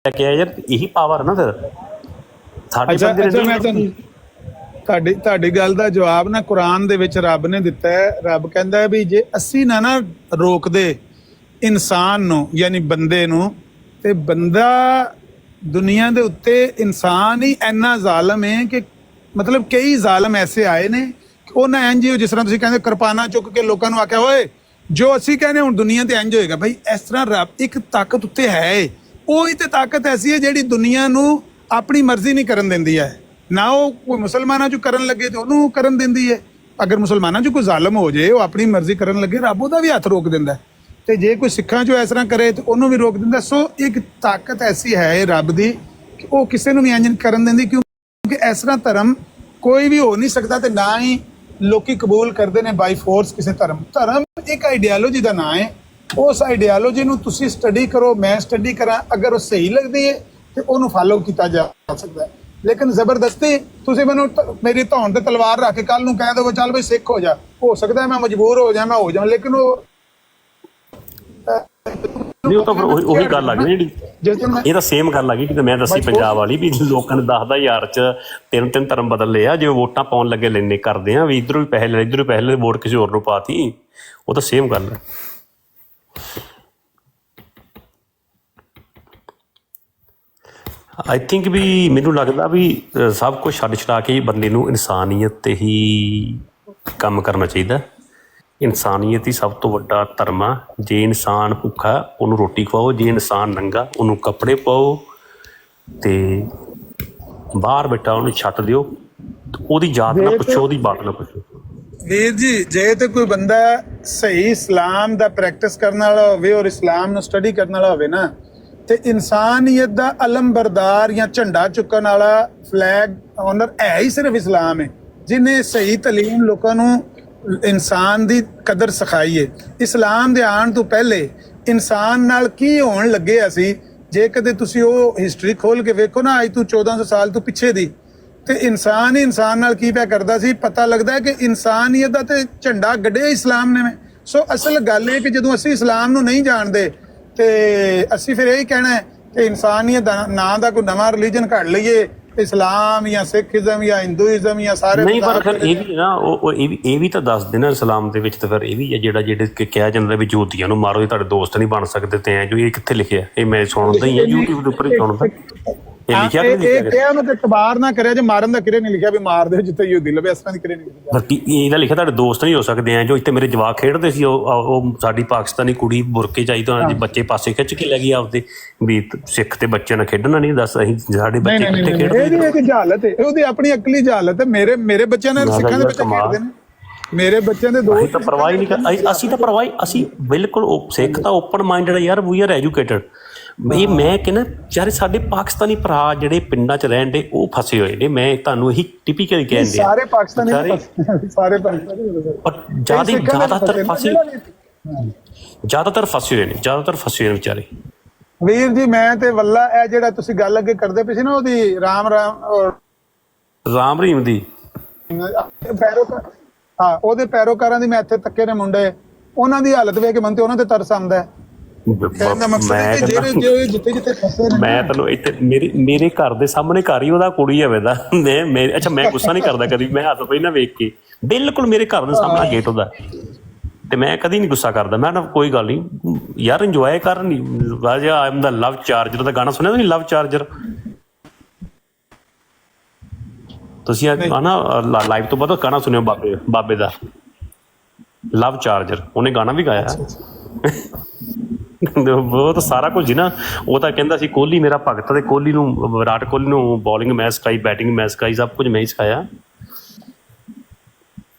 ਲੈ ਕੇ ਆਇਆ ਯਾਰ, ਇਹੀ ਪਾਵਰ ਨਾ ਫਿਰ ਸਾਡੇ ਬੰਦੇ ਮੈਂ ਤੁਹਾਡੀ ਗੱਲ ਦਾ ਜਵਾਬ ਨਾ ਕੁਰਾਨ ਦੇ ਵਿੱਚ ਰੱਬ ਨੇ ਦਿੱਤਾ ਹੈ। ਰੱਬ ਕਹਿੰਦਾ ਹੈ ਵੀ ਜੇ ਅਸੀਂ ਨਾ ਰੋਕਦੇ ਇਨਸਾਨ ਨੂੰ ਯਾਨੀ ਬੰਦੇ ਨੂੰ, ਤੇ ਬੰਦਾ ਦੁਨੀਆ ਦੇ ਉੱਤੇ ਇਨਸਾਨ ਹੀ ਇੰਨਾ ਜ਼ਾਲਮ ਹੈ ਕਿ ਮਤਲਬ ਕਈ ਜ਼ਾਲਮ ਐਸੇ ਆਏ ਨੇ ਕਿ ਉਹਨਾਂ ਇੰਝ ਹੀ, ਜਿਸ ਤਰ੍ਹਾਂ ਤੁਸੀਂ ਕਹਿੰਦੇ ਕਿਰਪਾਨਾਂ ਚੁੱਕ ਕੇ ਲੋਕਾਂ ਨੂੰ ਆਖਿਆ ਓਏ ਜੋ ਅਸੀਂ ਕਹਿੰਦੇ ਹੁਣ ਦੁਨੀਆ ਤੇ ਇੰਝ ਹੋਏਗਾ। ਭਾਈ ਇਸ ਤਰ੍ਹਾਂ ਰੱਬ ਇੱਕ ਤਾਕਤ ਉੱਤੇ ਹੈ, ਉਹੀ ਤੇ ਤਾਕਤ ਐਸੀ ਹੈ ਜਿਹੜੀ ਦੁਨੀਆ ਨੂੰ ਆਪਣੀ ਮਰਜ਼ੀ ਨਹੀਂ ਕਰਨ ਦਿੰਦੀ ਹੈ। ਨਾ ਉਹ ਕੋਈ ਮੁਸਲਮਾਨਾਂ 'ਚ ਕਰਨ ਲੱਗੇ ਤੇ ਉਹਨੂੰ ਕਰਨ ਦਿੰਦੀ ਹੈ। ਅਗਰ ਮੁਸਲਮਾਨਾਂ 'ਚ ਕੋਈ ਜ਼ਾਲਮ ਹੋ ਜਾਏ, ਉਹ ਆਪਣੀ ਮਰਜ਼ੀ ਕਰਨ ਲੱਗੇ, ਰੱਬ ਉਹਦਾ ਵੀ ਹੱਥ ਰੋਕ ਦਿੰਦਾ। ਤੇ ਜੇ ਕੋਈ ਸਿੱਖਾਂ 'ਚੋਂ ਇਸ ਤਰ੍ਹਾਂ ਕਰੇ ਤੇ ਉਹਨੂੰ ਵੀ ਰੋਕ ਦਿੰਦਾ। ਸੋ ਇੱਕ ਤਾਕਤ ਐਸੀ ਹੈ ਰੱਬ ਦੀ ਕਿ ਉਹ ਕਿਸੇ ਨੂੰ ਵੀ ਇੰਜ ਕਰਨ ਦਿੰਦੀ, ਕਿਉਂਕਿ ਇਸ ਤਰ੍ਹਾਂ ਧਰਮ ਕੋਈ ਵੀ ਹੋ ਨਹੀਂ ਸਕਦਾ ਤੇ ਨਾ ਹੀ ਲੋਕੀ ਕਬੂਲ ਕਰਦੇ ਨੇ ਬਾਈ ਫੋਰਸ ਕਿਸੇ ਧਰਮ। ਧਰਮ ਇੱਕ ਆਈਡੀਆਲੋਜੀ ਦਾ ਨਾਂ ਹੈ। ਉਸ ਆਈਡੀਆਲੋਜੀ ਨੂੰ ਤੁਸੀਂ ਸਟੱਡੀ ਕਰੋ, ਮੈਂ ਸਟੱਡੀ ਕਰਾਂ, ਅਗਰ ਉਹ ਸਹੀ ਲੱਗਦੀ ਹੈ ਤੇ ਉਹਨੂੰ ਫਾਲੋ ਕੀਤਾ ਜਾ ਸਕਦਾ ਹੈ। ਲੇਕਿਨ ਜ਼ਬਰਦਸਤੀ ਤੁਸੀਂ ਮੈਨੂੰ ਮੇਰੀ ਧੌਣ ਤੇ ਤਲਵਾਰ ਰੱਖ ਕੇ ਕੱਲ ਨੂੰ ਕਹਿ ਦੋ ਚੱਲ ਬਈ ਸਿੱਖ ਹੋ ਜਾ, ਹੋ ਸਕਦਾ ਮੈਂ ਮਜਬੂਰ ਹੋ ਜਾ, ਮੈਂ ਹੋ ਜਾਵਾਂ, ਲੇਕਿਨ ਉਹ ਨਹੀਂ, ਉਹ ਤਾਂ ਉਹੀ ਗੱਲ ਆ ਗਈ ਜਿਹੜੀ ਇਹ ਤਾਂ ਸੇਮ ਗੱਲ ਆ ਗਈ ਕਿ ਮੈਂ ਦੱਸੀ ਪੰਜਾਬ ਵਾਲੀ ਵੀ ਲੋਕਾਂ ਨੇ 10,000 ਚ ਤਿੰਨ ਧਰਮ ਬਦਲ ਲਿਆ। ਜਿਵੇਂ ਵੋਟਾਂ ਪਾਉਣ ਲੱਗੇ ਲੈਣੇ ਕਰਦੇ ਆ ਵੀ ਇੱਧਰੋਂ ਵੀ ਪੈਸੇ ਲੈ, ਇੱਧਰੋਂ ਪੈਸੇ ਲੈ, ਵੋਟ ਕਿਸੇ ਹੋਰ ਨੂੰ ਪਾਤੀ। ਉਹ ਤਾਂ ਸੇਮ ਗੱਲ ਹੈ। ਆਈ ਥਿੰਕ ਵੀ ਮੈਨੂੰ ਲੱਗਦਾ ਵੀ ਸਭ ਕੁਝ ਛੱਡ ਛਡਾ ਕੇ ਬੰਦੇ ਨੂੰ ਇਨਸਾਨੀਅਤ 'ਤੇ ਹੀ ਕੰਮ ਕਰਨਾ ਚਾਹੀਦਾ। ਇਨਸਾਨੀਅਤ ਹੀ ਸਭ ਤੋਂ ਵੱਡਾ ਧਰਮ ਆ। ਜੇ ਇਨਸਾਨ ਭੁੱਖਾ ਉਹਨੂੰ ਰੋਟੀ ਖਵਾਓ, ਜੇ ਇਨਸਾਨ ਨੰਗਾ ਉਹਨੂੰ ਕੱਪੜੇ ਪਾਓ, ਅਤੇ ਬਾਹਰ ਬੈਠਾ ਉਹਨੂੰ ਛੱਤ ਦਿਓ। ਉਹਦੀ ਜਾਤ ਨਾ ਪੁੱਛੋ, ਉਹਦੀ ਬਾਤ ਨਾ ਪੁੱਛੋ। ਵੀਰ ਜੀ, ਜੇ ਤੇ ਕੋਈ ਬੰਦਾ ਸਹੀ ਇਸਲਾਮ ਦਾ ਪ੍ਰੈਕਟਿਸ ਕਰਨ ਵਾਲਾ ਹੋਵੇ ਔਰ ਇਸਲਾਮ ਨੂੰ ਸਟੱਡੀ ਕਰਨ ਵਾਲਾ ਹੋਵੇ ਨਾ, ਤੇ ਇਨਸਾਨੀਅਤ ਦਾ ਅਲਮਬਰਦਾਰ ਜਾਂ ਝੰਡਾ ਚੁੱਕਣ ਵਾਲਾ ਫਲੈਗ ਓਨਰ ਹੈ ਹੀ ਸਿਰਫ ਇਸਲਾਮ ਹੈ, ਜਿਹਨੇ ਸਹੀ ਤਾਲੀਮ ਲੋਕਾਂ ਨੂੰ ਇਨਸਾਨ ਦੀ ਕਦਰ ਸਿਖਾਈ ਹੈ। ਇਸਲਾਮ ਦੇ ਆਉਣ ਤੋਂ ਪਹਿਲੇ ਇਨਸਾਨ ਨਾਲ ਕੀ ਹੋਣ ਲੱਗਿਆ ਸੀ, ਜੇ ਕਦੇ ਤੁਸੀਂ ਉਹ ਹਿਸਟਰੀ ਖੋਲ ਕੇ ਵੇਖੋ ਨਾ, ਅੱਜ ਤੋਂ 1400 ਸਾਲ ਤੋਂ ਪਿੱਛੇ ਦੀ, ਤੇ ਇਨਸਾਨ ਹੀ ਇਨਸਾਨ ਨਾਲ ਕੀ ਪਿਆ ਕਰਦਾ ਸੀ, ਪਤਾ ਲੱਗਦਾ ਹੈ ਕਿ ਇਨਸਾਨੀਅਤ ਦਾ ਤੇ ਝੰਡਾ ਗੱਡਿਆ ਇਸਲਾਮ ਨੇ। ਸੋ ਅਸਲ ਗੱਲ ਇਹ ਕਿ ਜਦੋਂ ਅਸੀਂ ਇਸਲਾਮ ਨੂੰ ਨਹੀਂ ਜਾਣਦੇ ਤੇ ਅਸੀਂ ਫਿਰ ਇਹੀ ਕਹਿਣਾ ਹੈ ਕਿ ਇਨਸਾਨੀਅਤ ਦਾ ਨਾਂ ਦਾ ਕੋਈ ਨਵਾਂ ਰਿਲੀਜਨ ਕੱਢ ਲਈਏ, ਇਸਲਾਮ ਜਾਂ ਸਿੱਖੀਜ਼ਮ ਜਾਂ ਹਿੰਦੂਇਜ਼ਮ ਜਾਂ ਸਾਰੇ। ਨਹੀਂ, ਪਰ ਫਿਰ ਇਹ ਵੀ ਨਾ ਉਹ ਇਹ ਵੀ ਤਾਂ ਦੱਸ ਦੇਣਾ ਇਸਲਾਮ ਦੇ ਵਿੱਚ ਤਾਂ ਫਿਰ ਇਹ ਵੀ ਹੈ ਜਿਹੜੇ ਕਿਹਾ ਜਾਂਦਾ ਵੀ ਜੋਤੀਆਂ ਨੂੰ ਮਾਰੋ, ਤੁਹਾਡੇ ਦੋਸਤ ਨਹੀਂ ਬਣ ਸਕਦੇ ਤੇ ਐਂ ਜੋ। ਇਹ ਕਿੱਥੇ ਲਿਖਿਆ? ਇਹ ਮੈਂ ਸੁਣਦਾ ਹੀ ਹਾਂ YouTube ਦੇ ਉੱਪਰ ਹੀ ਸੁਣਦਾ। ਇਹ ਲਿਖਿਆ ਤੇ ਤਬਾਰ ਨਾ ਕਰਿਆ ਜੇ ਮਾਰਨ ਦਾ ਕਿਰੇ ਨਹੀਂ ਲਿਖਿਆ ਵੀ ਮਾਰ ਦਿਓ ਜਿੱਥੇ ਯਹੂਦੀ ਲੱਭੇ, ਇਸ ਤਰ੍ਹਾਂ ਦੀ ਕਿਰੇ ਨਹੀਂ ਲਿਖਿਆ। ਬਾਕੀ ਇਹਦਾ ਲਿਖਿਆ ਤੁਹਾਡੇ ਦੋਸਤ ਨਹੀਂ ਹੋ ਸਕਦੇ ਐਂ ਜੋ। ਇੱਥੇ ਮੇਰੇ ਜਵਾਕ ਖੇਡਦੇ ਸੀ, ਉਹ ਸਾਡੀ ਪਾਕਿਸਤਾਨੀ ਕੁੜੀ ਬੁਰਕੇ ਚਾਹੀਦਾ ਉਹਨਾਂ ਦੇ ਬੱਚੇ ਪਾਸੇ ਖਿੱਚ ਕੇ ਲੈ ਗਈ ਆਪਦੇ ਵੀ ਸਿੱਖ ਤੇ ਬੱਚਿਆਂ ਨਾਲ ਖੇਡਣਾ ਨਹੀਂ। ਦੱਸ ਅਸੀਂ ਸਾਡੇ ਬੱਚੇ ਕਿੱਥੇ ਖੇਡਦੇ? ਇਹਦੀ ਜਹਾਲਤ ਹੈ, ਉਹਦੀ ਆਪਣੀ ਅਕਲੀ ਜਹਾਲਤ ਹੈ। ਮੇਰੇ ਬੱਚਿਆਂ ਨਾਲ ਸਿੱਖਾਂ ਦੇ ਬੱਚੇ ਖੇਡਦੇ ਨੇ, ਮੇਰੇ ਬੱਚਿਆਂ ਦੇ ਦੋਸਤ ਤਾਂ ਪਰਵਾਹ ਨਹੀਂ ਕਰ। ਅਸੀਂ ਤਾਂ ਪਰਵਾਹ, ਅਸੀਂ ਬਿਲਕੁਲ ਸਿੱਖ ਤਾਂ ਓਪਨ ਮਾਈਂਡਡ ਯਾਰ, ਵੀ ਆਰ ਐਜੂਕੇਟਡ। ਇਹ ਮੈਂ ਕਹਿੰਦਾ ਯਾਰ ਸਾਡੇ ਪਾਕਿਸਤਾਨੀ ਭਰਾ ਜਿਹੜੇ ਪਿੰਡਾਂ 'ਚ ਰਹਿਣ ਦੇ ਉਹ ਫਸੇ ਹੋਏ ਨੇ। ਮੈਂ ਤੁਹਾਨੂੰ ਇਹੀ ਟਿਪੀਕਲੀ ਕਹਿੰਦੇ ਸਾਰੇ ਪਾਕਿਸਤਾਨੀ ਸਾਰੇ ਜ਼ਿਆਦਾਤਰ ਫਸੇ ਹੋਏ ਨੇ, ਜ਼ਿਆਦਾਤਰ ਫਸੇ ਹੋਏ ਨੇ ਵਿਚਾਰੇ। ਵੀਰ ਜੀ ਮੈਂ ਤੇ ਵੱਲਾ ਇਹ ਜਿਹੜਾ ਤੁਸੀਂ ਗੱਲ ਅੱਗੇ ਕਰਦੇ ਪਏ ਸੀ ਨਾ ਉਹਦੀ ਰਾਮ ਰਹੀਮ ਦੀ ਉਹਦੇ ਪੈਰੋਕਾਰਾਂ ਦੀ, ਮੈਂ ਇੱਥੇ ਤੱਕੇ ਨੇ ਮੁੰਡੇ, ਉਹਨਾਂ ਦੀ ਹਾਲਤ ਵੇਖ ਕੇ ਮੈਨੂੰ ਤੇ ਉਹਨਾਂ ਤੇ ਤਰਸ ਆਉਂਦਾ ਹੈ। ਮੈਂ ਤੈਨੂੰ ਇੱਥੇ ਮੇਰੇ ਘਰ ਦੇ ਸਾਹਮਣੇ ਘਰ ਹੀ ਉਹਦਾ ਕੁੜੀ ਹੋਵੇ ਦਾ ਅੱਛਾ, ਮੈਂ ਗੁੱਸਾ ਨਹੀਂ ਕਰਦਾ ਕਦੀ, ਮੈਂ ਹੱਥ ਪਈ ਨਾ ਵੇਖ ਕੇ, ਬਿਲਕੁਲ ਮੇਰੇ ਘਰ ਦੇ ਸਾਹਮਣੇ ਗੇਟ ਉਹਦਾ, ਤੇ ਮੈਂ ਕਦੀ ਨਹੀਂ ਗੁੱਸਾ ਕਰਦਾ। ਮੈਂ ਨਾ ਕੋਈ ਗੱਲ ਨਹੀਂ ਯਾਰ, ਇੰਜੋਏ ਕਰ। ਨਹੀਂ ਰਾਜਾ I am the love charger ਦਾ ਗਾਣਾ ਸੁਣਿਆ ਤੁਸੀਂ? ਲਵ ਚਾਰਜਰ ਤੁਸੀਂ ਨਾ ਲਾਈਵ ਤੋਂ ਬਾਅਦ ਗਾਣਾ ਸੁਣਿਓ ਬਾਬੇ ਦਾ ਲਵ ਚਾਰਜਰ, ਉਹਨੇ ਗਾਣਾ ਵੀ ਗਾਇਆ। ਬਹੁਤ ਸਾਰਾ ਕੁਝ ਸੀ ਨਾ। ਉਹ ਤਾਂ ਕਹਿੰਦਾ ਸੀ ਕੋਹਲੀ ਮੇਰਾ ਭਗਤ, ਤੇ ਕੋਹਲੀ ਨੂੰ, ਵਿਰਾਟ ਕੋਹਲੀ ਨੂੰ ਬੋਲਿੰਗ ਮੈਂ ਸਿਖਾਈ, ਬੈਟਿੰਗ ਮੈਂ ਸਿਖਾਈ, ਸਭ ਕੁਝ ਮੈਂ ਹੀ ਸਿਖਾਇਆ।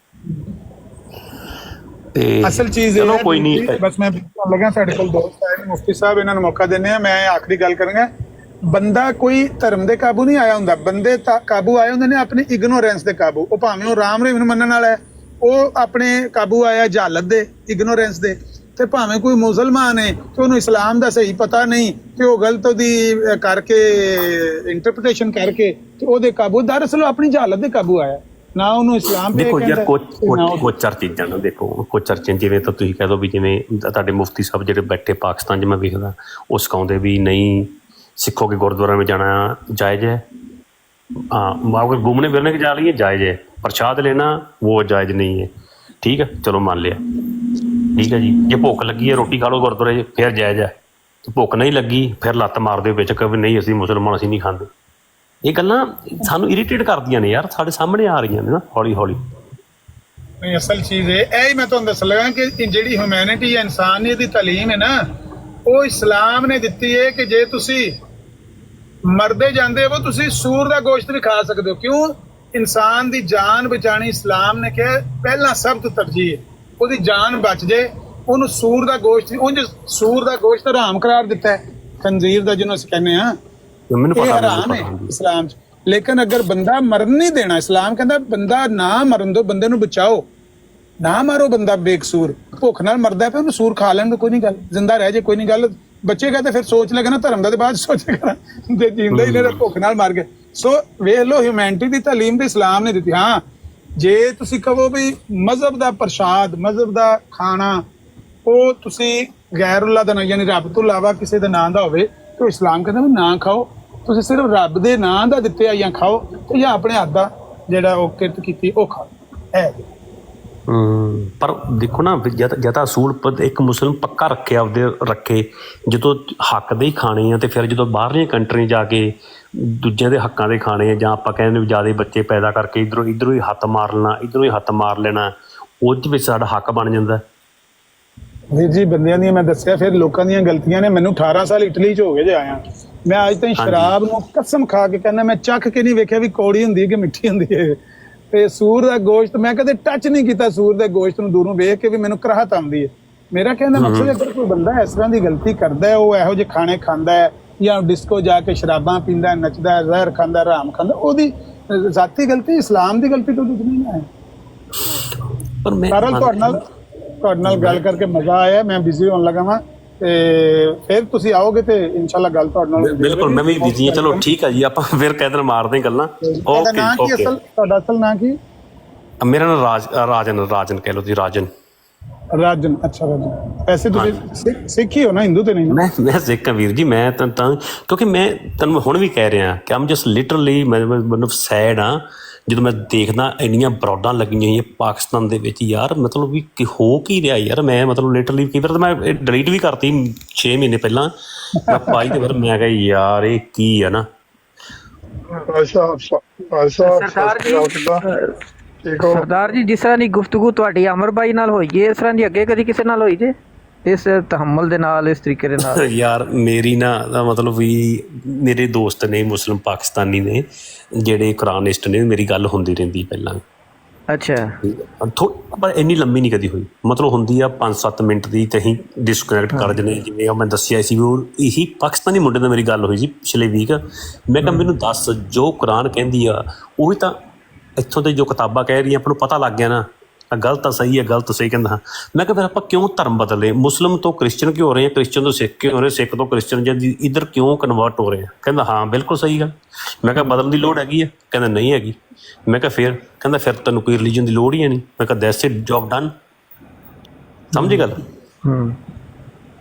ਤੇ ਅਸਲ ਚੀਜ਼ ਚਲੋ ਕੋਈ ਨਹੀਂ, ਬਸ ਮੈਂ ਲੱਗਾ ਸਾਡੇ ਕੋਲ ਦੋਸਤ ਆਏ ਮੁਫਤੀ ਸਾਹਿਬ, ਇਹਨਾਂ ਨੂੰ ਮੌਕਾ ਦਿੰਦੇ ਆ। ਮੈਂ ਆਖਰੀ ਗੱਲ ਕਰਾਂਗਾ, ਬੰਦਾ ਕੋਈ ਧਰਮ ਦੇ ਕਾਬੂ ਨਹੀਂ ਆਇਆ ਹੁੰਦਾ, ਬੰਦੇ ਕਾਬੂ ਆਏ ਹੁੰਦੇ ਨੇ ਆਪਣੀ ਇਗਨੋਰੈਂਸ ਦੇ ਕਾਬੂ। ਉਹ ਭਾਵੇਂ ਉਹ ਰਾਮ ਰਹੀਮ ਨੂੰ ਮੰਨਣ ਵਾਲਾ ਹੈ, ਉਹ ਆਪਣੇ ਕਾਬੂ ਆਇਆ ਜਹਾਲਤ ਦੇ, ਇਗਨੋਰੈਂਸ ਦੇ। ਤੇ ਭਾਵੇਂ ਕੋਈ ਮੁਸਲਮਾਨ ਹੈ ਤੇ ਉਹਨੂੰ ਇਸਲਾਮ ਦਾ ਸਹੀ ਪਤਾ ਨਹੀਂ, ਤੇ ਉਹ ਗਲਤ ਉਹਦੀ ਕਰਕੇ ਇੰਟਰਪ੍ਰੀਟੇਸ਼ਨ ਕਰਕੇ ਤੇ ਉਹਦੇ ਕਾਬੂ, ਦਰਅਸਲ ਆਪਣੀ ਜਹਾਲਤ ਦੇ ਕਾਬੂ ਆਇਆ ਨਾ, ਉਹਨੂੰ ਇਸਲਾਮ। ਦੇਖੋ ਯਾਰ ਕੁਝ ਚਾਰ ਚੀਜ਼ਾਂ ਨਾ, ਦੇਖੋ ਕੁਝ ਚਰਚੇ ਜਿਵੇਂ ਤਾਂ ਤੁਸੀਂ ਕਹਿ ਦਿਓ ਵੀ ਜਿਵੇਂ ਤੁਹਾਡੇ ਮੁਫਤੀ ਸਾਹਿਬ ਜਿਹੜੇ ਬੈਠੇ ਪਾਕਿਸਤਾਨ 'ਚ ਮੈਂ ਵੇਖਦਾ, ਉਹ ਸਿਖਾਉਂਦੇ ਵੀ ਨਹੀਂ सिखों के गुरुद्वारा में जाना जायज़ है, हाँ अगर घूमने फिरने के जा रही है जायज़ है, प्रसाद लेना वो जायज़ नहीं है, ठीक है चलो मान लिया, ठीक है जी। जे भुख लगी है रोटी खा लो गुरुद्वारे फिर जायज़ है, तो भुख नहीं लगी फिर ਲੱਤ ਮਾਰਦੇ ਵਿੱਚ ਕਿ ਨਹੀਂ ਅਸੀਂ ਮੁਸਲਮਾਨ ਅਸੀਂ ਨਹੀਂ ਖਾਂਦੇ। ਇਹ ਗੱਲਾਂ ਸਾਨੂੰ ਇਰੀਟੇਟ ਕਰਦੀਆਂ ਨੇ ਯਾਰ, ਸਾਡੇ ਸਾਹਮਣੇ ਆ ਰਹੀਆਂ ਨੇ ਨਾ ਹੌਲੀ ਹੌਲੀ। ਨਹੀਂ ਅਸਲ ਚੀਜ਼ ਇਹ ਹੀ ਮੈਂ ਤੁਹਾਨੂੰ ਦੱਸ ਲਗਾ ਕਿ ਜਿਹੜੀ ਹਿਊਮੈਨਿਟੀ ਹੈ, ਇਨਸਾਨੀਅਤ ਦੀ ਤਾਲੀਮ ਹੈ ਨਾ, ਉਹ ਇਸਲਾਮ ਨੇ ਦਿੱਤੀ ਹੈ ਕਿ ਜੇ ਤੁਸੀਂ ਮਰਦੇ ਜਾਂਦੇ ਹੋ ਤੁਸੀਂ ਸੂਰ ਦਾ ਗੋਸ਼ਤ ਵੀ ਖਾ ਸਕਦੇ ਹੋ। ਕਿਉਂ? ਇਨਸਾਨ ਦੀ ਜਾਨ ਬਚਾਣੀ ਇਸਲਾਮ ਨੇ ਕਿਹਾ ਪਹਿਲਾਂ ਸਭ ਤੋਂ ਤਰਜੀਹ ਹੈ, ਉਹਦੀ ਜਾਨ ਬਚ ਜੇ। ਉਹਨੂੰ ਸੂਰ ਦਾ ਗੋਸ਼ਤ, ਉਂਝ ਸੂਰ ਦਾ ਗੋਸ਼ਤ ਹਰਾਮ ਕਰਾਰ ਦਿੱਤਾ ਹੈ, ਖੰਜ਼ੀਰ ਦਾ ਜਿਹਨੂੰ ਅਸੀਂ ਕਹਿੰਦੇ ਹਾਂ, ਇਹ ਹਰਾਮ ਹੈ ਇਸਲਾਮ 'ਚ। ਲੇਕਿਨ ਅਗਰ ਬੰਦਾ ਮਰਨ ਨਹੀਂ ਦੇਣਾ, ਇਸਲਾਮ ਕਹਿੰਦਾ ਬੰਦਾ ਨਾ ਮਰਨ ਦੋ, ਬੰਦੇ ਨੂੰ ਬਚਾਓ, ਨਾ ਮਾਰੋ ਬੰਦਾ ਬੇਕਸੂਰ। ਭੁੱਖ ਨਾਲ ਮਰਦਾ ਪਿਆ ਉਹਨੂੰ ਸੂਰ ਖਾ ਲੈਣ ਦੋ, ਕੋਈ ਨਹੀਂ ਗੱਲ, ਜਿੰਦਾ ਰਹਿ ਜੇ ਕੋਈ ਨਹੀਂ ਗੱਲ, ਬਚੇਗਾ ਤੇ ਫਿਰ ਸੋਚ ਲੇਗਾ ਨਾ ਧਰਮ ਦਾ, ਤੇ ਬਾਅਦ ਸੋਚੇਗਾ ਤੇ ਜਿੰਦਾ ਹੀ ਨਹੀਂ ਭੁੱਖ ਨਾਲ ਮਰ ਗਏ। ਸੋ ਵੇਖ ਲਓ ਹਿਊਮੈਨਿਟੀ ਦੀ ਤਾਲੀਮ ਤੇ ਇਸਲਾਮ ਨੇ ਦਿੱਤੀ। ਹਾਂ ਜੇ ਤੁਸੀਂ ਕਹੋ ਵੀ ਮਜ਼ਹਬ ਦਾ ਪ੍ਰਸ਼ਾਦ, ਮਜ਼ਹਬ ਦਾ ਖਾਣਾ ਉਹ ਤੁਸੀਂ ਗੈਰੁੱਲਾ ਦਾ, ਯਾਨੀ ਰੱਬ ਤੋਂ ਇਲਾਵਾ ਕਿਸੇ ਦੇ ਨਾਂ ਦਾ ਹੋਵੇ, ਤੇ ਇਸਲਾਮ ਕਹਿੰਦਾ ਵੀ ਨਾ ਖਾਓ, ਤੁਸੀਂ ਸਿਰਫ ਰੱਬ ਦੇ ਨਾਂ ਦਾ ਦਿੱਤੇ ਆ ਜਾਂ ਖਾਓ, ਤੇ ਜਾਂ ਆਪਣੇ ਹੱਥ ਦਾ ਜਿਹੜਾ ਉਹ ਕਿਰਤ ਕੀਤੀ ਉਹ ਖਾਓ। ਪਰ ਦੇਖੋ ਨਾ ਜਾਂ ਅਸੂਲ ਇੱਕ ਮੁਸਲਿਮ ਪੱਕਾ ਰੱਖੇ ਆਪਦੇ ਰੱਖੇ, ਜਦੋਂ ਹੱਕ ਦੇ ਹੀ ਖਾਣੇ ਆ, ਤੇ ਫਿਰ ਜਦੋਂ ਬਾਹਰਲੀਆਂ ਕੰਟਰੀਆਂ ਜਾ ਕੇ ਦੂਜਿਆਂ ਦੇ ਹੱਕਾਂ ਦੇ ਖਾਣੇ ਆ, ਜਾਂ ਆਪਾਂ ਕਹਿੰਦੇ ਵੀ ਜ਼ਿਆਦਾ ਬੱਚੇ ਪੈਦਾ ਕਰਕੇ ਇੱਧਰੋਂ ਹੀ ਹੱਥ ਮਾਰ ਲੈਣਾ, ਇੱਧਰੋਂ ਹੀ ਹੱਥ ਮਾਰ ਲੈਣਾ, ਉਹਦੇ ਵਿੱਚ ਸਾਡਾ ਹੱਕ ਬਣ ਜਾਂਦਾ। ਵੀਰ ਜੀ ਬੰਦਿਆਂ ਦੀਆਂ ਮੈਂ ਦੱਸਿਆ, ਫਿਰ ਲੋਕਾਂ ਦੀਆਂ ਗਲਤੀਆਂ ਨੇ। ਮੈਨੂੰ 18 ਸਾਲ ਇਟਲੀ 'ਚ ਹੋ ਗਏ ਜੇ ਆਇਆ, ਮੈਂ ਅੱਜ ਤਾਈਂ ਸ਼ਰਾਬ ਨੂੰ ਕਸਮ ਖਾ ਕੇ ਕਹਿੰਦਾ ਮੈਂ ਚੱਖ ਕੇ ਨਹੀਂ ਵੇਖਿਆ ਵੀ ਕੌੜੀ ਹੁੰਦੀ ਹੈ ਕਿ ਮਿੱਠੀ ਹੁੰਦੀ ਹੈ। ਤੇ ਸੂਰ ਦਾ ਗੋਸ਼ਤ ਮੈਂ ਕਦੇ ਟੱਚ ਨਹੀਂ ਕੀਤਾ, ਸੂਰ ਦੇ ਗੋਸ਼ਤ ਨੂੰ ਦੂਰੋਂ ਵੇਖ ਕੇ ਵੀ ਮੈਨੂੰ ਕਰਾਹਤ ਆਉਂਦੀ ਹੈ। ਮੇਰਾ ਕਹਿਣ ਦਾ ਮਕਸਦ ਹੈ ਅਗਰ ਕੋਈ ਬੰਦਾ ਇਸ ਤਰ੍ਹਾਂ ਦੀ ਗਲਤੀ ਕਰਦਾ ਹੈ, ਉਹ ਇਹੋ ਜਿਹੇ ਖਾਣੇ ਖਾਂਦਾ ਹੈ ਜਾਂ ਡਿਸਕੋ ਜਾ ਕੇ ਸ਼ਰਾਬਾਂ ਪੀਂਦਾ, ਨੱਚਦਾ, ਜ਼ਹਿਰ ਖਾਂਦਾ, ਹਰਾਮ ਖਾਂਦਾ, ਉਹਦੀ ਜ਼ਾਤੀ ਗਲਤੀ, ਇਸਲਾਮ ਦੀ ਗਲਤੀ ਤੋਂ ਕੁਝ ਨਹੀਂ ਹੈ। ਪਰ ਮੈਂ ਤੁਹਾਡੇ ਨਾਲ ਗੱਲ ਕਰਕੇ ਮਜ਼ਾ ਆਇਆ, ਮੈਂ ਬਿਜ਼ੀ ਹੋਣ ਲੱਗਾ ਵਾਂ, ਤੇ ਫਿਰ ਤੁਸੀਂ ਆਓਗੇ ਤੇ ਇਨਸ਼ਾਅੱਲਾ ਗੱਲ ਤੁਹਾਡੇ ਨਾਲ। ਬਿਲਕੁਲ ਮੈਂ ਵੀ ਬਿਜ਼ੀ ਹਾਂ, ਚਲੋ ਠੀਕ ਹੈ ਜੀ, ਆਪਾਂ ਫਿਰ ਕਦੇ ਮਾਰਦੇ ਗੱਲਾਂ। Okay okay. ਤੁਹਾਡਾ ਅਸਲ ਨਾਂ ਕੀ? ਮੇਰਾ ਨਾਮ ਰਾਜਨ ਕਹਿ ਲਓ ਜੀ, ਰਾਜਨ। ਅੱਛਾ ਰਾਜਨ। ਵੈਸੇ ਤੁਸੀਂ ਸਿੱਖ ਹੀ ਹੋ ਨਾ, ਹਿੰਦੂ ਤੇ ਨਹੀਂ? ਮੈਂ ਸਿੱਖ ਹਾਂ ਵੀਰ ਜੀ। ਮੈਂ ਤਾਂ ਕਿਉਂਕਿ ਮੈਂ ਤੁਹਾਨੂੰ ਹੁਣ ਵੀ ਕਹਿ ਰਿਹਾ ਕਿ ਆਮ ਜਸਟ ਲਿਟਰਲੀ ਮੈਨੂੰ ਸੈਡ ਆ ਜਦੋਂ ਮੈਂ ਦੇਖਦਾ ਇੰਨੀਆਂ ਬਰੋਡਾਂ ਲੱਗੀਆਂ ਹੋਈਆਂ ਪਾਕਿਸਤਾਨ ਦੇ ਵਿੱਚ ਯਾਰ, ਮਤਲਬ ਵੀ ਹੋ ਕੀ ਰਿਹਾ ਯਾਰ। ਮੈਂ ਮਤਲਬ ਲਿਟਰਲੀ ਕਈ ਵਾਰ ਤਾਂ ਮੈਂ ਡਿਲੀਟ ਵੀ ਕਰਤੀ 6 ਮਹੀਨੇ ਪਹਿਲਾਂ, ਮੈਂ ਪਾਈ ਤੇ ਫਿਰ ਮੈਂ ਕਿਹਾ ਯਾਰ ਇਹ ਕੀ ਆ ਨਾ। ਸਰਦਾਰ ਜੀ, ਜਿਸ ਤਰ੍ਹਾਂ ਦੀ ਗੁਫ਼ਤਗੂ ਤੁਹਾਡੀ ਅਮਰ ਬਾਈ ਨਾਲ ਹੋਈ ਹੈ, ਇਸ ਤਰ੍ਹਾਂ ਦੀ ਅੱਗੇ ਕਦੀ ਕਿਸੇ ਨਾਲ ਹੋਈ ਜੇ ਇਸ ਤਹਮਲ ਦੇ ਨਾਲ, ਇਸ ਤਰੀਕੇ ਦੇ ਨਾਲ? ਯਾਰ ਮੇਰੀ ਨਾ ਮਤਲਬ ਵੀ ਮੇਰੇ ਦੋਸਤ ਨੇ ਮੁਸਲਿਮ ਪਾਕਿਸਤਾਨੀ ਨੇ ਜਿਹੜੇ ਕੁਰਾਨਿਸਟ ਨੇ, ਮੇਰੀ ਗੱਲ ਹੁੰਦੀ ਰਹਿੰਦੀ ਪਹਿਲਾਂ। ਅੱਛਾ। ਪਰ ਇੰਨੀ ਲੰਮੀ ਨਹੀਂ ਕਦੀ ਹੋਈ, ਮਤਲਬ ਹੁੰਦੀ ਆ 5-7 ਮਿੰਟ ਦੀ, ਤੇ ਅਸੀਂ ਡਿਸਕਨੈਕਟ ਕਰ ਜਨੇ। ਜਿਵੇਂ ਮੈਂ ਦੱਸਿਆ ਸੀ ਵੀ ਉਹ ਇਹੀ ਪਾਕਿਸਤਾਨੀ ਮੁੰਡੇ ਨਾਲ ਮੇਰੀ ਗੱਲ ਹੋਈ ਸੀ ਪਿਛਲੇ ਵੀਕ। ਮੈਂ ਕਿਹਾ ਮੈਨੂੰ ਦੱਸ ਜੋ ਕੁਰਾਨ ਕਹਿੰਦੀ ਆ ਉਹੀ ਤਾਂ ਇੱਥੋਂ ਦੇ ਜੋ ਕਿਤਾਬਾਂ ਕਹਿ ਰਹੀਆਂ ਆਪਾਂ ਨੂੰ ਪਤਾ ਲੱਗ ਗਿਆ ਨਾ, ਗਲਤ ਸਹੀ ਹੈ, ਗਲਤ ਸਹੀ। ਕਹਿੰਦਾ ਮੈਂ ਕਿਹਾ ਫਿਰ ਆਪਾਂ ਕਿਉਂ ਧਰਮ ਬਦਲੇ, ਮੁਸਲਿਮ ਤੋਂ ਕ੍ਰਿਸਚਨ ਕਿਉਂ ਹੋ ਰਹੇ, ਕ੍ਰਿਸਚਨ ਤੋਂ ਸਿੱਖ ਕਿਉਂ ਹੋ ਰਹੇ, ਸਿੱਖ ਤੋਂ ਕ੍ਰਿਸਚਨ ਜਾਂ ਇੱਧਰ ਕਿਉਂ ਕਨਵਰਟ ਹੋ ਰਹੇ ਆ? ਕਹਿੰਦਾ ਹਾਂ ਬਿਲਕੁਲ ਸਹੀ ਗੱਲ। ਮੈਂ ਕਿਹਾ ਬਦਲਣ ਦੀ ਲੋੜ ਹੈਗੀ ਆ? ਕਹਿੰਦਾ ਨਹੀਂ ਹੈਗੀ। ਮੈਂ ਕਿਹਾ ਫਿਰ? ਕਹਿੰਦਾ ਫਿਰ ਤੈਨੂੰ ਕੋਈ ਰਿਲੀਜਨ ਦੀ ਲੋੜ ਹੀ ਨਹੀਂ। ਮੈਂ ਕਿਹਾ ਦੈਟਸ ਇਟ, ਜੌਬ ਡਨ। ਸਮਝੀ ਗੱਲ?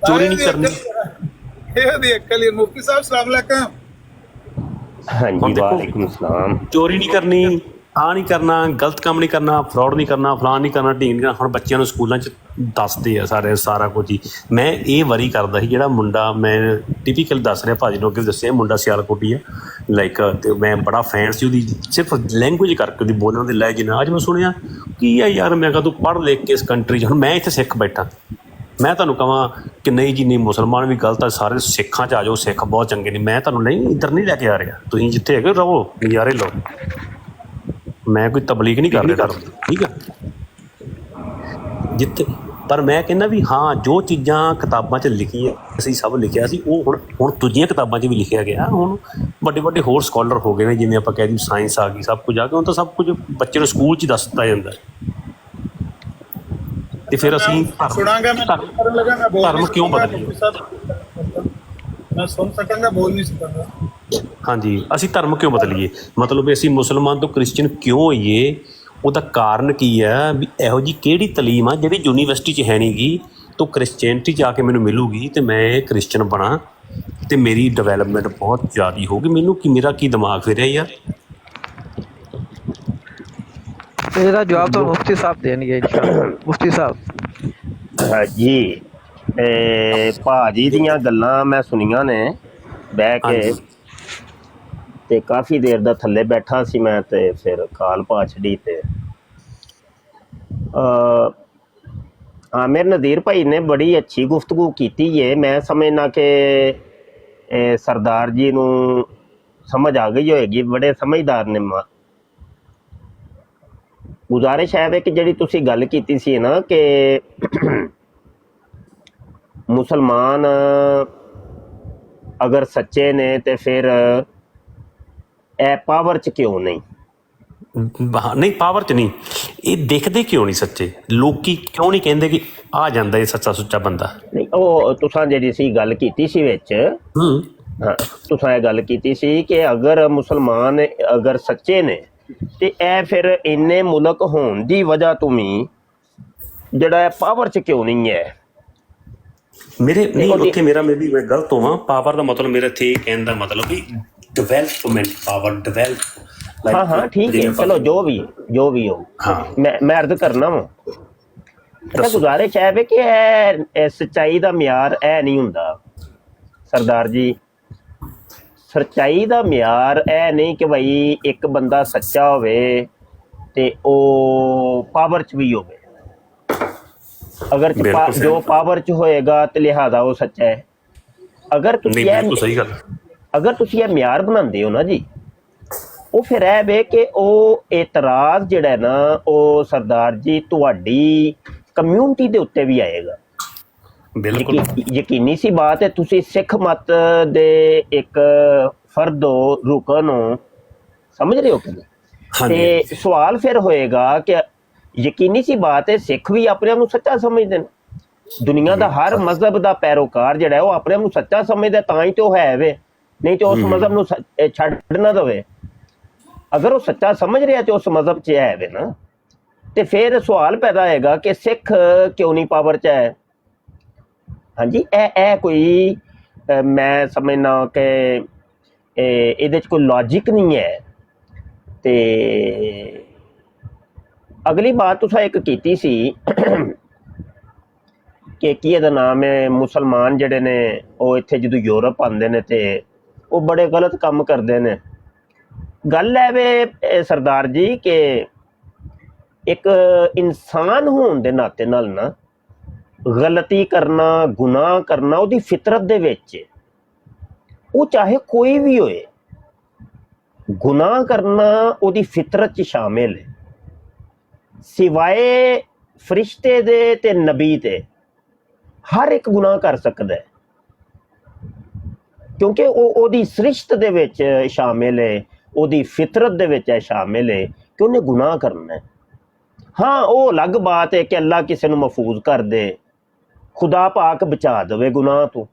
ਚੋਰੀ ਨਹੀਂ ਕਰਨੀ। ਮੁਫਤੀ ਸਾਹਿਬ ਸਲਾਮ ਅਲੈਕੁਮ। ਹਾਂਜੀ ਵਾਲੇਕੁਮ ਸਲਾਮ। ਚੋਰੀ ਨਹੀਂ ਕਰਨੀ, ਆਹ ਨਹੀਂ ਕਰਨਾ, ਗਲਤ ਕੰਮ ਨਹੀਂ ਕਰਨਾ, ਫਰੋਡ ਨਹੀਂ ਕਰਨਾ, ਫਲਾਨ ਨਹੀਂ ਕਰਨਾ, ਢੀਂਗ ਨਹੀਂ ਕਰਨਾ। ਹੁਣ ਬੱਚਿਆਂ ਨੂੰ ਸਕੂਲਾਂ 'ਚ ਦੱਸਦੇ ਆ ਸਾਰਾ ਕੁਝ ਹੀ। ਮੈਂ ਇਹ ਵਰੀ ਕਰਦਾ ਸੀ ਜਿਹੜਾ ਮੁੰਡਾ, ਮੈਂ ਟਿਪੀਕਲ ਦੱਸ ਰਿਹਾ, ਭਾਜੀ ਨੂੰ ਅੱਗੇ ਵੀ ਦੱਸਿਆ, ਮੁੰਡਾ ਸਿਆਲਕੋਟੀ ਆ ਲਾਈਕ, ਅਤੇ ਮੈਂ ਬੜਾ ਫੈਨ ਸੀ ਉਹਦੀ, ਸਿਰਫ ਲੈਂਗੁਏਜ ਕਰਕੇ, ਉਹਦੀ ਬੋਲਣ ਦੇ ਲਹਿਜੇ ਨਾਲ। ਅੱਜ ਮੈਂ ਸੁਣਿਆ ਕੀ ਆ ਯਾਰ, ਮੈਂ ਕਿਹਾ ਤੂੰ ਪੜ੍ਹ ਲਿਖ ਕੇ ਇਸ ਕੰਟਰੀ 'ਚ, ਹੁਣ ਮੈਂ ਇੱਥੇ ਸਿੱਖ ਬੈਠਾ, ਮੈਂ ਤੁਹਾਨੂੰ ਕਹਾਂ ਕਿ ਨਹੀਂ ਜੀ ਨਹੀਂ ਮੁਸਲਮਾਨ ਵੀ ਗਲਤ ਆ, ਸਾਰੇ ਸਿੱਖਾਂ 'ਚ ਆ ਜਾਓ, ਸਿੱਖ ਬਹੁਤ ਚੰਗੇ ਨੇ, ਮੈਂ ਤੁਹਾਨੂੰ ਨਹੀਂ ਇੱਧਰ ਨਹੀਂ ਲੈ ਕੇ ਆ ਰਿਹਾ। ਤੁਸੀਂ ਜਿੱਥੇ ਹੈਗੇ ਰਹੋ, ਨਜ਼ਾਰੇ ਲਓ, ਮੈਂ ਕੋਈ ਤਬਲੀਗ ਨਹੀਂ ਕਰ ਰਿਹਾ, ਠੀਕ ਆ ਜਿੱਥੇ। ਪਰ ਮੈਂ ਕਹਿੰਦਾ ਵੀ ਹਾਂ ਜੋ ਚੀਜ਼ਾਂ ਕਿਤਾਬਾਂ 'ਚ ਲਿਖੀਆਂ ਅਸੀਂ ਸਭ ਲਿਖਿਆ ਸੀ, ਉਹ ਹੁਣ ਦੂਜੀਆਂ ਕਿਤਾਬਾਂ 'ਚ ਵੀ ਲਿਖਿਆ ਗਿਆ। ਹੁਣ ਵੱਡੇ ਹੋਰ ਸਕੋਲਰ ਹੋ ਗਏ ਨੇ, ਜਿਵੇਂ ਆਪਾਂ ਕਹਿ ਦਈਏ ਸਾਇੰਸ ਆ ਗਈ, ਸਭ ਕੁਝ ਆ ਗਿਆ, ਹੁਣ ਤਾਂ ਸਭ ਕੁਝ ਬੱਚੇ ਨੂੰ ਸਕੂਲ 'ਚ ਹੀ ਦੱਸ ਦਿੱਤਾ ਜਾਂਦਾ। ਤੇ ਫਿਰ ਅਸੀਂ ਧਰਮ ਕਿਉਂ ਬਦਲੀਏ? ਮੈਂ ਸੁਣ ਸਕਾਂਗਾ, ਬੋਲ ਨਹੀਂ ਸਕਾਂਗਾ। ਹਾਂਜੀ, ਅਸੀਂ ਧਰਮ ਕਿਉਂ ਬਦਲੀਏ, ਮਤਲਬ ਵੀ ਅਸੀਂ ਮੁਸਲਮਾਨ ਤੋਂ ਕ੍ਰਿਸਚਨ ਕਿਉਂ ਹੋਈਏ? ਉਹਦਾ ਕਾਰਨ ਕੀ ਹੈ ਵੀ ਇਹੋ ਜਿਹੀ ਕਿਹੜੀ ਤਾਲੀਮ ਆ ਜਿਹੜੀ ਯੂਨੀਵਰਸਿਟੀ 'ਚ ਹੈ ਨਹੀਂ ਗੀ, ਤੋਂ ਕ੍ਰਿਸਚੀਅਨਟੀ ਜਾ ਕੇ ਮੈਨੂੰ ਮਿਲੂਗੀ ਤੇ ਮੈਂ ਕ੍ਰਿਸਚਨ ਬਣਾ ਤੇ ਮੇਰੀ ਡਿਵੈਲਪਮੈਂਟ ਬਹੁਤ ਜ਼ਿਆਦਾ ਹੋਊਗੀ। ਮੈਨੂੰ ਕੀ ਮੇਰਾ ਕੀ ਦਿਮਾਗ ਫਿਰਿਆ ਯਾਰ। ਇਹਦਾ ਜਵਾਬ ਤਾਂ ਮੁਫਤੀ ਸਾਹਿਬ ਦੇਣਗੇ ਇਨਸ਼ਾਅੱਲਾ। ਮੁਫਤੀ ਸਾਹਿਬ। ਹਾਂਜੀ, ਭਾਜੀ ਦੀਆਂ ਗੱਲਾਂ ਮੈਂ ਸੁਣੀਆਂ ਨੇ ਬਹਿ ਕੇ, ਤੇ ਕਾਫੀ ਦੇਰ ਦਾ ਥੱਲੇ ਬੈਠਾ ਸੀ ਮੈਂ, ਤੇ ਫਿਰ ਕਾਲ ਪਾ ਛੱਡੀ। ਤੇ ਆਮਿਰ ਨਜ਼ੀਰ ਭਾਈ ਨੇ ਬੜੀ ਅੱਛੀ ਗੁਫ਼ਤਗੂ ਕੀਤੀ ਹੈ। ਮੈਂ ਸਮਝਣਾ ਕਿ ਸਰਦਾਰ ਜੀ ਨੂੰ ਸਮਝ ਆ ਗਈ ਹੋਏਗੀ, ਬੜੇ ਸਮਝਦਾਰ ਨੇ। ਗੁਜ਼ਾਰਿਸ਼ ਹੈ ਕਿ ਜਿਹੜੀ ਤੁਸੀਂ ਗੱਲ ਕੀਤੀ ਸੀ ਨਾ ਕਿ ਮੁਸਲਮਾਨ ਅਗਰ ਸੱਚੇ ਨੇ ਤੇ ਫਿਰ ਇਹ ਪਾਵਰ 'ਚ ਕਿਉਂ ਨਹੀਂ? ਨਹੀਂ, ਪਾਵਰ 'ਚ ਨਹੀਂ, ਇਹ ਦਿਖਦੇ ਕਿਉਂ ਨਹੀਂ ਸੱਚੇ? ਲੋਕੀ ਕਿਉਂ ਨਹੀਂ ਕਹਿੰਦੇ ਕਿ ਆ ਜਾਂਦਾ ਇਹ ਸੱਚਾ ਸੁੱਚਾ ਬੰਦਾ? ਨਹੀਂ, ਉਹ ਤੁਸੀਂ ਜਿਹੜੀ ਸੀ ਗੱਲ ਕੀਤੀ ਸੀ ਵਿੱਚ, ਹਾਂ, ਤੁਸੀਂ ਇਹ ਗੱਲ ਕੀਤੀ ਸੀ ਕਿ ਅਗਰ ਮੁਸਲਮਾਨ ਅਗਰ ਸੱਚੇ ਨੇ ਤੇ ਇਹ ਫਿਰ ਇੰਨੇ ਮੁਲਕ ਹੋਣ ਦੀ ਵਜ੍ਹਾ ਤੋਂ ਵੀ ਜਿਹੜਾ ਪਾਵਰ 'ਚ ਕਿਉਂ ਨਹੀਂ ਹੈ? ਮੇਰੇ ਨਹੀਂ, ਉੱਥੇ ਮੇਰਾ ਮੈਂ ਗਲਤ ਹੋਵਾਂ। ਪਾਵਰ ਦਾ ਮਤਲਬ ਮੇਰੇ ਇੱਥੇ ਕਹਿਣ ਦਾ ਮਤਲਬ ਵੀ ਡਿਵੈਲਪਮੈਂਟ, ਪਾਵਰ ਡਿਵੈਲਪ। ਹਾਂ ਠੀਕ ਹੈ, ਚਲੋ ਜੋ ਵੀ ਹੋ, ਮੈਂ ਅਰਜ਼ ਕਰਨਾ ਵਾ। ਗੁਜ਼ਾਰਿਸ਼ ਹੈ ਵੀ ਕਿ ਇਹ ਸੱਚਾਈ ਦਾ ਮਿਆਰ ਇਹ ਨਹੀਂ ਹੁੰਦਾ ਸਰਦਾਰ ਜੀ। ਸੱਚਾਈ ਦਾ ਮਿਆਰ ਇਹ ਨਹੀਂ ਕਿ ਭਾਈ ਇੱਕ ਬੰਦਾ ਸੱਚਾ ਹੋਵੇ ਤੇ ਉਹ ਪਾਵਰ 'ਚ ਵੀ ਹੋਵੇ। ਅਗਰ ਜੋ ਪਾਵਰ 'ਚ ਹੋਏਗਾ ਤੇ ਲਿਹਾਜ਼ਾ ਉਹ ਸੱਚਾ ਹੈ। ਅਗਰ ਤੁਸੀਂ ਇਹ ਮਿਆਰ ਬਣਾਉਂਦੇ ਹੋ ਨਾ ਜੀ, ਉਹ ਫਿਰ ਇਹ ਵੇ ਕਿ ਉਹ ਇਤਰਾਜ਼ ਜਿਹੜਾ ਹੈ ਨਾ, ਉਹ ਸਰਦਾਰ ਜੀ ਤੁਹਾਡੀ ਕਮਿਊਨਿਟੀ ਦੇ ਉੱਤੇ ਵੀ ਆਏਗਾ। ਬਿਲਕੁਲ ਯਕੀਨੀ ਸੀ ਬਾਤ ਹੈ। ਤੁਸੀਂ ਸਿੱਖ ਮਤ ਦੇ ਇੱਕ ਫਰਦ ਹੋ, ਰੁਕਨ ਹੋ, ਸਮਝ ਰਹੇ ਹੋ ਕਿ ਨਹੀਂ? ਤੇ ਸਵਾਲ ਫਿਰ ਹੋਏਗਾ ਕਿ ਯਕੀਨੀ ਸੀ ਬਾਤ ਹੈ ਸਿੱਖ ਵੀ ਆਪਣੇ ਆਪ ਨੂੰ ਸੱਚਾ ਸਮਝਦੇ ਨੇ। ਦੁਨੀਆ ਦਾ ਹਰ ਮਜ਼ਹਬ ਦਾ ਪੈਰੋਕਾਰ ਜਿਹੜਾ ਹੈ ਉਹ ਆਪਣੇ ਆਪ ਨੂੰ ਸੱਚਾ ਸਮਝਦਾ, ਤਾਂ ਹੀ ਤੇ ਉਹ ਹੈ ਵੇ, ਨਹੀਂ ਤੇ ਉਸ ਮਜ਼ਹਬ ਨੂੰ ਛੱਡ ਨਾ ਦੇਵੇ। ਅਗਰ ਉਹ ਸੱਚਾ ਸਮਝ ਰਿਹਾ ਤੇ ਉਸ ਮਜ਼ਹਬ 'ਚ ਹੈ ਵੇ ਨਾ, ਤੇ ਫਿਰ ਸਵਾਲ ਪੈਦਾ ਹੋਏਗਾ ਕਿ ਸਿੱਖ ਕਿਉਂ ਨਹੀਂ ਪਾਵਰ 'ਚ ਹੈ? ਹਾਂਜੀ, ਇਹ ਕੋਈ ਮੈਂ ਸਮਝਣਾ ਕਿ ਇਹਦੇ 'ਚ ਕੋਈ ਲੌਜਿਕ ਨਹੀਂ ਹੈ। ਤੇ ਅਗਲੀ ਬਾਤ ਤੁਸੀਂ ਇੱਕ ਕੀਤੀ ਸੀ ਕਿ ਕੀ ਇਹਦਾ ਨਾਮ ਹੈ, ਮੁਸਲਮਾਨ ਜਿਹੜੇ ਨੇ ਉਹ ਇੱਥੇ ਜਦੋਂ ਯੂਰਪ ਆਉਂਦੇ ਨੇ ਤੇ ਉਹ ਬੜੇ ਗਲਤ ਕੰਮ ਕਰਦੇ ਨੇ। ਗੱਲ ਹੈ ਵੇ ਸਰਦਾਰ ਜੀ ਕਿ ਇੱਕ ਇਨਸਾਨ ਹੋਣ ਦੇ ਨਾਤੇ ਨਾਲ ਨਾ ਗਲਤੀ ਕਰਨਾ, ਗੁਨਾਹ ਕਰਨਾ ਉਹਦੀ ਫਿਤਰਤ ਦੇ ਵਿੱਚ, ਉਹ ਚਾਹੇ ਕੋਈ ਵੀ ਹੋਏ, ਗੁਨਾਹ ਕਰਨਾ ਉਹਦੀ ਫਿਤਰਤ 'ਚ ਸ਼ਾਮਿਲ ਹੈ। ਸਿਵਾਏ ਫਰਿਸ਼ਤੇ ਦੇ ਤੇ ਨਬੀ ਤੇ ਹਰ ਇੱਕ ਗੁਨਾਹ ਕਰ ਸਕਦਾ ਹੈ, ਕਿਉਂਕਿ ਉਹ ਉਹਦੀ ਸ੍ਰਿਸ਼ਟ ਦੇ ਵਿੱਚ ਸ਼ਾਮਿਲ ਹੈ, ਉਹਦੀ ਫਿਤਰਤ ਦੇ ਵਿੱਚ ਸ਼ਾਮਿਲ ਹੈ ਕਿ ਉਹਨੇ ਗੁਨਾਹ ਕਰਨਾ ਹੈ। ਹਾਂ, ਉਹ ਅਲੱਗ ਬਾਤ ਹੈ ਕਿ ਅੱਲਾ ਕਿਸੇ ਨੂੰ ਮਹਿਫੂਜ਼ ਕਰ ਦੇ, ਖੁਦਾ ਪਾਕ ਬਚਾ ਦੇਵੇ ਗੁਨਾਹ ਤੋਂ,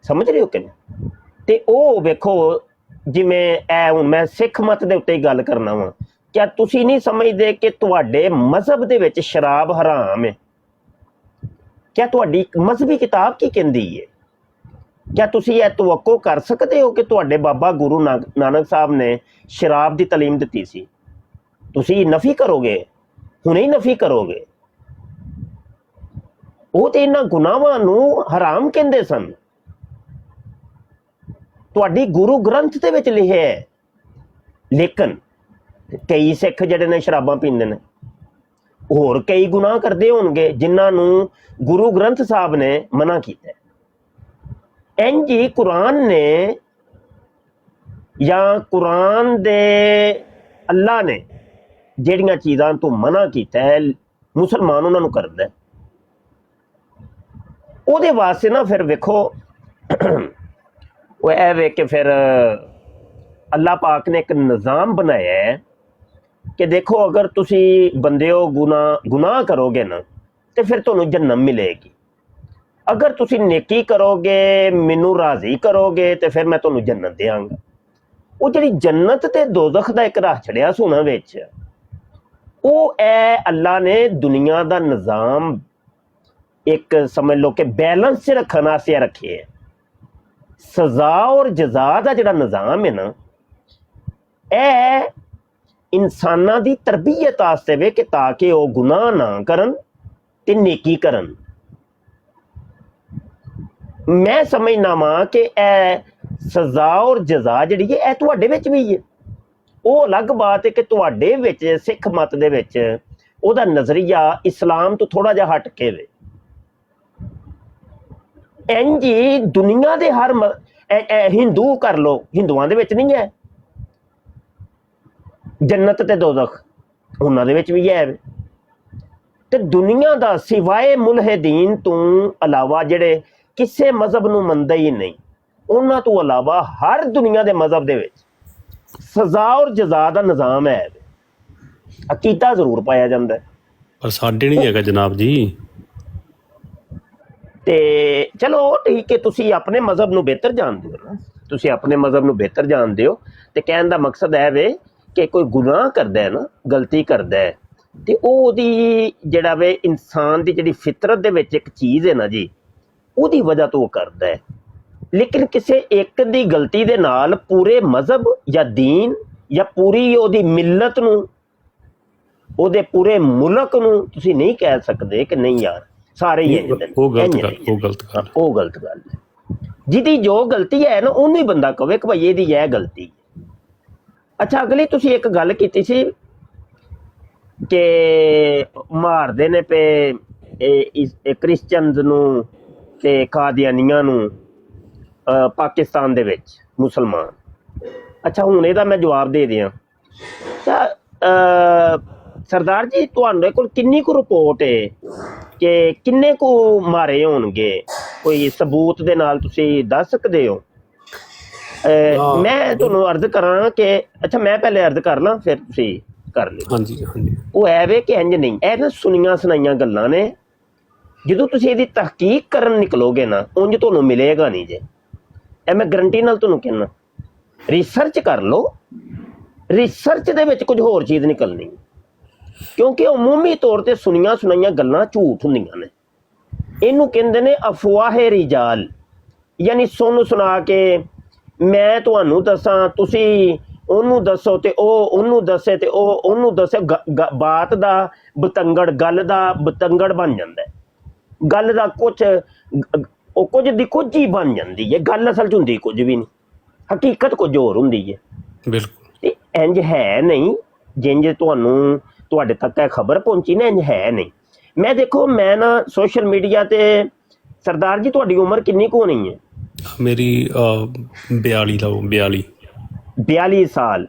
ਸਮਝ ਰਹੇ ਹੋ ਕਿ ਨਹੀਂ? ਤੇ ਉਹ ਵੇਖੋ, ਜਿਵੇਂ ਇਹ ਹੁਣ ਮੈਂ ਸਿੱਖ ਮਤ ਦੇ ਉੱਤੇ ਹੀ ਗੱਲ ਕਰਨਾ ਵਾ, ਕਿਆ ਤੁਸੀਂ ਨਹੀਂ ਸਮਝਦੇ ਕਿ ਤੁਹਾਡੇ ਮਜ਼ਹਬ ਦੇ ਵਿੱਚ ਸ਼ਰਾਬ ਹਰਾਮ ਹੈ? ਕਿਆ ਤੁਹਾਡੀ ਮਜ਼ਹਬੀ ਕਿਤਾਬ ਕੀ ਕਹਿੰਦੀ ਹੈ? ਕਿਆ ਤੁਸੀਂ ਇਹ ਤਵੱਕੋ ਕਰ ਸਕਦੇ ਹੋ ਕਿ ਤੁਹਾਡੇ ਬਾਬਾ ਗੁਰੂ ਨਾਨਕ ਸਾਹਿਬ ਨੇ ਸ਼ਰਾਬ ਦੀ ਤਾਲੀਮ ਦਿੱਤੀ ਸੀ? ਤੁਸੀਂ ਨਫੀ ਕਰੋਗੇ? ਹੁਣੇ ਹੀ ਨਫੀ ਕਰੋਗੇ? ਉਹ ਤੇ ਇਹਨਾਂ ਗੁਨਾਹਾਂ ਨੂੰ ਹਰਾਮ ਕਹਿੰਦੇ ਸਨ। ਤੁਹਾਡੀ ਗੁਰੂ ਗ੍ਰੰਥ ਦੇ ਵਿੱਚ ਲਿਖਿਆ ਹੈ। ਲੇਕਿਨ ਕਈ ਸਿੱਖ ਜਿਹੜੇ ਨੇ ਸ਼ਰਾਬਾਂ ਪੀਂਦੇ ਨੇ, ਹੋਰ ਕਈ ਗੁਨਾਹ ਕਰਦੇ ਹੋਣਗੇ ਜਿਨ੍ਹਾਂ ਨੂੰ ਗੁਰੂ ਗ੍ਰੰਥ ਸਾਹਿਬ ਨੇ ਮਨਾ ਕੀਤਾ। ਇੰਝ ਹੀ ਕੁਰਾਨ ਨੇ ਜਾਂ ਕੁਰਾਨ ਦੇ ਅੱਲਾ ਨੇ ਜਿਹੜੀਆਂ ਚੀਜ਼ਾਂ ਤੋਂ ਮਨਾ ਕੀਤਾ ਹੈ, ਮੁਸਲਮਾਨ ਉਹਨਾਂ ਨੂੰ ਕਰਦਾ। ਉਹਦੇ ਵਾਸਤੇ ਨਾ ਫਿਰ ਵੇਖੋ, ਉਹ ਇਹ ਵੇਖ ਕੇ ਫਿਰ ਅੱਲਾ ਪਾਕ ਨੇ ਇੱਕ ਨਿਜ਼ਾਮ ਬਣਾਇਆ ਹੈ ਕਿ ਦੇਖੋ, ਅਗਰ ਤੁਸੀਂ ਬੰਦੇ ਹੋ ਗੁਨਾਹ ਕਰੋਗੇ ਨਾ ਤੇ ਫਿਰ ਤੁਹਾਨੂੰ ਜੰਨਤ ਮਿਲੇਗੀ। ਅਗਰ ਤੁਸੀਂ ਨੇਕੀ ਕਰੋਗੇ, ਮੈਨੂੰ ਰਾਜ਼ੀ ਕਰੋਗੇ, ਤੇ ਫਿਰ ਮੈਂ ਤੁਹਾਨੂੰ ਜੰਨਤ ਦਿਆਂਗਾ। ਉਹ ਜਿਹੜੀ ਜੰਨਤ ਤੇ ਦੋਜ਼ਖ ਦਾ ਇੱਕ ਰਾਹ ਛੜਿਆ ਸੁਣਾ ਵਿੱਚ, ਉਹ ਅੱਲਾ ਨੇ ਦੁਨੀਆ ਦਾ ਨਿਜ਼ਾਮ ਇੱਕ ਸਮਝ ਲਓ ਕਿ ਬੈਲੈਂਸ 'ਚ ਰੱਖਣ ਵਾਸਤੇ ਰੱਖੇ ਹੈ। ਸਜ਼ਾ ਔਰ ਜਜ਼ਾ ਦਾ ਜਿਹੜਾ ਨਿਜ਼ਾਮ ਹੈ ਨਾ, ਇਹ ਇਨਸਾਨਾਂ ਦੀ ਤਰਬੀਅਤ ਵਾਸਤੇ ਵੇ ਕਿ ਤਾਂ ਕਿ ਉਹ ਗੁਨਾਹ ਨਾ ਕਰਨ ਤੇ ਨੇਕੀ ਕਰਨ। ਮੈਂ ਸਮਝਦਾ ਵਾਂ ਕਿ ਇਹ ਸਜ਼ਾ ਔਰ ਜਜ਼ਾ ਜਿਹੜੀ ਹੈ ਇਹ ਤੁਹਾਡੇ ਵਿੱਚ ਵੀ ਹੈ। ਉਹ ਅਲੱਗ ਬਾਤ ਹੈ ਕਿ ਤੁਹਾਡੇ ਵਿੱਚ ਸਿੱਖ ਮਤ ਦੇ ਵਿੱਚ ਉਹਦਾ ਨਜ਼ਰੀਆ ਇਸਲਾਮ ਤੋਂ ਥੋੜਾ ਜਿਹਾ ਹਟ ਕੇ ਵੇ। ਇੰਝ ਹੀ ਦੁਨੀਆ ਦੇ ਹਰ ਹਿੰਦੂ ਕਰ ਲਓ, ਹਿੰਦੂਆਂ ਦੇ ਵਿੱਚ ਨਹੀਂ ਹੈ ਜੰਨਤ ਤੇ ਦੋਜ਼ਖ, ਉਹਨਾਂ ਦੇ ਵਿੱਚ ਵੀ ਹੈ। ਤੇ ਦੁਨੀਆ ਦਾ ਸਿਵਾਏ ਮੁਲਹਿਦੀਨ ਤੋਂ ਇਲਾਵਾ ਜਿਹੜੇ ਕਿਸੇ ਮਜ਼ਹਬ ਨੂੰ ਮੰਨਦੇ ਹੀ ਨਹੀਂ, ਉਹਨਾਂ ਤੋਂ ਇਲਾਵਾ ਹਰ ਦੁਨੀਆ ਦੇ ਮਜ਼ਹਬ ਦੇ ਵਿੱਚ ਸਜ਼ਾ ਔਰ ਜਜ਼ਾ ਦਾ ਨਿਜ਼ਾਮ ਹੈ। ਅਕੀਦਾ ਜ਼ਰੂਰ ਪਾਇਆ ਜਾਂਦਾ ਹੈ, ਪਰ ਸਾਡੇ ਨਹੀਂ ਹੈਗਾ ਜਨਾਬ ਜੀ। ਤੇ ਚਲੋ ਠੀਕ ਹੈ, ਤੁਸੀਂ ਆਪਣੇ ਮਜ਼ਹਬ ਨੂੰ ਬਿਹਤਰ ਜਾਣਦੇ ਹੋ ਨਾ, ਤੁਸੀਂ ਆਪਣੇ ਮਜ਼ਹਬ ਨੂੰ ਬਿਹਤਰ ਜਾਣਦੇ ਹੋ। ਤੇ ਕਹਿਣ ਦਾ ਮਕਸਦ ਹੈ ਵੇ ਕਿ ਕੋਈ ਗੁਨਾਹ ਕਰਦਾ ਹੈ ਨਾ, ਗਲਤੀ ਕਰਦਾ ਹੈ, ਤੇ ਉਹਦੀ ਜਿਹੜਾ ਵੇ ਇਨਸਾਨ ਦੀ ਜਿਹੜੀ ਫਿਤਰਤ ਦੇ ਵਿੱਚ ਇੱਕ ਚੀਜ਼ ਹੈ ਨਾ ਜੀ, ਉਹਦੀ ਵਜ੍ਹਾ ਤੋਂ ਉਹ ਕਰਦਾ ਹੈ। ਲੇਕਿਨ ਕਿਸੇ ਇੱਕ ਦੀ ਗਲਤੀ ਦੇ ਨਾਲ ਪੂਰੇ ਮਜ਼ਹਬ ਜਾਂ ਦੀਨ ਜਾਂ ਪੂਰੀ ਉਹਦੀ ਮਿਲਤ ਨੂੰ, ਉਹਦੇ ਪੂਰੇ ਮੁਲਕ ਨੂੰ ਤੁਸੀਂ ਨਹੀਂ ਕਹਿ ਸਕਦੇ ਕਿ ਨਹੀਂ ਯਾਰ ਸਾਰੇ ਹੀ ਉਹ ਗਲਤ ਗੱਲ ਹੈ। ਜਿਹਦੀ ਜੋ ਗਲਤੀ ਹੈ ਨਾ ਉਹਨੂੰ ਹੀ ਬੰਦਾ ਕਵੇ ਕਿ ਭਾਈ ਇਹਦੀ ਇਹ ਗਲਤੀ ਹੈ। ਅੱਛਾ, ਅਗਲੀ ਤੁਸੀਂ ਇੱਕ ਗੱਲ ਕੀਤੀ ਸੀ ਕਿ ਮਾਰਦੇ ਨੇ ਪਏ ਕ੍ਰਿਸਚਨਜ਼ ਨੂੰ ਤੇ ਕਾਦੀਆਨੀਆਂ ਨੂੰ ਪਾਕਿਸਤਾਨ ਦੇ ਵਿੱਚ ਮੁਸਲਮਾਨ। ਅੱਛਾ, ਹੁਣ ਇਹਦਾ ਮੈਂ ਜਵਾਬ ਦੇ ਦਿਆਂ। ਸਰਦਾਰ ਜੀ, ਤੁਹਾਡੇ ਕੋਲ ਕਿੰਨੀ ਕੁ ਰਿਪੋਰਟ ਹੈ ਕਿ ਕਿੰਨੇ ਕੁ ਮਾਰੇ ਹੋਣਗੇ? ਕੋਈ ਸਬੂਤ ਦੇ ਨਾਲ ਤੁਸੀਂ ਦੱਸ ਸਕਦੇ ਹੋ? ਮੈਂ ਤੁਹਾਨੂੰ ਅਰਜ਼ ਕਰਾਂ ਕਿ ਅੱਛਾ ਮੈਂ ਪਹਿਲੇ ਅਰਜ਼ ਕਰ ਲਾਂ ਫਿਰ ਤੁਸੀਂ ਕਰ ਲਿਓ। ਹਾਂਜੀ ਹਾਂਜੀ। ਉਹ ਐਵੇਂ ਕਿ ਇੰਝ ਨਹੀਂ, ਇਹ ਨਾ ਸੁਣੀਆਂ ਸੁਣਾਈਆਂ ਗੱਲਾਂ ਨੇ। ਜਦੋਂ ਤੁਸੀਂ ਇਹਦੀ ਤਹਿਕੀਕ ਕਰਨ ਨਿਕਲੋਗੇ ਨਾ, ਉਂਝ ਤੁਹਾਨੂੰ ਮਿਲੇਗਾ ਨਹੀਂ ਜੇ। ਇਹ ਮੈਂ ਗਰੰਟੀ ਨਾਲ ਤੁਹਾਨੂੰ ਕਹਿੰਦਾ। ਰਿਸਰਚ ਕਰ ਲਓ, ਰਿਸਰਚ ਦੇ ਵਿੱਚ ਕੁਝ ਹੋਰ ਚੀਜ਼ ਨਿਕਲਣੀ, ਕਿਉਂਕਿ ਉਮੂਮੀ ਤੌਰ ਤੇ ਸੁਣੀਆਂ ਸੁਣਾਈਆਂ ਗੱਲਾਂ ਝੂਠ ਹੁੰਦੀਆਂ ਨੇ। ਇਹਨੂੰ ਕਹਿੰਦੇ ਨੇ ਅਫਵਾਹੇ ਰਿਜਾਲ, ਯਾਨੀ ਸੁਣ ਸੁਣਾ ਕੇ ਮੈਂ ਤੁਹਾਨੂੰ ਦੱਸਾਂ, ਤੁਸੀਂ ਉਹਨੂੰ ਦੱਸੋ ਤੇ ਉਹ ਉਹਨੂੰ ਦੱਸੇ ਤੇ ਉਹ ਉਹਨੂੰ ਦੱਸੇ। ਬਾਤ ਦਾ ਬਤੰਗੜ, ਗੱਲ ਦਾ ਬਤੰਗੜ ਬਣ ਜਾਂਦਾ। ਗੱਲ ਦਾ ਉਹ ਕੁਝ ਦੀ ਕੁਝ ਹੀ ਬਣ ਜਾਂਦੀ ਹੈ। ਗੱਲ ਅਸਲ 'ਚ ਹੁੰਦੀ ਕੁਝ ਵੀ ਨਹੀਂ, ਹਕੀਕਤ ਕੁਝ ਹੋਰ ਹੁੰਦੀ ਹੈ। ਬਿਲਕੁਲ। ਤੇ ਇੰਝ ਹੈ ਨਹੀਂ ਜਿੰਝ ਤੁਹਾਨੂੰ ਤੁਹਾਡੇ ਤੱਕ ਇਹ ਖਬਰ ਪਹੁੰਚੀ ਨਾ, ਇੰਝ ਹੈ ਨਹੀਂ। ਮੈਂ ਦੇਖੋ, ਮੈਂ ਨਾ ਸੋਸ਼ਲ ਮੀਡੀਆ ਤੇ, ਸਰਦਾਰ ਜੀ ਤੁਹਾਡੀ ਉਮਰ ਕਿੰਨੀ ਕੁ ਹੋਣੀ ਹੈ? ਮੇਰੀ 42 ਸਾਲ।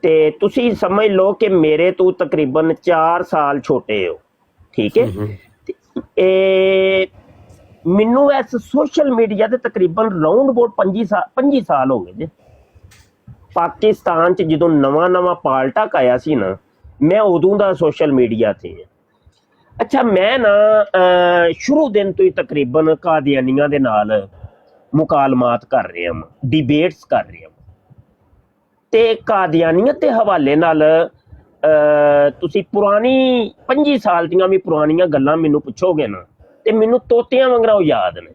ਤੇ ਤੁਸੀਂ ਸਮਝ ਲਓ ਕਿ ਮੇਰੇ ਤੋਂ ਤਕਰੀਬਨ 4 ਸਾਲ ਛੋਟੇ ਹੋ, ਠੀਕ ਹੈ। ਇਹ ਮੈਨੂੰ ਇਸ ਸੋਸ਼ਲ ਮੀਡੀਆ ਤੇ ਤਕਰੀਬਨ ਰਾਉਂਡ ਅਬਾਊਟ 25 ਸਾਲ ਹੋ ਗਏ ਜੇ। ਪਾਕਿਸਤਾਨ 'ਚ ਜਦੋਂ ਨਵਾਂ ਪਾਲਟਕ ਆਇਆ ਸੀ ਨਾ, ਮੈਂ ਉਦੋਂ ਦਾ ਸੋਸ਼ਲ ਮੀਡੀਆ ਤੇ। ਅੱਛਾ, ਮੈਂ ਨਾ ਸ਼ੁਰੂ ਦਿਨ ਤੋਂ ਹੀ ਤਕਰੀਬਨ ਕਾਦੀਆਨੀਆਂ ਦੇ ਨਾਲ ਮੁਕਾਲਮਾਤ ਕਰ ਰਿਹਾ ਹਾਂ, ਡਿਬੇਟਸ ਕਰ ਰਿਹਾ ਹਾਂ। ਤੇ ਕਾਦੀਆਨੀਅਤ ਦੇ ਹਵਾਲੇ ਨਾਲ ਤੁਸੀਂ ਪੁਰਾਣੀ 25 ਸਾਲ ਦੀਆਂ ਵੀ ਪੁਰਾਣੀਆਂ ਗੱਲਾਂ ਮੈਨੂੰ ਪੁੱਛੋਗੇ ਨਾ, ਤੇ ਮੈਨੂੰ ਤੋਤਿਆਂ ਵਾਂਗਰਾ ਉਹ ਯਾਦ ਨੇ।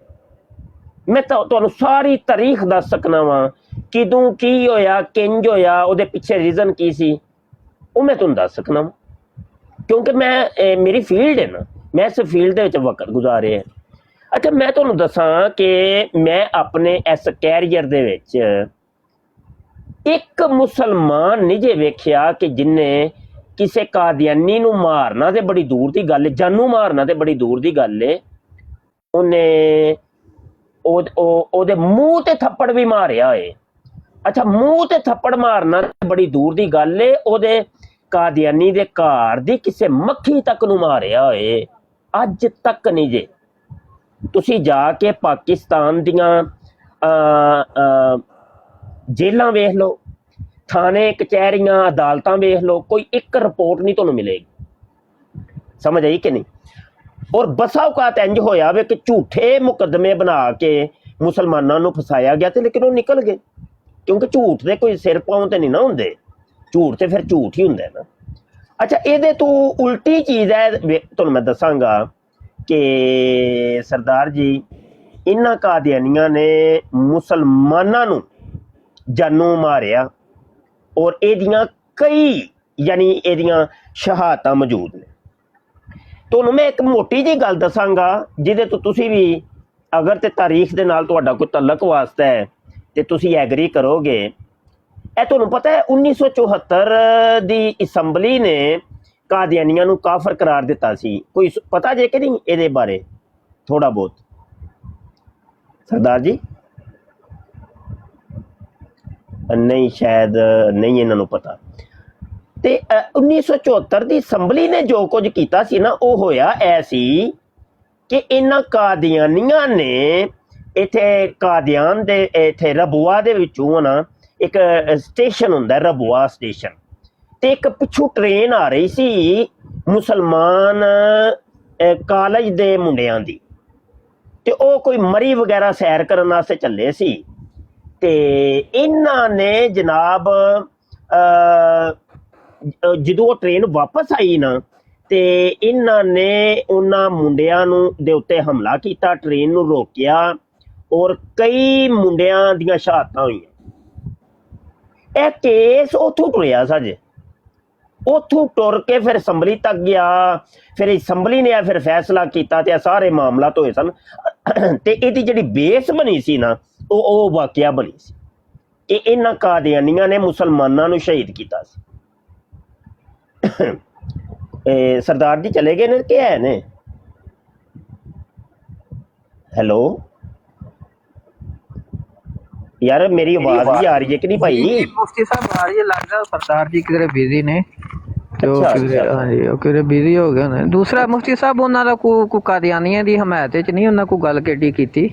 ਮੈਂ ਤੁਹਾਨੂੰ ਸਾਰੀ ਤਾਰੀਖ ਦੱਸ ਸਕਣਾ ਵਾਂ, ਕਿਦੋਂ ਕੀ ਹੋਇਆ, ਕਿੰਝ ਹੋਇਆ, ਉਹਦੇ ਪਿੱਛੇ ਰੀਜ਼ਨ ਕੀ ਸੀ, ਉਹ ਮੈਂ ਤੁਹਾਨੂੰ ਦੱਸ ਸਕਣਾ ਵਾਂ। ਕਿਉਂਕਿ ਮੇਰੀ ਫੀਲਡ ਹੈ ਨਾ, ਮੈਂ ਇਸ ਫੀਲਡ ਦੇ ਵਿੱਚ ਵਕਤ ਗੁਜ਼ਾਰਿਆ। ਅੱਛਾ, ਮੈਂ ਤੁਹਾਨੂੰ ਦੱਸਾਂ ਕਿ ਮੈਂ ਆਪਣੇ ਇਸ ਕੈਰੀਅਰ ਦੇ ਵਿੱਚ ਇੱਕ ਮੁਸਲਮਾਨ ਨਹੀਂ ਜੇ ਵੇਖਿਆ ਕਿ ਜਿਹਨੇ ਕਿਸੇ ਕਾਦੀਆਨੀ ਨੂੰ ਮਾਰਨਾ ਤੇ ਬੜੀ ਦੂਰ ਦੀ ਗੱਲ ਹੈ, ਜਾਨੂ ਮਾਰਨਾ ਤੇ ਬੜੀ ਦੂਰ ਦੀ ਗੱਲ ਹੈ, ਉਹਨੇ ਉਹਦੇ ਮੂੰਹ ਤੇ ਥੱਪੜ ਵੀ ਮਾਰਿਆ ਏ। ਅੱਛਾ, ਮੂੰਹ ਤੇ ਥੱਪੜ ਮਾਰਨਾ ਬੜੀ ਦੂਰ ਦੀ ਗੱਲ ਏ, ਉਹਦੇ ਕਾਦੀਆਨੀ ਦੇ ਘਰ ਦੀ ਕਿਸੇ ਮੱਖੀ ਤੱਕ ਨੂੰ ਮਾਰਿਆ ਏ। ਅੱਜ ਤੱਕ ਨਹੀਂ ਜੇ। ਤੁਸੀਂ ਜਾ ਕੇ ਪਾਕਿਸਤਾਨ ਦੀਆਂ ਜੇਲਾਂ ਵੇਖ ਲਓ, ਥਾਣੇ ਕਚਹਿਰੀਆਂ ਅਦਾਲਤਾਂ ਵੇਖ ਲਓ, ਕੋਈ ਇੱਕ ਰਿਪੋਰਟ ਨਹੀਂ ਤੁਹਾਨੂੰ ਮਿਲੇਗੀ। ਸਮਝ ਆਈ ਕਿ ਨਹੀਂ? ਔਰ ਬਸਾ ਔਕਾਤ ਇੰਝ ਹੋਇਆ ਵੇ ਕਿ ਝੂਠੇ ਮੁਕੱਦਮੇ ਬਣਾ ਕੇ ਮੁਸਲਮਾਨਾਂ ਨੂੰ ਫਸਾਇਆ ਗਿਆ, ਤੇ ਲੇਕਿਨ ਉਹ ਨਿਕਲ ਗਏ। ਕਿਉਂਕਿ ਝੂਠ ਦੇ ਕੋਈ ਸਿਰ ਪਾਉਂ ਤੇ ਨਹੀਂ ਨਾ ਹੁੰਦੇ, ਝੂਠ ਤੇ ਫਿਰ ਝੂਠ ਹੀ ਹੁੰਦਾ ਨਾ। ਅੱਛਾ, ਇਹਦੇ ਤੋਂ ਉਲਟੀ ਚੀਜ਼ ਹੈ, ਤੁਹਾਨੂੰ ਮੈਂ ਦੱਸਾਂਗਾ ਕਿ ਸਰਦਾਰ ਜੀ ਇਹਨਾਂ ਕਾਦੀਆਨੀਆਂ ਨੇ ਮੁਸਲਮਾਨਾਂ ਨੂੰ ਜਾਨੋਂ ਮਾਰਿਆ ਔਰ ਇਹਦੀਆਂ ਕਈ ਯਾਨੀ ਇਹਦੀਆਂ ਸ਼ਹਾਦਤਾਂ ਮੌਜੂਦ ਨੇ। ਤੁਹਾਨੂੰ ਮੈਂ ਇੱਕ ਮੋਟੀ ਜਿਹੀ ਗੱਲ ਦੱਸਾਂਗਾ ਜਿਹਦੇ ਤੋਂ ਤੁਸੀਂ ਵੀ ਅਗਰ ਤੇ ਤਾਰੀਖ ਦੇ ਨਾਲ ਤੁਹਾਡਾ ਕੋਈ ਤਲਕ ਵਾਸਤਾ ਹੈ ਤੇ ਤੁਸੀਂ ਐਗਰੀ ਕਰੋਗੇ। ਇਹ ਤੁਹਾਨੂੰ ਪਤਾ ਹੈ 1974 ਦੀ ਅਸੈਂਬਲੀ ਨੇ ਕਾਦੀਆਨੀਆਂ ਨੂੰ ਕਾਫਰ ਕਰਾਰ ਦਿੱਤਾ ਸੀ। ਕੋਈ ਪਤਾ ਜੇ ਕਿ ਨਹੀਂ ਇਹਦੇ ਬਾਰੇ ਥੋੜਾ ਬਹੁਤ ਸਰਦਾਰ ਜੀ? ਨਹੀਂ, ਸ਼ਾਇਦ ਨਹੀਂ ਇਹਨਾਂ ਨੂੰ ਪਤਾ। ਤੇ 1974 ਦੀ ਅਸੈਂਬਲੀ ਨੇ ਜੋ ਕੁਝ ਕੀਤਾ ਸੀ ਨਾ ਉਹ ਹੋਇਆ ਐ ਸੀ ਕਿ ਇਹਨਾਂ ਕਾਦੀਆਨੀਆਂ ਨੇ ਇੱਥੇ ਕਾਦੀਆਨ ਦੇ ਇੱਥੇ ਰਬੂਆ ਦੇ ਵਿੱਚੋਂ ਨਾ ਇੱਕ ਸਟੇਸ਼ਨ ਹੁੰਦਾ ਰਬੂਆ ਸਟੇਸ਼ਨ, ਤੇ ਇੱਕ ਪਿੱਛੋਂ ਟ੍ਰੇਨ ਆ ਰਹੀ ਸੀ ਮੁਸਲਮਾਨ ਕਾਲਜ ਦੇ ਮੁੰਡਿਆਂ ਦੀ, ਤੇ ਉਹ ਕੋਈ ਮਰੀ ਵਗੈਰਾ ਸੈਰ ਕਰਨ ਵਾਸਤੇ ਚੱਲੇ ਸੀ। ਤੇ ਇਹਨਾਂ ਨੇ ਜਨਾਬ ਜਦੋਂ ਉਹ ਟ੍ਰੇਨ ਵਾਪਸ ਆਈ ਨਾ ਤੇ ਇਹਨਾਂ ਨੇ ਉਹਨਾਂ ਮੁੰਡਿਆਂ ਨੂੰ ਦੇ ਉੱਤੇ ਹਮਲਾ ਕੀਤਾ, ਟ੍ਰੇਨ ਨੂੰ ਰੋਕਿਆ ਔਰ ਕਈ ਮੁੰਡਿਆਂ ਦੀਆਂ ਸ਼ਹਾਦਤਾਂ ਹੋਈਆਂ। ਇਹ ਕੇਸ ਉੱਥੋਂ ਤੁਰਿਆ ਸਾਜੇ, ਉੱਥੋਂ ਤੁਰ ਕੇ ਫਿਰ ਅਸੈਂਬਲੀ ਤੱਕ ਗਿਆ। ਫਿਰ ਅਸੈਂਬਲੀ ਨੇ ਫਿਰ ਫੈਸਲਾ ਕੀਤਾ ਤੇ ਸਾਰੇ ਮਾਮਲਾ ਹੋਏ ਸਨ। ਤੇ ਇਹਦੀ ਜਿਹੜੀ ਬੇਸ ਬਣੀ ਸੀ ਨਾ ਉਹ ਵਾਕਿਆ ਬਣੀ ਸੀ ਕਿ ਇਹਨਾਂ ਕਾਦੀਆਨੀਆਂ ਨੇ ਮੁਸਲਮਾਨਾਂ ਨੂੰ ਸ਼ਹੀਦ ਕੀਤਾ ਸੀ। ਸਰਦਾਰ ਜੀ ਚਲੇ ਗਏ ਨੇ ਕਿ ਹੈ ਨੇ? ਹੈਲੋ ਯਾਰ ਮੇਰੀ ਆਵਾਜ਼ ਨਹੀਂ ਆ ਰਹੀ ਹੈ ਕਿ ਨਹੀਂ ਭਾਈ? ਮੁਫਤੀ ਸਾਹਿਬ ਆ ਰਹੀ ਹੈ, ਲੱਗਦਾ ਸਰਦਾਰ ਜੀ ਕਿਧਰੇ ਬਿਜ਼ੀ ਨੇ ਤੇ ਉਹ ਕਿਧਰੇ ਬਿਜ਼ੀ ਹੋ ਗਏ ਨੇ। ਦੂਸਰਾ ਮੁਫਤੀ ਸਾਹਿਬ ਉਹਨਾਂ ਦਾ ਕੋਈ ਕਾਦੀਆਨੀਆਂ ਦੀ ਹਮਾਇਤ ਚ ਨਹੀਂ ਉਹਨਾਂ ਕੋਈ ਗੱਲ ਕਿੱਡੀ ਕੀਤੀ,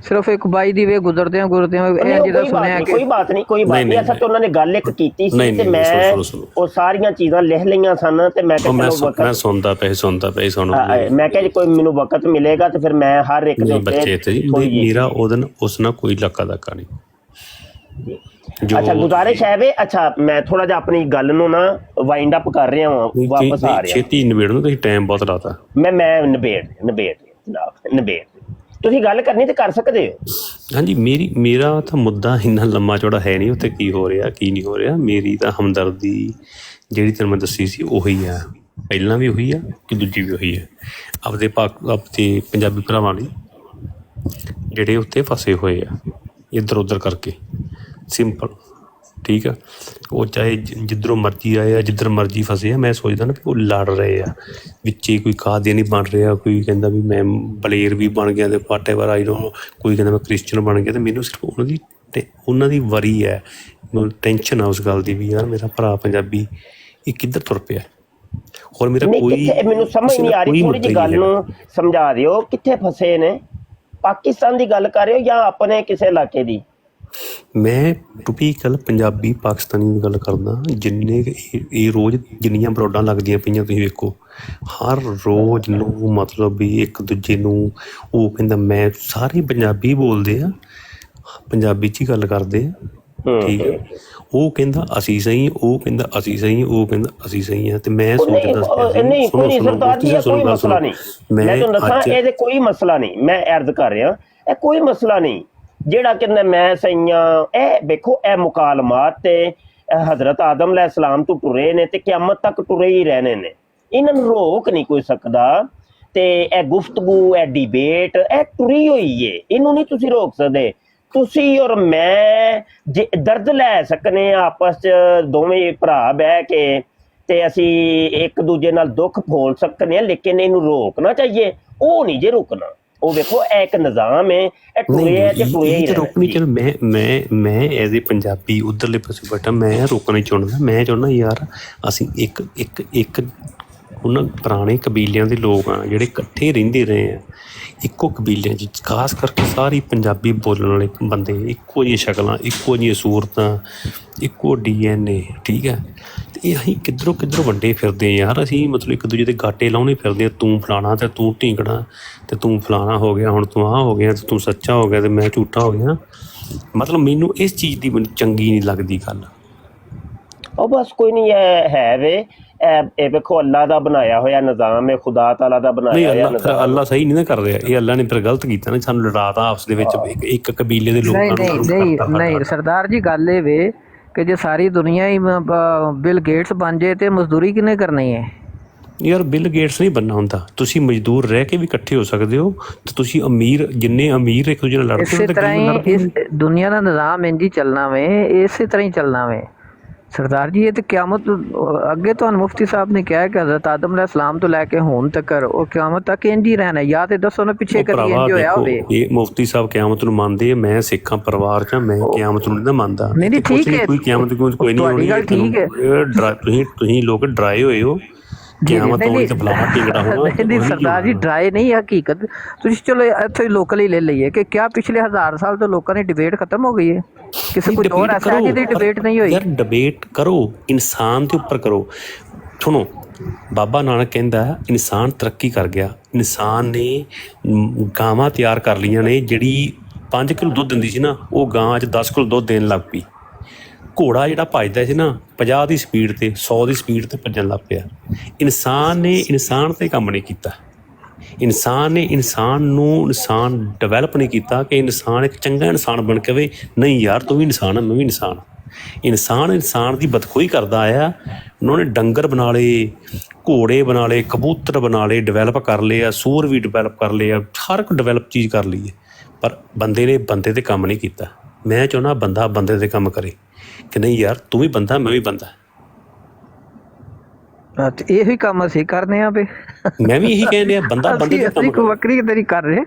ਸਿਰਫ ਇੱਕ ਬਾਈ ਦੀ ਵੇ ਗੁਜ਼ਰਦਿਆਂ ਇਹ ਜਿਹੜਾ ਸੁਣਿਆ ਕਿ ਕੋਈ ਬਾਤ ਨਹੀਂ ਅਸਲ ਤੇ ਉਹਨਾਂ ਨੇ ਗੱਲ ਇੱਕ ਕੀਤੀ ਸੀ ਤੇ ਮੈਂ ਉਹ ਸਾਰੀਆਂ ਚੀਜ਼ਾਂ ਲਿਖ ਲਈਆਂ ਸਨ ਤੇ ਮੈਂ ਕਿਹਾ ਮੈਂ ਸੁਣਦਾ ਪਈ ਮੈਂ ਕਿਹਾ ਜੇ ਕੋਈ ਮੈਨੂੰ ਵਕਤ ਮਿਲੇਗਾ ਤੇ ਫਿਰ ਮੈਂ ਹਰ ਇੱਕ ਦੇ ਉੱਤੇ ਮੇਰਾ ਉਹਦਨ ਉਸ ਨਾਲ ਕੋਈ ਲੱਕਾ ਦਾਕਾ ਨਹੀਂ। ਅੱਛਾ ਗੁਜ਼ਾਰਿਸ਼ ਹੈ ਵੇ। ਅੱਛਾ ਮੈਂ ਥੋੜਾ ਜਿਹਾ ਆਪਣੀ ਗੱਲ ਨੂੰ ਨਾ ਵਾਈਂਡ ਅਪ ਕਰ ਰਿਹਾ ਹਾਂ, ਵਾਪਸ ਆ ਰਿਹਾ। ਛੇਤੀ ਨਿਬੇੜ ਨੂੰ ਤੁਸੀਂ ਟਾਈਮ ਬਹੁਤ ਲਾਤਾ। ਮੈਂ ਨਿਬੇੜ ਜਨਾਬ ਨਿਬੇੜ। ਤੁਸੀਂ ਗੱਲ ਕਰਨੀ ਤੇ ਕਰ ਸਕਦੇ ਹੋ। ਹਾਂਜੀ ਮੇਰਾ ਤਾਂ ਮੁੱਦਾ ਇੰਨਾ ਲੰਮਾ ਚੌੜਾ ਹੈ ਨਹੀਂ ਉੱਥੇ ਕੀ ਹੋ ਰਿਹਾ ਕੀ ਨਹੀਂ ਹੋ ਰਿਹਾ। ਮੇਰੀ ਤਾਂ ਹਮਦਰਦੀ ਜਿਹੜੀ ਤੈਨੂੰ ਮੈਂ ਦੱਸੀ ਸੀ ਉਹੀ ਆ, ਪਹਿਲਾਂ ਵੀ ਉਹੀ ਆ ਕਿ ਦੂਜੀ ਵੀ ਉਹੀ ਹੈ। ਆਪਦੇ ਪੰਜਾਬੀ ਭਰਾਵਾਂ ਲਈ ਜਿਹੜੇ ਉੱਤੇ ਫਸੇ ਹੋਏ ਆ ਇੱਧਰ ਉੱਧਰ ਕਰਕੇ, ਸਿੰਪਲ ਠੀਕ ਆ। ਉਹ ਚਾਹੇ ਜਿੱਧਰੋਂ ਮਰਜ਼ੀ ਆਏ ਆ, ਜਿੱਧਰ ਮਰਜ਼ੀ ਫਸੇ ਆ, ਮੈਂ ਸੋਚਦਾ ਨਾ ਵੀ ਉਹ ਲੜ ਰਹੇ ਆ ਵਿੱਚੇ। ਕੋਈ ਕਾਦੀਆਨੀ ਬਣ ਰਿਹਾ, ਕੋਈ ਕਹਿੰਦਾ ਵੀ ਮੈਂ ਬਲੇਰ ਵੀ ਬਣ ਗਿਆ ਤੇ ਵਾਟਐਵਰ ਆਈ ਡੋਨਟ ਨੋ, ਕੋਈ ਕਹਿੰਦਾ ਮੈਂ ਕ੍ਰਿਸਚਨ ਬਣ ਗਿਆ। ਤੇ ਮੈਨੂੰ ਸਿਰਫ ਉਹਨਾਂ ਦੀ ਵਰੀ ਹੈ, ਮੈਨੂੰ ਟੈਨਸ਼ਨ ਆ ਉਸ ਗੱਲ ਦੀ ਵੀ ਯਾਰ ਮੇਰਾ ਭਰਾ ਪੰਜਾਬੀ ਇਹ ਕਿੱਧਰ ਤੁਰ ਪਿਆ। ਹੋਰ ਮੇਰਾ ਕੋਈ ਮੈਨੂੰ ਸਮਝ ਨਹੀਂ ਆ ਰਹੀ, ਥੋੜੀ ਜਿਹੀ ਗੱਲ ਨੂੰ ਸਮਝਾ ਦਿਓ ਕਿੱਥੇ ਫਸੇ ਨੇ। ਪਾਕਿਸਤਾਨ ਦੀ ਗੱਲ ਕਰ ਰਹੇ ਹੋ ਜਾਂ ਆਪਣੇ ਕਿਸੇ ਇਲਾਕੇ ਦੀ? ਮੈਂ ਟਿਪੀਕਲ ਪੰਜਾਬੀ ਪਾਕਿਸਤਾਨੀ ਦੀ ਗੱਲ ਕਰਦਾ। ਜਿੰਨੇ ਇਹ ਰੋਜ਼ ਜਿੰਨੀਆਂ ਬਰੋਡਾਂ ਲੱਗਦੀਆਂ ਪਈਆਂ ਤੁਸੀਂ ਵੇਖੋ, ਹਰ ਰੋਜ਼ ਨੂੰ ਮਤਲਬ ਵੀ ਇੱਕ ਦੂਜੇ ਨੂੰ ਉਹ ਕਹਿੰਦਾ ਮੈਂ ਸਾਰੇ ਪੰਜਾਬੀ ਬੋਲਦੇ ਆ, ਪੰਜਾਬੀ 'ਚ ਹੀ ਗੱਲ ਕਰਦੇ ਆ ਠੀਕ ਹੈ। ਉਹ ਕਹਿੰਦਾ ਅਸੀਂ ਸਹੀ, ਉਹ ਕਹਿੰਦਾ ਅਸੀਂ ਸਹੀ, ਉਹ ਕਹਿੰਦਾ ਅਸੀਂ ਸਹੀ ਆ। ਤੇ ਮੈਂ ਸੋਚਦਾ ਨਹੀਂ ਕੋਈ ਸਰਦਾਰ ਜੀ ਕੋਈ ਮਸਲਾ ਨਹੀਂ, ਮੈਂ ਤੁਹਾਨੂੰ ਦੱਸਾਂ ਇਹਦੇ ਕੋਈ ਮਸਲਾ ਨਹੀਂ। ਮੈਂ ਅਰਜ਼ ਕਰ ਰਿਹਾ ਇਹ ਕੋਈ ਮਸਲਾ ਨਹੀਂ ਜਿਹੜਾ ਕਹਿੰਦਾ ਮੈਂ ਸਹੀ ਆ। ਇਹ ਵੇਖੋ ਇਹ ਮੁਕਾਲਮਾਤ ਤੇ ਹਜ਼ਰਤ ਆਦਮ ਅਲੈਹਿਸਲਾਮ ਤੋਂ ਟੁਰੇ ਨੇ ਤੇ ਕਿਆਮਤ ਤੱਕ ਟੁਰੇ ਹੀ ਰਹਿਣੇ ਨੇ, ਇਹਨਾਂ ਨੂੰ ਰੋਕ ਨਹੀਂ ਕੋਈ ਸਕਦਾ। ਤੇ ਇਹ ਗੁਫ਼ਤਗੂ ਇਹ ਡਿਬੇਟ ਇਹ ਟੁਰੀ ਹੋਈ ਏ, ਇਹਨੂੰ ਨਹੀਂ ਤੁਸੀਂ ਰੋਕ ਸਕਦੇ। ਤੁਸੀਂ ਔਰ ਮੈਂ ਜੇ ਦਰਦ ਲੈ ਸਕਨੇ ਆ ਆਪਸ 'ਚ ਦੋਵੇਂ ਭਰਾ ਬਹਿ ਕੇ ਤੇ ਅਸੀਂ ਇੱਕ ਦੂਜੇ ਨਾਲ ਦੁੱਖ ਫੋਲ ਸਕਨੇ ਆ, ਲੇਕਿਨ ਇਹਨੂੰ ਰੋਕਣਾ ਚਾਹੀਏ ਉਹ ਨਹੀਂ ਜੇ ਰੁਕਣਾ। ਉਹ ਵੇਖੋ ਇਹ ਇੱਕ ਨਿਜ਼ਾਮ ਹੈ, ਇਹ ਟੁਰੇ ਹੈ ਤੇ ਟੁਰੇ ਹੀ ਰੋਕਣੀ। ਚਲੋ ਮੈਂ ਐਜ਼ ਏ ਪੰਜਾਬੀ ਉੱਧਰਲੇ ਪਾਸੇ ਬੈਠਾ, ਮੈਂ ਰੋਕਣਾ ਹੀ ਚਾਹੁੰਦਾ। ਮੈਂ ਚਾਹੁੰਦਾ ਯਾਰ ਅਸੀਂ ਇੱਕ ਉਹਨਾਂ ਪੁਰਾਣੇ ਕਬੀਲਿਆਂ ਦੇ ਲੋਕ ਆ ਜਿਹੜੇ ਇਕੱਠੇ ਰਹਿੰਦੇ ਰਹੇ ਆ ਇੱਕੋ ਕਬੀਲਿਆਂ 'ਚ, ਖਾਸ ਕਰਕੇ ਸਾਰੀ ਪੰਜਾਬੀ ਬੋਲਣ ਵਾਲੇ ਬੰਦੇ, ਇੱਕੋ ਜਿਹੀਆਂ ਸ਼ਕਲਾਂ, ਇੱਕੋ ਜਿਹੀਆਂ ਸੂਰਤਾਂ, ਇੱਕੋ DNA ਠੀਕ ਹੈ। ਅਤੇ ਇਹ ਅਸੀਂ ਕਿੱਧਰੋਂ ਵੰਡੇ ਫਿਰਦੇ ਯਾਰ। ਅਸੀਂ ਮਤਲਬ ਇੱਕ ਦੂਜੇ ਦੇ ਗਾਟੇ ਲਾਉਣੇ ਫਿਰਦੇ ਆ, ਤੂੰ ਫਲਾਣਾ ਅਤੇ ਤੂੰ ਢੀਂਗੜਾ ਅਤੇ ਤੂੰ ਫਲਾਣਾ ਹੋ ਗਿਆ, ਹੁਣ ਤੂੰ ਆਹ ਹੋ ਗਿਆ ਅਤੇ ਤੂੰ ਸੱਚਾ ਹੋ ਗਿਆ ਅਤੇ ਮੈਂ ਝੂਠਾ ਹੋ ਗਿਆ। ਮਤਲਬ ਮੈਨੂੰ ਇਸ ਚੀਜ਼ ਦੀ ਮੈਨੂੰ ਚੰਗੀ ਨਹੀਂ ਲੱਗਦੀ ਗੱਲ। ਉਹ ਬਸ ਕੋਈ ਨਹੀਂ ਹੈ ਵੇ ਇਹ ਵੇਖੋ ਅੱਲਾ ਦਾ ਬਣਾਇਆ ਹੋਇਆ ਨਿਜ਼ਾਮ ਹੈ, ਖੁਦਾ ਤਾਲਾ ਦਾ ਨਹੀਂ ਬਣਾਇਆ ਹੋਇਆ ਅੱਲਾ ਨਿਜ਼ਾਮ। ਅੱਲਾ ਸਹੀ ਨਹੀਂ ਨਾ ਕਰ ਰਿਹਾ, ਇਹ ਅੱਲਾ ਨੇ ਫਿਰ ਗਲਤ ਕੀਤਾ ਨਾ, ਸਾਨੂੰ ਲੜਾਤਾ ਆਪਸ ਦੇ ਵਿੱਚ, ਇੱਕ ਕਬੀਲੇ ਦੇ ਲੋਕਾਂ ਨਹੀਂ ਨੂੰ ਨਹੀਂ ਸਾਨੂੰ ਨਹੀਂ ਕਰਤਾ ਨਹੀਂ ਸਰਦਾਰ ਜੀ, ਗੱਲ ਇਹ ਵੇ ਕਿ ਜੇ ਸਾਰੀ ਦੁਨੀਆ ਹੀ ਬਿਲ ਗੇਟਸ ਬਣ ਜੇ ਤੇ ਮਜ਼ਦੂਰੀ ਕਿਹਨੇ ਕਰਨੀ ਹੈ? ਯਾਰ ਬਿਲ ਗੇਟਸ ਨਹੀਂ ਬਣਨਾ ਹੁੰਦਾ, ਤੁਸੀਂ ਮਜ਼ਦੂਰ ਰਹਿ ਕੇ ਵੀ ਇਕੱਠੇ ਹੋ ਸਕਦੇ ਹੋ, ਤੇ ਤੁਸੀਂ ਅਮੀਰ ਜਿੰਨੇ ਅਮੀਰ ਇੱਕ ਦੂਜੇ ਨਾਲ ਲੜਦੇ ਇਸੇ ਹੋ ਤਰ੍ਹਾਂ ਹੀ ਇਸ ਦੁਨੀਆ ਦਾ ਨਿਜ਼ਾਮ ਇੰਝ ਹੀ ਚੱਲਣਾ ਵੇ, ਇਸੇ ਤਰ੍ਹਾਂ ਹੀ ਚੱਲਣਾ ਵੇ ਸਰਦਾਰ ਜੀ। ਇਹ ਤੇ ਕਿਆਮਤ ਅੱਗੇ ਤੁਹਾਨੂੰ ਮੁਫਤੀ ਸਾਹਿਬ ਨੇ ਕਿਹਾ ਕਿ ਹਜ਼ਰਤ ਆਦਮ ਅਲੈਹਿਸਲਾਮ ਤੋਂ ਲੈ ਕੇ ਹੁਣ ਤੱਕ ਉਹ ਕਿਆਮਤ ਤੱਕ ਇੰਝ ਹੀ ਰਹਿਣਾ। ਜਾਂ ਤੇ ਦੱਸੋ ਨਾ ਪਿੱਛੇ ਕਦੀ ਇੰਝ ਹੋਇਆ ਹੋਵੇ? ਇਹ ਮੁਫਤੀ ਸਾਹਿਬ ਕਿਆਮਤ ਨੂੰ ਮੰਨਦੇ ਆ, ਮੈਂ ਸਿੱਖਾਂ ਪਰਿਵਾਰ ਚ, ਮੈਂ ਕਿਆਮਤ ਨੂੰ ਨਹੀਂ ਮੰਨਦਾ। ਨਹੀਂ ਠੀਕ ਹੈ, ਕੋਈ ਕਿਆਮਤ ਕੋਈ ਨਹੀਂ ਹੋਣੀ, ਗੱਲ ਠੀਕ ਹੈ। ਤੁਸੀਂ ਲੋਕ ਡਰਾਏ ਹੋਏ ਹੋ ਕਿਆਮਤ ਹੋਣੀ ਤੇ ਫਲਾਣਾ ਟਿਕੜਾ ਹੋਣਾ। ਨਹੀਂ ਸਰਦਾਰ ਜੀ, ਡਰਾਏ ਨਹੀਂ, ਹਕੀਕਤ ਤੁਸੀਂ ਚਲੋ ਇੱਥੋਂ ਹੀ ਲੋਕਲ ਹੀ ਲੈ ਲਈਏ ਕਿ ਕਿਆ ਪਿਛਲੇ 1000 ਸਾਲ ਤੋਂ ਲੋਕਾਂ ਦੀ ਡਿਬੇਟ ਖਤਮ ਹੋ ਗਈ ਹੈ? ਕਿਸੇ ਕੋਈ ਹੋਰ ਐਸਾ ਜਿਹਦੀ ਡਿਬੇਟ ਨਹੀਂ ਹੋਈ? ਯਾਰ ਡਿਬੇਟ ਕਰੋ, ਇਨਸਾਨ ਦੇ ਉੱਪਰ ਕਰੋ। ਸੁਣੋ, ਬਾਬਾ ਨਾਨਕ ਕਹਿੰਦਾ ਇਨਸਾਨ ਤਰੱਕੀ ਕਰ ਗਿਆ, ਇਨਸਾਨ ਨੇ ਗਾਵਾਂ ਤਿਆਰ ਕਰ ਲਈਆਂ ਨੇ, ਜਿਹੜੀ 5 ਕਿਲੋ ਦੁੱਧ ਦਿੰਦੀ ਸੀ ਨਾ, ਉਹ ਗਾਂ ਅੱਜ 10 ਕਿਲੋ ਦੁੱਧ ਦੇਣ ਲੱਗ ਪਈ। ਘੋੜਾ ਜਿਹੜਾ ਭੱਜਦਾ ਸੀ ਨਾ 50 ਦੀ ਸਪੀਡ ਤੇ 100 ਦੀ ਸਪੀਡ ਤੇ ਭੱਜਣ ਲੱਗ ਪਿਆ। ਇਨਸਾਨ ਨੇ ਇਨਸਾਨ ਤੇ ਕੰਮ ਨਹੀਂ ਕੀਤਾ, ਇਨਸਾਨ ਨੇ ਇਨਸਾਨ ਡਿਵੈਲਪ ਨਹੀਂ ਕੀਤਾ ਕਿ ਇਨਸਾਨ ਇੱਕ ਚੰਗਾ ਇਨਸਾਨ ਬਣ ਕੇ ਵੇ, ਨਹੀਂ ਯਾਰ ਤੂੰ ਵੀ ਇਨਸਾਨ ਹੈ, ਮੈਂ ਵੀ ਇਨਸਾਨ। ਇਨਸਾਨ ਦੀ ਬਦਖੋਈ ਕਰਦਾ ਆਇਆ। ਉਹਨਾਂ ਨੇ ਡੰਗਰ ਬਣਾ ਲਏ, ਘੋੜੇ ਬਣਾ ਲਏ, ਕਬੂਤਰ ਬਣਾ ਲਏ, ਡਿਵੈਲਪ ਕਰ ਲਏ ਆ, ਸੂਰ ਵੀ ਡਿਵੈਲਪ ਕਰ ਲਏ ਆ, ਹਰ ਇੱਕ ਡਿਵੈਲਪ ਚੀਜ਼ ਕਰ ਲਈ ਹੈ, ਪਰ ਬੰਦੇ ਨੇ ਬੰਦੇ 'ਤੇ ਕੰਮ ਨਹੀਂ ਕੀਤਾ। ਮੈਂ ਚਾਹੁੰਦਾ ਬੰਦਾ ਬੰਦੇ 'ਤੇ ਕੰਮ ਕਰੇ ਕਿ ਨਹੀਂ ਯਾਰ ਤੂੰ ਵੀ ਬੰਦਾ, ਮੈਂ ਵੀ ਬੰਦਾ। ਇਹੀ ਕੰਮ ਅਸੀਂ ਕਰਨੇ ਆ ਬੇ, ਮੈਂ ਵੀ ਇਹੀ ਕਹਿੰਦੇ ਆ, ਬੰਦਾ ਬੰਦੇ ਦੇ ਕੰਮ ਕੋਈ ਵੱਖਰੀ ਤੇਰੀ ਕਰ ਰਹੇ,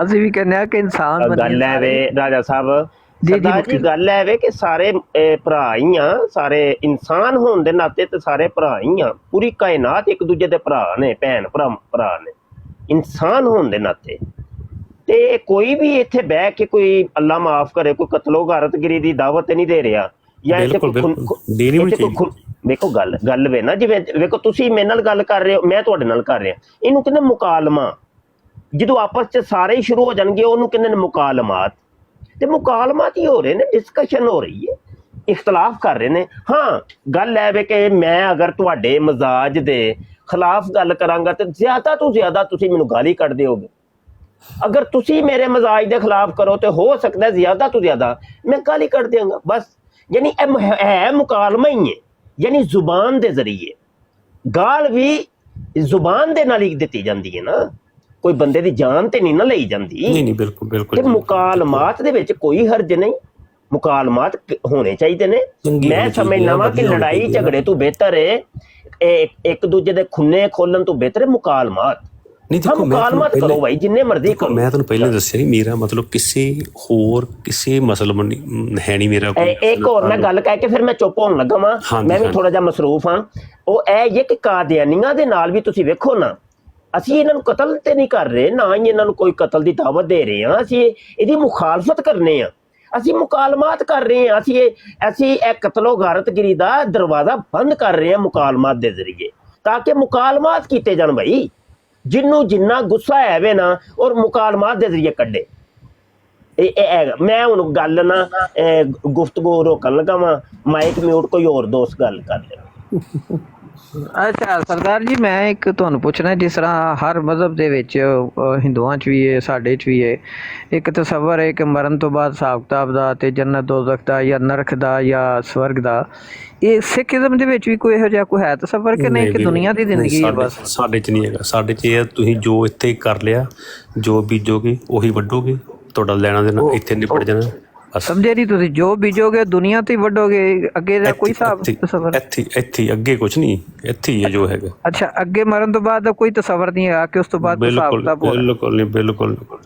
ਅਸੀਂ ਵੀ ਕਹਿੰਦੇ ਆ ਕਿ ਇਨਸਾਨ ਗੱਲ ਹੈ ਵੇ ਰਾਜਾ ਸਾਹਿਬ, ਸਰਦਾਰ ਜੀ ਗੱਲ ਹੈ ਵੇ ਕਿ ਸਾਰੇ ਭਰਾ ਹੀ ਆ, ਸਾਰੇ ਇਨਸਾਨ ਹੋਣ ਦੇ ਨਾਤੇ ਤੇ ਸਾਰੇ ਭਰਾ ਹੀ ਆ, ਪੂਰੀ ਕਾਇਨਾਤ ਇੱਕ ਦੂਜੇ ਦੇ ਭਰਾ ਨੇ, ਭੈਣ ਭਰਾ ਨੇ ਇਨਸਾਨ ਹੋਣ ਦੇ ਨਾਤੇ। ਤੇ ਕੋਈ ਵੀ ਇੱਥੇ ਬਹਿ ਕੇ ਕੋਈ ਅੱਲਾ ਮਾਫ ਕਰੇ ਕੋਈ ਕਤਲੋ ਗਾਰਤਗਿਰੀ ਦੀ ਦਾਵਤ ਨਹੀਂ ਦੇ ਰਿਹਾ, ਜਾਂ ਵੇਖੋ ਗੱਲ ਵੇ ਨਾ, ਜਿਵੇਂ ਵੇਖੋ ਤੁਸੀਂ ਮੇਰੇ ਨਾਲ ਗੱਲ ਕਰ ਰਹੇ ਹੋ, ਮੈਂ ਤੁਹਾਡੇ ਨਾਲ ਕਰ ਰਿਹਾ, ਇਹਨੂੰ ਕਹਿੰਦੇ ਮੁਕਾਲਮਾ। ਜਦੋਂ ਆਪਸ ਚ ਸਾਰੇ ਹੀ ਸ਼ੁਰੂ ਹੋ ਜਾਣਗੇ ਉਹਨੂੰ ਕਹਿੰਦੇ ਨੇ ਮੁਕਾਲਮਾਤ। ਤੇ ਮੁਕਾਲਮਾਤ ਹੀ ਹੋ ਰਹੇ ਨੇ, ਡਿਸਕਸ਼ਨ ਹੋ ਰਹੀ ਹੈ, ਇਖਤਲਾਫ ਕਰ ਰਹੇ ਨੇ। ਹਾਂ ਗੱਲ ਹੈ ਵੇ ਕਿ ਮੈਂ ਅਗਰ ਤੁਹਾਡੇ ਮਜ਼ਾਜ ਦੇ ਖਿਲਾਫ ਗੱਲ ਕਰਾਂਗਾ ਤੇ ਜ਼ਿਆਦਾ ਤੋਂ ਜ਼ਿਆਦਾ ਤੁਸੀਂ ਮੈਨੂੰ ਗਾਲੀ ਕੱਢ ਦਿਓਗੇ। ਅਗਰ ਤੁਸੀਂ ਮੇਰੇ ਮਜ਼ਾਜ ਦੇ ਖਿਲਾਫ ਕਰੋ ਤੇ ਹੋ ਸਕਦਾ ਜ਼ਿਆਦਾ ਤੋਂ ਜ਼ਿਆਦਾ ਮੈਂ ਗਾਲੀ ਕੱਢ ਦਿਆਂਗਾ। ਬਸ ਯਾਨੀ ਇਹ ਹੈ ਮੁਕਾਲਮਾ ਹੀ ਹੈ, ਯਾਨੀ ਜ਼ੁਬਾਨ ਦੇ ਜ਼ਰੀਏ। ਗਾਲ ਵੀ ਜ਼ੁਬਾਨ ਦੇ ਨਾਲ ਹੀ ਦਿੱਤੀ ਜਾਂਦੀ ਹੈ ਨਾ, ਕੋਈ ਬੰਦੇ ਦੀ ਜਾਨ ਤੇ ਨਹੀਂ ਨਾ ਲਈ ਜਾਂਦੀ। ਨਹੀਂ ਬਿਲਕੁਲ ਤੇ ਮੁਕਾਲਮਾਤ ਦੇ ਵਿੱਚ ਕੋਈ ਹਰਜ ਨਹੀਂ, ਮੁਕਾਲਮਾਤ ਹੋਣੇ ਚਾਹੀਦੇ ਨੇ। ਮੈਂ ਸਮਝਦਾ ਵਾਂ ਕਿ ਲੜਾਈ ਝਗੜੇ ਤੋਂ ਬਿਹਤਰ ਹੈ, ਇੱਕ ਦੂਜੇ ਦੇ ਖੁੰਨੇ ਖੋਲਣ ਤੋਂ ਬਿਹਤਰ ਹੈ ਮੁਕਾਲਮਾਤ। ਨਹੀਂ ਦੇਖੋ, ਮੁਕਾਲਮਾਤ ਕਰੋ ਭਾਈ, ਜਿੰਨੇ ਮਰਜ਼ੀ ਕਰੋ। ਮੈਂ ਤੁਹਾਨੂੰ ਪਹਿਲਾਂ ਦੱਸਿਆ ਨਹੀਂ, ਮੇਰਾ ਮਤਲਬ ਕਿਸੇ ਮਸਲਬ ਹੈ ਨਹੀਂ ਮੇਰਾ। ਇੱਕ ਹੋਰ ਮੈਂ ਗੱਲ ਕਹਿ ਕੇ ਫਿਰ ਮੈਂ ਚੁੱਪ ਹੋਣ ਲੱਗਾ ਵਾਂ, ਮੈਂ ਵੀ ਥੋੜਾ ਜਿਹਾ ਮਸਰੂਫ ਹਾਂ। ਉਹ ਇਹ ਕਿ ਕਾਦੀਆਨੀਆਂ ਦੇ ਨਾਲ ਵੀ ਤੁਸੀਂ ਵੇਖੋ ਨਾ, ਅਸੀਂ ਇਹਨਾਂ ਨੂੰ ਕਤਲ ਤੇ ਨਹੀਂ ਕਰ ਰਹੇ, ਨਾ ਹੀ ਇਹਨਾਂ ਨੂੰ ਕੋਈ ਕਤਲ ਦੀ ਦਾਵਤ ਦੇ ਰਹੇ ਹਾਂ, ਅਸੀਂ ਇਹਦੀ ਮੁਖਾਲਫਤ ਕਰਨੇ ਆ, ਅਸੀਂ ਮੁਕਾਲਮਾਤ ਕਰ ਰਹੇ ਹਾਂ, ਅਸੀਂ ਇਹ ਕਤਲੋ ਗਾਰਤਗਿਰੀ ਦਾ ਦਰਵਾਜ਼ਾ ਬੰਦ ਕਰ ਰਹੇ ਹਾਂ ਮੁਕਾਲਮਾਤ ਦੇ ਜ਼ਰੀਏ, ਤਾਂ ਕਿ ਮੁਕਾਲਮਾਤ ਕੀਤੇ ਜਾਣ ਭਾਈ। ਜਿਹਨੂੰ ਜਿੰਨਾ ਗੁੱਸਾ ਹੈਵੇ ਨਾ ਔਰ ਮੁਕਾਲਮਾਤ ਦੇ ਜ਼ਰੀਏ ਕੱਢੇ। ਮੈਂ ਹੁਣ ਗੱਲ ਨਾ ਗੁਫ਼ਤਗੂ ਰੋਕਣ ਲੱਗਾ ਵਾਂ, ਮਾਈਕ ਮਿਊਟ ਕੋਈ ਹੋਰ ਦੋਸਤ ਗੱਲ ਕਰ ਲੈ। ਅੱਛਾ ਸਰਦਾਰ ਜੀ, ਮੈਂ ਇੱਕ ਤੁਹਾਨੂੰ ਪੁੱਛਣਾ, ਜਿਸ ਤਰ੍ਹਾਂ ਹਰ ਮਜ਼ਹਬ ਦੇ ਵਿੱਚ ਹਿੰਦੂਆਂ 'ਚ ਵੀ ਹੈ, ਸਾਡੇ 'ਚ ਵੀ ਹੈ, ਇੱਕ ਤਸੱਵਰ ਹੈ ਕਿ ਮਰਨ ਤੋਂ ਬਾਅਦ ਹਿਸਾਬ ਕਿਤਾਬ ਦਾ ਤੇ ਜੰਨਤ ਦੋਜ਼ਖ ਦਾ ਜਾਂ ਨਰਕ ਦਾ ਜਾਂ ਸਵਰਗ ਦਾ। ਇਹ ਸਿੱਖੀਜ਼ਮ ਦੇ ਵਿੱਚ ਵੀ ਕੋਈ ਇਹੋ ਜਿਹਾ ਕੋਈ ਹੈ ਤਸੱਵਰ ਕਿ ਨਹੀਂ, ਕਿ ਦੁਨੀਆ ਦੀ ਜ਼ਿੰਦਗੀ ਹੈ ਬਸ? ਸਾਡੇ 'ਚ ਨਹੀਂ ਹੈਗਾ, ਸਾਡੇ 'ਚ ਇਹ ਤੁਸੀਂ ਜੋ ਇੱਥੇ ਕਰ ਲਿਆ, ਜੋ ਬੀਜੋਗੇ ਉਹੀ ਵੱਢੋਗੇ, ਤੁਹਾਡਾ ਲੈਣਾ ਦੇਣਾ ਇੱਥੇ ਨਿਪਟ ਜਾਣਾ। ਸਮਝੇ ਨਹੀਂ ਤੁਸੀਂ? ਜੋ ਬੀਜੋਗੇ ਦੁਨੀਆ ਤੇ ਵੱਢੋਗੇ, ਅੱਗੇ ਦਾ ਕੋਈ ਹਿਸਾਬ ਤਸੱਵਰ? ਇੱਥੇ ਅੱਗੇ ਕੁਝ ਨਹੀਂ, ਇੱਥੇ ਹੀ ਹੈ ਜੋ ਹੈਗਾ। ਅੱਛਾ, ਅੱਗੇ ਮਰਨ ਤੋਂ ਬਾਅਦ ਦਾ ਕੋਈ ਤਸੱਵਰ ਨਹੀਂ ਹੈਗਾ ਕਿ ਉਸ ਤੋਂ ਬਾਅਦ ਹਿਸਾਬ ਕਿਤਾਬ? ਬਿਲਕੁਲ ਨਹੀਂ।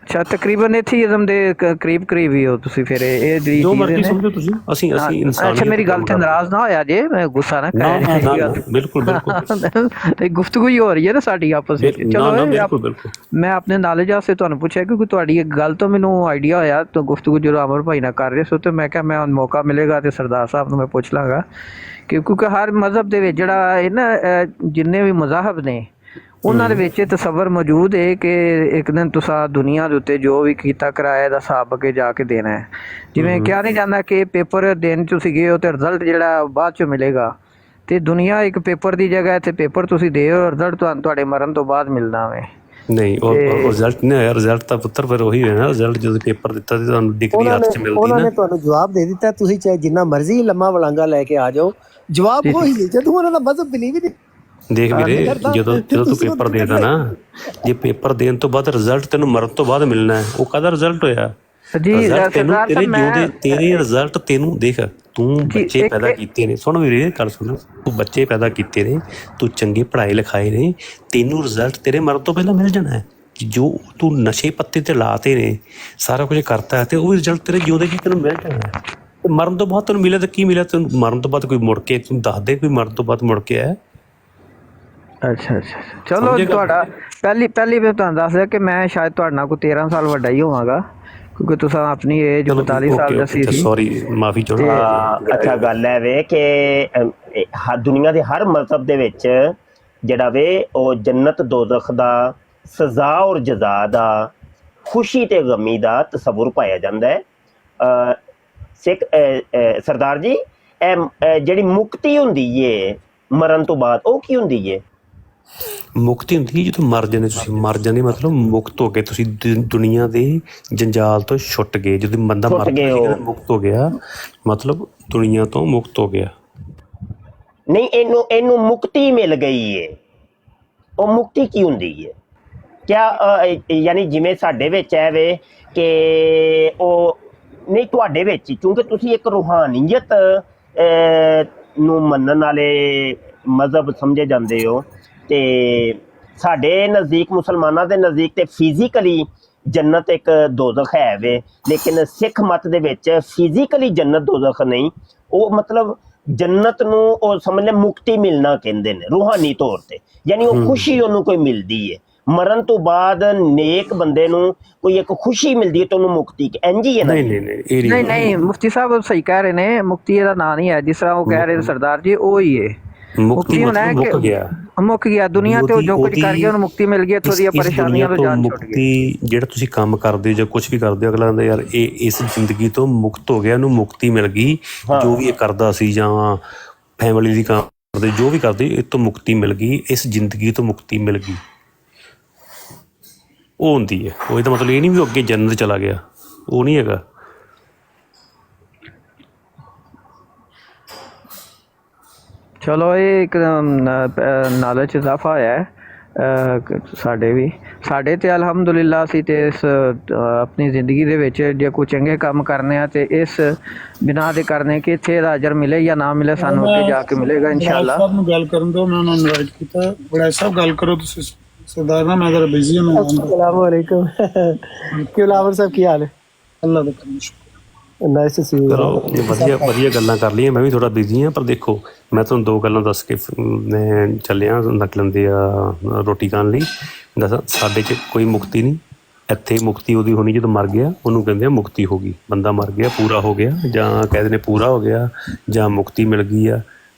ਅੱਛਾ, ਤਕਰੀਬਨ ਐਥੀਇਜ਼ਮ ਦੇ ਕਰੀਬ ਹੀ ਹੋ ਤੁਸੀਂ ਫਿਰ? ਇਹ ਜੋ ਮਰਜ਼ੀ ਸਮਝੋ ਤੁਸੀਂ, ਅਸੀਂ ਇਨਸਾਨ। ਅੱਛਾ, ਮੇਰੀ ਗੱਲ ਤੇ ਨਾਰਾਜ਼ ਨਾ ਹੋਇਆ ਜੇ, ਮੈਂ ਗੁੱਸਾ ਨਾ ਕਰਿਆ। ਬਿਲਕੁਲ ਗੁਫ਼ਤਗੂ ਹੀ ਹੋ ਰਹੀ ਹੈ ਨਾ ਸਾਡੀ ਆਪਸ ਵਿੱਚ। ਚਲੋ ਮੈਂ ਆਪਣੇ ਨੌਲੇਜ ਵਾਸਤੇ ਤੁਹਾਨੂੰ ਪੁੱਛਿਆ ਕਿਉਂਕਿ ਤੁਹਾਡੀ ਇੱਕ ਗੱਲ ਤੋਂ ਮੈਨੂੰ ਆਈਡੀਆ ਹੋਇਆ, ਤਾਂ ਗੁਫ਼ਤਗੂ ਜਦੋਂ ਅਮਰ ਭਾਈ ਨਾਲ ਕਰ ਰਹੇ ਸੋ, ਤੇ ਮੈਂ ਕਿਹਾ ਮੈਂ ਮੌਕਾ ਮਿਲੇਗਾ ਤੇ ਸਰਦਾਰ ਸਾਹਿਬ ਨੂੰ ਮੈਂ ਪੁੱਛ ਲਾਂਗਾ, ਕਿਉਂਕਿ ਹਰ ਮਜ਼ਹਬ ਦੇ ਵਿੱਚ ਜਿਹੜਾ ਇਹ ਨਾ ਜਿੰਨੇ ਵੀ ਮਜ਼ਾਹਬ ਨੇ ਉਹਨਾਂ ਦੇ ਵਿੱਚ ਤਸੱਵਰ ਮੌਜੂਦ ਹੈ ਕਿ ਇੱਕ ਦਿਨ ਤੁਸੀਂ ਦੁਨੀਆ ਦੇ ਉੱਤੇ ਜੋ ਵੀ ਕੀਤਾ ਕਰਾਇਆ ਦਾ ਹਿਸਾਬ ਅੱਗੇ ਜਾ ਕੇ ਦੇਣਾ ਹੈ। ਜਿਵੇਂ ਕਿਹਾ ਨਹੀਂ ਜਾਂਦਾ ਕਿ ਪੇਪਰ ਦੇਣ ਤੁਸੀਂ ਗਏ ਹੋ ਤੇ ਰਿਜ਼ਲਟ ਜਿਹੜਾ ਬਾਅਦ ਚੋਂ ਮਿਲੇਗਾ, ਤੇ ਦੁਨੀਆ ਇੱਕ ਪੇਪਰ ਦੀ ਜਗ੍ਹਾ, ਇੱਥੇ ਪੇਪਰ ਤੁਸੀਂ ਦੇ ਹੋ, ਰਿਜ਼ਲਟ ਤੁਹਾਨੂੰ ਤੁਹਾਡੇ ਮਰਨ ਤੋਂ ਬਾਅਦ ਮਿਲਦਾ ਵੇ। ਨਹੀਂ ਉਹ ਰਿਜ਼ਲਟ ਨਹੀਂ ਹੋਇਆ, ਰਿਜ਼ਲਟ ਤਾਂ ਪੁੱਤਰ ਫਿਰ ਉਹੀ ਹੋਇਆ ਨਾ, ਰਿਜ਼ਲਟ ਜਦੋਂ ਪੇਪਰ ਦਿੱਤਾ ਤੇ ਤੁਹਾਨੂੰ ਡਿਗਰੀ ਹੱਥ 'ਚ ਮਿਲਦੀ ਉਹਨਾਂ ਨਾ। ਨੇ ਤੁਹਾਨੂੰ ਜਵਾਬ ਦੇ ਦਿੱਤਾ, ਤੁਸੀਂ ਚਾਹੇ ਜਿੰਨਾ ਮਰਜ਼ੀ ਲੰਮਾ ਵਲਾਂਗਾ ਲੈ ਕੇ ਆ ਜਾਓ, ਜਵਾਬ ਉਹੀ ਹੈ। ਜਦੋਂ ਉਹਨਾਂ ਦਾ ਮਜ਼ਹਬ ਬਿਲੀਵ ਹੀ ਨਹੀਂ। ਦੇਖ ਵੀਰੇ, ਜਦੋਂ ਤੂੰ ਪੇਪਰ ਦੇਦਾ ਨਾ, ਜੇ ਪੇਪਰ ਦੇਣ ਤੋਂ ਬਾਅਦ ਰਿਜ਼ਲਟ ਤੈਨੂੰ ਮਰਨ ਤੋਂ ਬਾਅਦ ਮਿਲਣਾ ਹੈ, ਉਹ ਕਾਹਦਾ ਰਿਜ਼ਲਟ ਹੋਇਆ? ਜੀ ਰਿਜ਼ਲਟ ਤੈਨੂੰ ਸਰਦਾਰ ਤੇਰੇ ਸਾਹਿਬ, ਜਿਉਂਦੇ, ਤੇਰੇ ਰਿਜ਼ਲਟ ਤੈਨੂੰ ਦੇਖ, ਤੂੰ ਬੱਚੇ ਪੈਦਾ ਕੀਤੇ ਨੇ, ਸੁਣ ਵੀਰੇ ਗੱਲ ਸੁਣ, ਤੂੰ ਬੱਚੇ ਪੈਦਾ ਕੀਤੇ ਨੇ, ਤੂੰ ਚੰਗੇ ਪੜ੍ਹਾਈ ਲਿਖਾਏ ਨੇ, ਤੈਨੂੰ ਰਿਜ਼ਲਟ ਤੇਰੇ ਮਰਨ ਤੋਂ ਪਹਿਲਾਂ ਮਿਲ ਜਾਣਾ ਹੈ। ਜੋ ਤੂੰ ਨਸ਼ੇ ਪੱਤੇ ਤੇ ਲਾਤੇ ਨੇ, ਸਾਰਾ ਕੁਝ ਕਰਤਾ ਹੈ, ਤੇ ਉਹ ਰਿਜ਼ਲਟ ਤੇਰੇ ਜਿਉਂਦੇ ਜੀ ਤੈਨੂੰ ਮਿਲ ਜਾਣਾ ਹੈ। ਤੇ ਮਰਨ ਤੋਂ ਬਾਅਦ ਤੈਨੂੰ ਮਿਲਿਆ ਤਾਂ ਕੀ ਮਿਲਿਆ? ਤੈਨੂੰ ਮਰਨ ਤੋਂ ਬਾਅਦ ਕੋਈ ਮੁੜ ਕੇ ਤੂੰ ਦੱਸ ਦੇ, ਕੋਈ ਮਰਨ ਤੋਂ ਬਾਅਦ ਮੁੜ ਕੇ ਆਇਆ? ਅੱਛਾ ਚਲੋ, ਤੁਹਾਡਾ ਪਹਿਲੀ ਮੈਂ ਤੁਹਾਨੂੰ ਦੱਸ ਦਿਆਂ ਕਿ ਮੈਂ ਸ਼ਾਇਦ ਤੁਹਾਡੇ ਨਾਲ ਕੋਈ 13 ਸਾਲ ਵੱਡਾ ਹੀ ਹੋਵਾਂਗਾ, ਕਿਉਂਕਿ ਤੁਸੀਂ ਆਪਣੀ ਏਜ 42 ਸਾਲ ਦੱਸੀ ਸੀ। ਸੌਰੀ, ਮਾਫੀ ਚਾਹੁੰਦਾ। ਅੱਛਾ ਗੱਲ ਹੈ ਵੇ ਕਿ ਦੁਨੀਆ ਦੇ ਹਰ ਮਜ਼ਹਬ ਦੇ ਵਿੱਚ ਜਿਹੜਾ ਵੇ ਉਹ ਜੰਨਤ ਦੋਜ਼ਖ ਦਾ, ਸਜ਼ਾ ਔਰ ਜਜ਼ਾ ਦਾ, ਖੁਸ਼ੀ ਤੇ ਗਮੀ ਦਾ ਤਸਵੁਰ ਪਾਇਆ ਜਾਂਦਾ ਹੈ। ਸਿੱਖ ਸਰਦਾਰ ਜੀ, ਇਹ ਜਿਹੜੀ ਮੁਕਤੀ ਹੁੰਦੀ ਏ ਮਰਨ ਤੋਂ ਬਾਅਦ, ਉਹ ਕੀ ਹੁੰਦੀ ਏ? ਮੁਕਤੀ ਹੁੰਦੀ ਹੈ ਜਦੋਂ ਮਰ ਜਾਂਦੇ, ਤੁਸੀਂ ਮਰ ਜਾਂਦੇ ਮਤਲਬ ਮੁਕਤ ਹੋ ਗਏ, ਤੁਸੀਂ ਦੁਨੀਆ ਦੇ ਜੰਜਾਲ ਤੋਂ ਛੁੱਟ ਗਏ। ਜਦੋਂ ਬੰਦਾ ਮਰ ਗਿਆ ਮੁਕਤ ਹੋ ਗਿਆ, ਮਤਲਬ ਦੁਨੀਆ ਤੋਂ ਮੁਕਤ ਹੋ ਗਿਆ। ਨਹੀਂ, ਇਹਨੂੰ ਮੁਕਤੀ ਮਿਲ ਗਈ ਏ। ਉਹ ਮੁਕਤੀ ਕੀ ਹੁੰਦੀ ਏ? ਕਿਆ ਯਾਨੀ ਜਿਵੇਂ ਸਾਡੇ ਵਿੱਚ ਹੈ ਵੇ ਕਿ ਉਹ ਨਹੀਂ, ਤੁਹਾਡੇ ਵਿੱਚ, ਕਿਉਂਕਿ ਤੁਸੀਂ ਇੱਕ ਰੂਹਾਨੀਅਤ ਨੂੰ ਮੰਨਣ ਵਾਲੇ ਮਜ਼ਹਬ ਸਮਝੇ ਜਾਂਦੇ ਹੋ, ਤੇ ਸਾਡੇ ਨਜ਼ਦੀਕ, ਮੁਸਲਮਾਨਾਂ ਦੇ ਨਜ਼ਦੀਕ ਤੇ ਫਿਜ਼ੀਕਲੀ ਜੰਨਤ ਇੱਕ ਦੋਜ਼ਖ ਹੈ ਵੇ, ਲੇਕਿਨ ਸਿੱਖ ਮਤ ਦੇ ਵਿੱਚ ਫਿਜ਼ੀਕਲੀ ਜੰਨਤ ਦੋਜ਼ਖ ਨਹੀਂ, ਉਹ ਮਤਲਬ ਜੰਨਤ ਨੂੰ ਉਹ ਸਮਝ ਲੈ ਮੁਕਤੀ ਮਿਲਣਾ ਕਹਿੰਦੇ ਨੇ ਰੂਹਾਨੀ ਤੌਰ ਤੇ, ਯਾਨੀ ਉਹ ਖੁਸ਼ੀ ਉਹਨੂੰ ਕੋਈ ਮਿਲਦੀ ਹੈ ਮਰਨ ਤੋਂ ਬਾਅਦ। ਨੇਕ ਬੰਦੇ ਨੂੰ ਕੋਈ ਇੱਕ ਖੁਸ਼ੀ ਮਿਲਦੀ ਹੈ ਤੇ ਉਹਨੂੰ ਮੁਕਤੀ ਇੰਝ ਹੀ ਹੈ ਨਾ? ਨਹੀਂ, ਮੁਫਤੀ ਸਾਹਿਬ ਸਹੀ ਕਹਿ ਰਹੇ ਨੇ, ਮੁਕਤੀ ਇਹਦਾ ਨਾਂ ਨਹੀਂ ਹੈ, ਜਿਸ ਤਰ੍ਹਾਂ ਉਹ ਕਹਿ ਰਹੇ ਸਰਦਾਰ ਜੀ, ਉਹ ਹੀ ਹੈ ਮੁਕਤੀ। ਹੋਣਾ ਮੁੱਕ ਗਿਆ ਦੁਨੀਆ ਤੇ, ਜੋ ਕੁਝ ਕਰ ਗਿਆ ਉਹਨੂੰ ਮੁਕਤੀ ਮਿਲ ਗਈ, ਇੱਥੋਂ ਦੀਆਂ ਪਰੇਸ਼ਾਨੀਆਂ ਤੋਂ ਜਾਨ ਛੁੱਟ ਗਈ। ਜਿਹੜਾ ਤੁਸੀਂ ਕੰਮ ਕਰਦੇ ਹੋ ਜਾਂ ਕੁਝ ਵੀ ਕਰਦੇ ਹੋ, ਅਗਲਾ ਕਹਿੰਦਾ ਯਾਰ ਇਹ ਇਸ ਜ਼ਿੰਦਗੀ ਤੋਂ ਮੁਕਤ ਹੋ ਗਿਆ, ਇਹਨੂੰ ਮੁਕਤੀ ਮਿਲ ਗਈ, ਜੋ ਵੀ ਇਹ ਕਰਦਾ ਸੀ ਜਾਂ ਫੈਮਿਲੀ ਦੀ ਕੰਮ ਕਰਦੇ, ਜੋ ਵੀ ਕਰਦੇ, ਇਹ ਤੋਂ ਮੁਕਤੀ ਮਿਲ ਗਈ, ਇਸ ਜ਼ਿੰਦਗੀ ਤੋਂ ਮੁਕਤੀ ਮਿਲ ਗਈ, ਉਹ ਹੁੰਦੀ ਹੈ। ਉਹ ਇਹਦਾ ਮਤਲਬ ਇਹ ਨਹੀਂ ਵੀ ਅੱਗੇ ਜੰਨਤ ਚਲਾ ਗਿਆ, ਉਹ ਨਹੀਂ ਹੈਗਾ। ਚਲੋ, ਇਹ ਇੱਕ ਨਾਲੇ 'ਚ ਇਜ਼ਾਫਾ ਹੋਇਆ ਹੈ ਸਾਡੇ ਤੇ ਅਲਹਮਦੁਲਿਲਾ। ਅਸੀਂ ਤੇ ਇਸ ਆਪਣੀ ਜ਼ਿੰਦਗੀ ਦੇ ਵਿੱਚ ਜੇ ਕੋਈ ਚੰਗੇ ਕੰਮ ਕਰਨੇ ਆ ਤੇ ਇਸ ਬਿਨਾਂ ਦੇ ਕਰਨੇ ਕਿ ਇੱਥੇ ਇਹਦਾ ਅਜਰ ਮਿਲੇ ਜਾਂ ਨਾ ਮਿਲੇ, ਸਾਨੂੰ ਅੱਗੇ ਜਾ ਕੇ ਮਿਲੇਗਾ ਇਨਸ਼ਾਅੱਲਾ। ਸਾਹਿਬ ਨੂੰ ਗੱਲ ਕਰਨ ਦਿਓ, ਮੈਂ ਉਹਨਾਂ ਨੂੰ ਇਨਵਾਈਟ ਕੀਤਾ। ਬੜਾ ਸਾਹਿਬ ਗੱਲ ਕਰੋ ਤੁਸੀਂ। ਸਰਦਾਰ ਨਾ, ਮੈਂ ਜ਼ਰਾ ਬਿਜ਼ੀ ਹਾਂ। अस्सलाम वालेकुम। क्यों लावर साहब, की हाल है? ਅੱਲਾਹ ਦਾ ਕਰਮ ਸ਼ੁਕਰ। Nice to see you. ਚਲੋ, ਵਧੀਆ ਗੱਲਾਂ ਕਰ ਲਈਆਂ। ਮੈਂ ਵੀ ਥੋੜਾ ਬਿਜ਼ੀ ਹਾਂ, ਪਰ ਦੇਖੋ ਮੈਂ ਤੁਹਾਨੂੰ ਦੋ ਗੱਲਾਂ ਦੱਸ ਕੇ ਮੈਂ ਚੱਲਿਆ ਨਕਲਣ ਦੇ ਰੋਟੀ ਖਾਣ ਲਈ। ਦੱਸਾਂ, ਸਾਡੇ 'ਚ ਕੋਈ ਮੁਕਤੀ ਨਹੀਂ। ਇੱਥੇ ਮੁਕਤੀ ਉਹਦੀ ਹੋਣੀ ਜਦੋਂ ਮਰ ਗਿਆ, ਉਹਨੂੰ ਕਹਿੰਦੇ ਆ ਮੁਕਤੀ ਹੋ ਗਈ। ਬੰਦਾ ਮਰ ਗਿਆ, ਪੂਰਾ ਹੋ ਗਿਆ, ਜਾਂ ਕਹਿੰਦੇ ਨੇ ਪੂਰਾ ਹੋ ਗਿਆ, ਜਾਂ ਮੁਕਤੀ ਮਿਲ ਗਈ ਆ,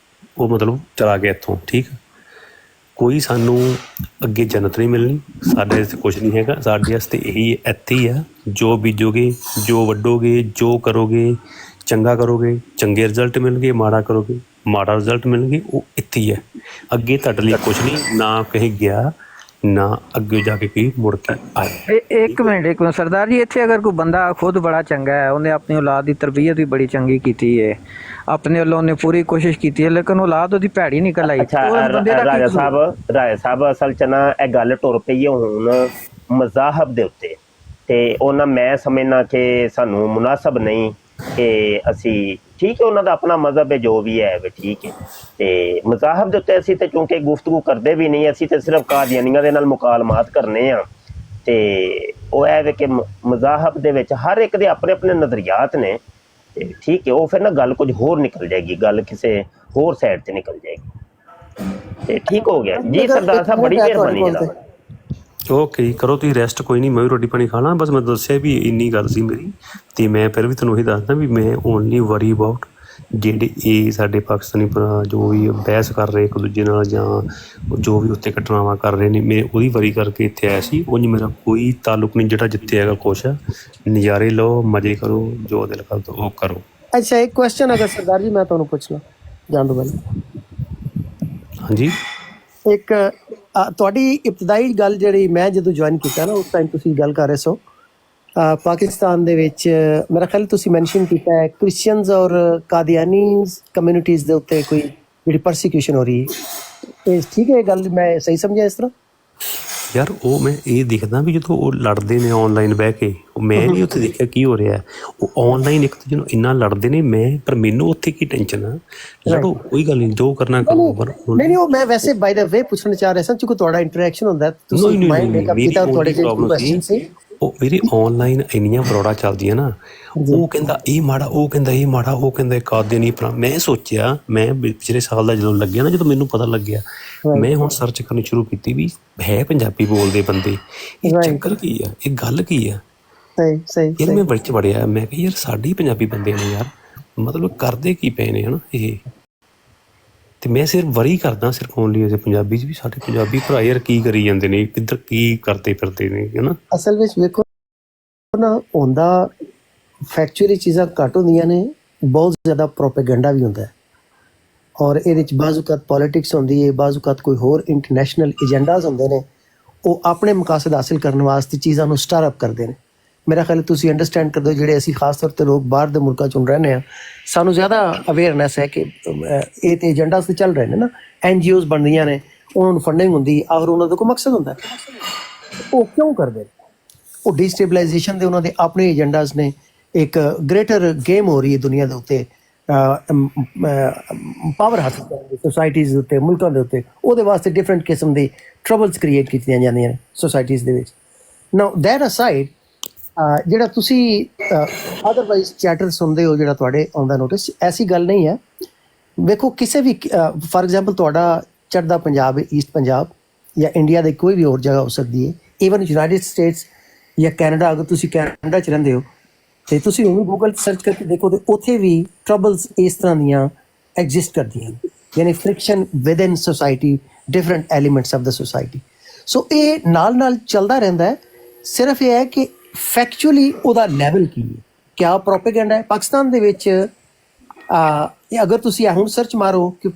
ਉਹ ਮਤਲਬ ਚਲਾ ਗਿਆ ਇੱਥੋਂ। ਠੀਕ, ਕੋਈ ਸਾਨੂੰ ਅੱਗੇ ਜੰਨਤ ਨਹੀਂ ਮਿਲਣੀ, ਸਾਡੇ ਵਾਸਤੇ ਕੁਛ ਨਹੀਂ ਹੈਗਾ। ਸਾਡੇ ਵਾਸਤੇ ਇਹੀ ਇੱਥੇ ਹੀ ਆ, ਜੋ ਬੀਜੋਗੇ, ਜੋ ਵੱਢੋਗੇ, ਜੋ ਕਰੋਗੇ, ਚੰਗਾ ਕਰੋਗੇ ਚੰਗੇ ਰਿਜ਼ਲਟ ਮਿਲਣਗੇ, ਮਾੜਾ ਕਰੋਗੇ ਮਾੜਾ ਰਿਜ਼ਲਟ ਮਿਲਣਗੇ, ਉਹ ਇੱਥੇ ਹੀ ਹੈ। ਅੱਗੇ ਤੁਹਾਡੇ ਲਈ ਕੁਛ ਨਹੀਂ, ਨਾ ਕਹੀਂ ਗਿਆ, ਨਾ ਅੱਗੇ ਜਾ ਕੇ ਕੋਈ ਮੁੜ ਕੇ ਆਇਆ। ਇੱਕ ਮਿੰਟ ਸਰਦਾਰ ਜੀ, ਇੱਥੇ ਅਗਰ ਕੋਈ ਬੰਦਾ ਖੁਦ ਬੜਾ ਚੰਗਾ ਹੈ, ਉਹਨੇ ਆਪਣੀ ਔਲਾਦ ਦੀ ਤਰਬੀਅਤ ਵੀ ਬੜੀ ਚੰਗੀ ਕੀਤੀ ਹੈ, ਆਪਣੇ ਵੱਲੋਂ ਉਹਨੇ ਪੂਰੀ ਕੋਸ਼ਿਸ਼ ਕੀਤੀ ਹੈ, ਲੇਕਿਨ ਔਲਾਦ ਉਹਦੀ ਭੈੜੀ ਨਿਕਲ ਆਈ। ਰਾਜਾ ਸਾਹਿਬ ਅਸਲ 'ਚ ਨਾ ਇਹ ਗੱਲ ਟੁਰ ਪਈ ਹੈ ਹੁਣ ਮਜ਼ਾਹਬ ਦੇ ਉੱਤੇ, ਤੇ ਉਹਨਾਂ ਮੈਂ ਸਮਝਣਾ ਕਿ ਸਾਨੂੰ ਮੁਨਾਸਬ ਨਹੀਂ ਕਿ ਅਸੀਂ, ਠੀਕ ਹੈ ਉਹਨਾਂ ਦਾ ਆਪਣਾ ਮਜ਼ਹਬ ਹੈ ਜੋ ਵੀ ਹੈ, ਠੀਕ ਹੈ, ਤੇ ਮਜ਼ਾਹਬ ਦੇ ਉੱਤੇ ਅਸੀਂ ਤੇ ਕਿਉਂਕਿ ਗੁਫ਼ਤਗੂ ਕਰਦੇ ਵੀ ਨਹੀਂ, ਅਸੀਂ ਤੇ ਸਿਰਫ ਕਾਦੀਆਨੀਆਂ ਦੇ ਨਾਲ ਮੁਕਾਲਮਾਤ ਕਰਨੇ ਆ। ਤੇ ਉਹ ਹੈ ਕਿ ਮਜ਼ਾਹਬ ਦੇ ਵਿੱਚ ਹਰ ਇੱਕ ਦੇ ਆਪਣੇ ਆਪਣੇ ਨਜ਼ਰੀਆਤ ਨੇ, ਤੇ ਠੀਕ ਹੈ, ਉਹ ਫਿਰ ਨਾ ਗੱਲ ਕੁਝ ਹੋਰ ਨਿਕਲ ਜਾਏਗੀ, ਗੱਲ ਕਿਸੇ ਹੋਰ ਸਾਈਡ ਤੇ ਨਿਕਲ ਜਾਏਗੀ। ਤੇ ਠੀਕ ਹੋ ਗਿਆ ਜੀ ਸਰਦਾਰ ਸਾਹਿਬ, ਬੜੀ ਮਿਹਰਬਾਨੀ ਜਨਾਬ। ਓਕੇ, ਕਰੋ ਤੁਸੀਂ ਰੈਸਟ, ਕੋਈ ਨਹੀਂ, ਮੈਂ ਵੀ ਰੋਟੀ ਪਾਣੀ ਖਾਣਾ। ਬਸ ਮੈਂ ਦੱਸਿਆ ਵੀ ਇੰਨੀ ਗੱਲ ਸੀ ਮੇਰੀ, ਤੇ ਮੈਂ ਫਿਰ ਵੀ ਤੁਹਾਨੂੰ ਇਹ ਦੱਸਦਾ ਵੀ ਮੈਂ ਓਨਲੀ ਵਰੀ ਅਬਾਊਟ ਜਿਹੜੇ ਇਹ ਸਾਡੇ ਪਾਕਿਸਤਾਨੀ ਭਰਾ ਜੋ ਵੀ ਬਹਿਸ ਕਰ ਰਹੇ ਇੱਕ ਦੂਜੇ ਨਾਲ, ਜਾਂ ਜੋ ਵੀ ਉੱਤੇ ਘਟਨਾਵਾਂ ਕਰ ਰਹੇ ਨੇ, ਮੈਂ ਉਹਦੀ ਵਰੀ ਕਰਕੇ ਇੱਥੇ ਆਇਆ ਸੀ। ਉਂਝ ਮੇਰਾ ਕੋਈ ਤਾਲੁਕ ਨਹੀਂ, ਜਿਹੜਾ ਜਿੱਥੇ ਹੈਗਾ ਕੁਛ ਆ, ਨਜ਼ਾਰੇ ਲਓ, ਮਜ਼ੇ ਕਰੋ, ਜੋ ਦਿਲ ਕਰਦਾ ਉਹ ਕਰੋ। अच्छा, एक क्वेश्चन अगर सरदार जी मैं ਤੁਹਾਨੂੰ ਪੁੱਛ ਲਾਂ ਜਾਣ ਤੋਂ ਪਹਿਲਾਂ, ਹਾਂਜੀ। ਇੱਕ ਤੁਹਾਡੀ ਇਬਤਦਾਈ ਗੱਲ ਜਿਹੜੀ ਮੈਂ ਜਦੋਂ ਜੁਆਇਨ ਕੀਤਾ ਨਾ, ਉਸ ਟਾਈਮ ਤੁਸੀਂ ਗੱਲ ਕਰ ਰਹੇ ਸੋ ਪਾਕਿਸਤਾਨ ਦੇ ਵਿੱਚ ਮੇਰਾ ਖਿਆਲ ਤੁਸੀਂ ਮੈਂਸ਼ਨ ਕੀਤਾ ਹੈ ਕ੍ਰਿਸਚੀਅਨਸ ਔਰ ਕਾਦੀਆਨੀਜ਼ ਕਮਿਊਨਿਟੀਜ਼ ਦੇ ਉੱਤੇ ਕੋਈ ਜਿਹੜੀ ਪਰਸੀਕਿਊਸ਼ਨ ਹੋ ਰਹੀ ਹੈ, ਇਹ ਠੀਕ ਹੈ? ਇਹ ਗੱਲ ਮੈਂ ਸਹੀ ਸਮਝਿਆ ਇਸ ਤਰ੍ਹਾਂ? ਯਾਰ ਉਹ ਮੈਂ ਇਹ ਦੇਖਦਾ ਵੀ ਜਦੋਂ ਉਹ ਲੜਦੇ ਨੇ ਆਨਲਾਈਨ ਬਹਿ ਕੇ, ਉਹ ਮੈਂ ਨਹੀਂ ਉੱਥੇ ਦੇਖਿਆ ਕੀ ਹੋ ਰਿਹਾ। ਉਹ ਆਨਲਾਈਨ ਇੱਕ ਦੂਜੇ ਨੂੰ ਇੰਨਾ ਲੜਦੇ ਨੇ, ਪਰ ਮੈਨੂੰ ਉੱਥੇ ਕੀ ਟੈਨਸ਼ਨ ਆ? ਲੜੋ, ਕੋਈ ਗੱਲ ਨਹੀਂ, ਜੋ ਕਰਨਾ ਕਰੋ। ਪਰ ਨਹੀਂ ਉਹ ਮੈਂ ਵੈਸੇ ਬਾਈ ਦਾ ਵੇ ਪੁੱਛਣਾ ਚਾਹ ਰਿਹਾ ਸਾਂ, ਕਿਉਂਕਿ ਤੁਹਾਡਾ ਇੰਟਰੈਕਸ਼ਨ ਹੁੰਦਾ, ਤੁਸੀਂ ਮਾਈਂਡ ਮੇਕਅਪ ਕੀਤਾ, ਤੁਹਾਡੇ ਜਿਹੜੇ ਕੁਐਸਚਨ ਸੀ ਉਹ ਮੇਰੇ ਆਨਲਾਈਨ ਇੰਨੀਆਂ ਫਰੋਡਾਂ ਚੱਲਦੀਆਂ ਨਾ, ਉਹ ਕਹਿੰਦਾ ਇਹ ਮਾੜਾ, ਉਹ ਕਹਿੰਦਾ ਇਹ ਮਾੜਾ, ਉਹ ਕਹਿੰਦਾ ਕਾਦੇ ਨਹੀਂ ਭਰਾ। ਮੈਂ ਸੋਚਿਆ, ਮੈਂ ਪਿਛਲੇ ਸਾਲ ਦਾ ਜਦੋਂ ਲੱਗਿਆ ਨਾ, ਜਦੋਂ ਮੈਨੂੰ ਪਤਾ ਲੱਗਿਆ, ਮੈਂ ਹੁਣ ਸਰਚ ਕਰਨੀ ਸ਼ੁਰੂ ਕੀਤੀ ਵੀ ਹੈ ਪੰਜਾਬੀ ਬੋਲਦੇ ਬੰਦੇ, ਇਹ ਚੱਕਰ ਕੀ ਆ, ਇਹ ਗੱਲ ਕੀ ਆ। ਸਹੀ ਯਾਰ ਮੈਂ ਵਿੱਚ ਵੜਿਆ, ਮੈਂ ਕਿਹਾ ਯਾਰ ਸਾਡੇ ਪੰਜਾਬੀ ਬੰਦੇ ਨੇ ਯਾਰ, ਮਤਲਬ ਕਰਦੇ ਕੀ ਪਏ ਨੇ ਹਨਾ ਇਹ। ਤੇ ਮੈਂ ਸਿਰਫ ਵਰੀ ਕਰਦਾ ਸਿਰਫ ਓਨਲੀ ਐਜ਼ ਪੰਜਾਬੀ 'ਚ ਵੀ ਸਾਡੇ ਪੰਜਾਬੀ ਭਰਾ ਯਾਰ ਕੀ ਕਰੀ ਜਾਂਦੇ ਨੇ, ਕਿੱਧਰ ਕੀ ਕਰਦੇ ਫਿਰਦੇ ਨੇ ਹਨਾ। ਅਸਲ ਵਿੱਚ ਵੇਖੋ ਨਾ, ਹੁੰਦਾ ਫੈਕਚੁਅਲੀ ਚੀਜ਼ਾਂ ਘੱਟ ਹੁੰਦੀਆਂ ਨੇ, ਬਹੁਤ ਜ਼ਿਆਦਾ ਪ੍ਰੋਪੇਗੈਂਡਾ ਵੀ ਹੁੰਦਾ ਹੈ, ਔਰ ਇਹਦੇ ਵਿੱਚ ਬਾਜ਼ੂ ਔਕਾਤ ਪੋਲੀਟਿਕਸ ਹੁੰਦੀ ਹੈ, ਬਾਜ਼ੂ ਔਕਾਤ ਕੋਈ ਹੋਰ ਇੰਟਰਨੈਸ਼ਨਲ ਏਜੰਡਾਜ਼ ਹੁੰਦੇ ਨੇ, ਉਹ ਆਪਣੇ ਮਕਾਸਦ ਹਾਸਿਲ ਕਰਨ ਵਾਸਤੇ ਚੀਜ਼ਾਂ ਨੂੰ ਸਟਾਰ ਅਪ ਕਰਦੇ ਨੇ। ਮੇਰਾ ਖਿਆਲ ਤੁਸੀਂ ਅੰਡਰਸਟੈਂਡ ਕਰਦੇ ਹੋ, ਜਿਹੜੇ ਅਸੀਂ ਖਾਸ ਤੌਰ 'ਤੇ ਲੋਕ ਬਾਹਰ ਦੇ ਮੁਲਕਾਂ 'ਚੋਂ ਰਹਿੰਦੇ ਹਾਂ, ਸਾਨੂੰ ਜ਼ਿਆਦਾ ਅਵੇਅਰਨੈਸ ਹੈ ਕਿ ਇਹ ਤੇ ਏਜੰਡਾਜ਼ 'ਤੇ ਚੱਲ ਰਹੇ ਨੇ ਨਾ, NGOs ਬਣਦੀਆਂ ਨੇ, ਉਹਨਾਂ ਨੂੰ ਫੰਡਿੰਗ ਹੁੰਦੀ, ਔਰ ਉਹਨਾਂ ਦਾ ਕੋਈ ਮਕਸਦ ਹੁੰਦਾ। ਉਹ ਕਿਉਂ ਕਰਦੇ ਨੇ? ਉਹ ਡੀਸਟੇਬਲਾਈਜੇਸ਼ਨ ਦੇ ਉਹਨਾਂ ਦੇ ਆਪਣੇ ਏਜੰਡਾਜ਼ ਨੇ। ਇੱਕ ਗ੍ਰੇਟਰ ਗੇਮ ਹੋ ਰਹੀ ਹੈ ਦੁਨੀਆ ਦੇ ਉੱਤੇ, ਪਾਵਰ ਹਾਸਲ ਕਰਨ ਦੀ ਸੋਸਾਇਟੀਜ਼ ਦੇ ਉੱਤੇ, ਮੁਲਕਾਂ ਦੇ ਉੱਤੇ। ਉਹਦੇ ਵਾਸਤੇ ਡਿਫਰੈਂਟ ਕਿਸਮ ਦੇ ਟਰਬਲਸ ਕ੍ਰੀਏਟ ਕੀਤੀਆਂ ਜਾਂਦੀਆਂ ਨੇ ਸੋਸਾਇਟੀਜ਼ ਦੇ ਵਿੱਚ। ਨਾਓ ਦੈਟ ਅਸਾਈਡ, ਜਿਹੜਾ ਤੁਸੀਂ ਅਦਰਵਾਈਜ਼ ਚੈਟਰ ਸੁਣਦੇ ਹੋ, ਜਿਹੜਾ ਤੁਹਾਡੇ ਆਉਂਦਾ ਨੋਟਿਸ, ਐਸੀ ਗੱਲ ਨਹੀਂ ਹੈ। ਵੇਖੋ ਕਿਸੇ ਵੀ ਫਾਰ ਐਗਜ਼ਾਮਪਲ ਤੁਹਾਡਾ ਚੜ੍ਹਦਾ ਪੰਜਾਬ ਹੈ, ਈਸਟ ਪੰਜਾਬ, ਜਾਂ ਇੰਡੀਆ ਦੇ ਕੋਈ ਵੀ ਹੋਰ ਜਗ੍ਹਾ ਹੋ ਸਕਦੀ ਹੈ, ਈਵਨ ਯੂਨਾਈਟਿਡ ਸਟੇਟਸ ਜਾਂ ਕੈਨੇਡਾ। ਅਗਰ ਤੁਸੀਂ ਕੈਨੇਡਾ 'ਚ ਰਹਿੰਦੇ ਹੋ ਤੇ ਤੁਸੀਂ ਉਹਨੂੰ ਗੂਗਲ ਸਰਚ ਕਰਕੇ ਦੇਖੋ, ਤੇ ਉੱਥੇ ਵੀ ਟਰਬਲਸ ਇਸ ਤਰ੍ਹਾਂ ਦੀਆਂ ਐਗਜ਼ਿਸਟ ਕਰਦੀਆਂ ਨੇ, ਯਾਨੀ friction within society, different elements of the society. So ਇਹ ਨਾਲ ਚੱਲਦਾ ਰਹਿੰਦਾ ਹੈ। ਸਿਰਫ ਇਹ ਹੈ ਕਿ ਫੈਕਚੁਅਲੀ ਉਹਦਾ ਲੈਵਲ ਕੀ ਹੈ, ਕਿਆ ਪ੍ਰੋਪੇਗੈਂਡਾ ਹੈ। ਪਾਕਿਸਤਾਨ ਦੇ ਵਿੱਚ ਅਗਰ ਤੁਸੀਂ ਹੁਣ ਸਰਚ ਮਾਰੋ ਕਿ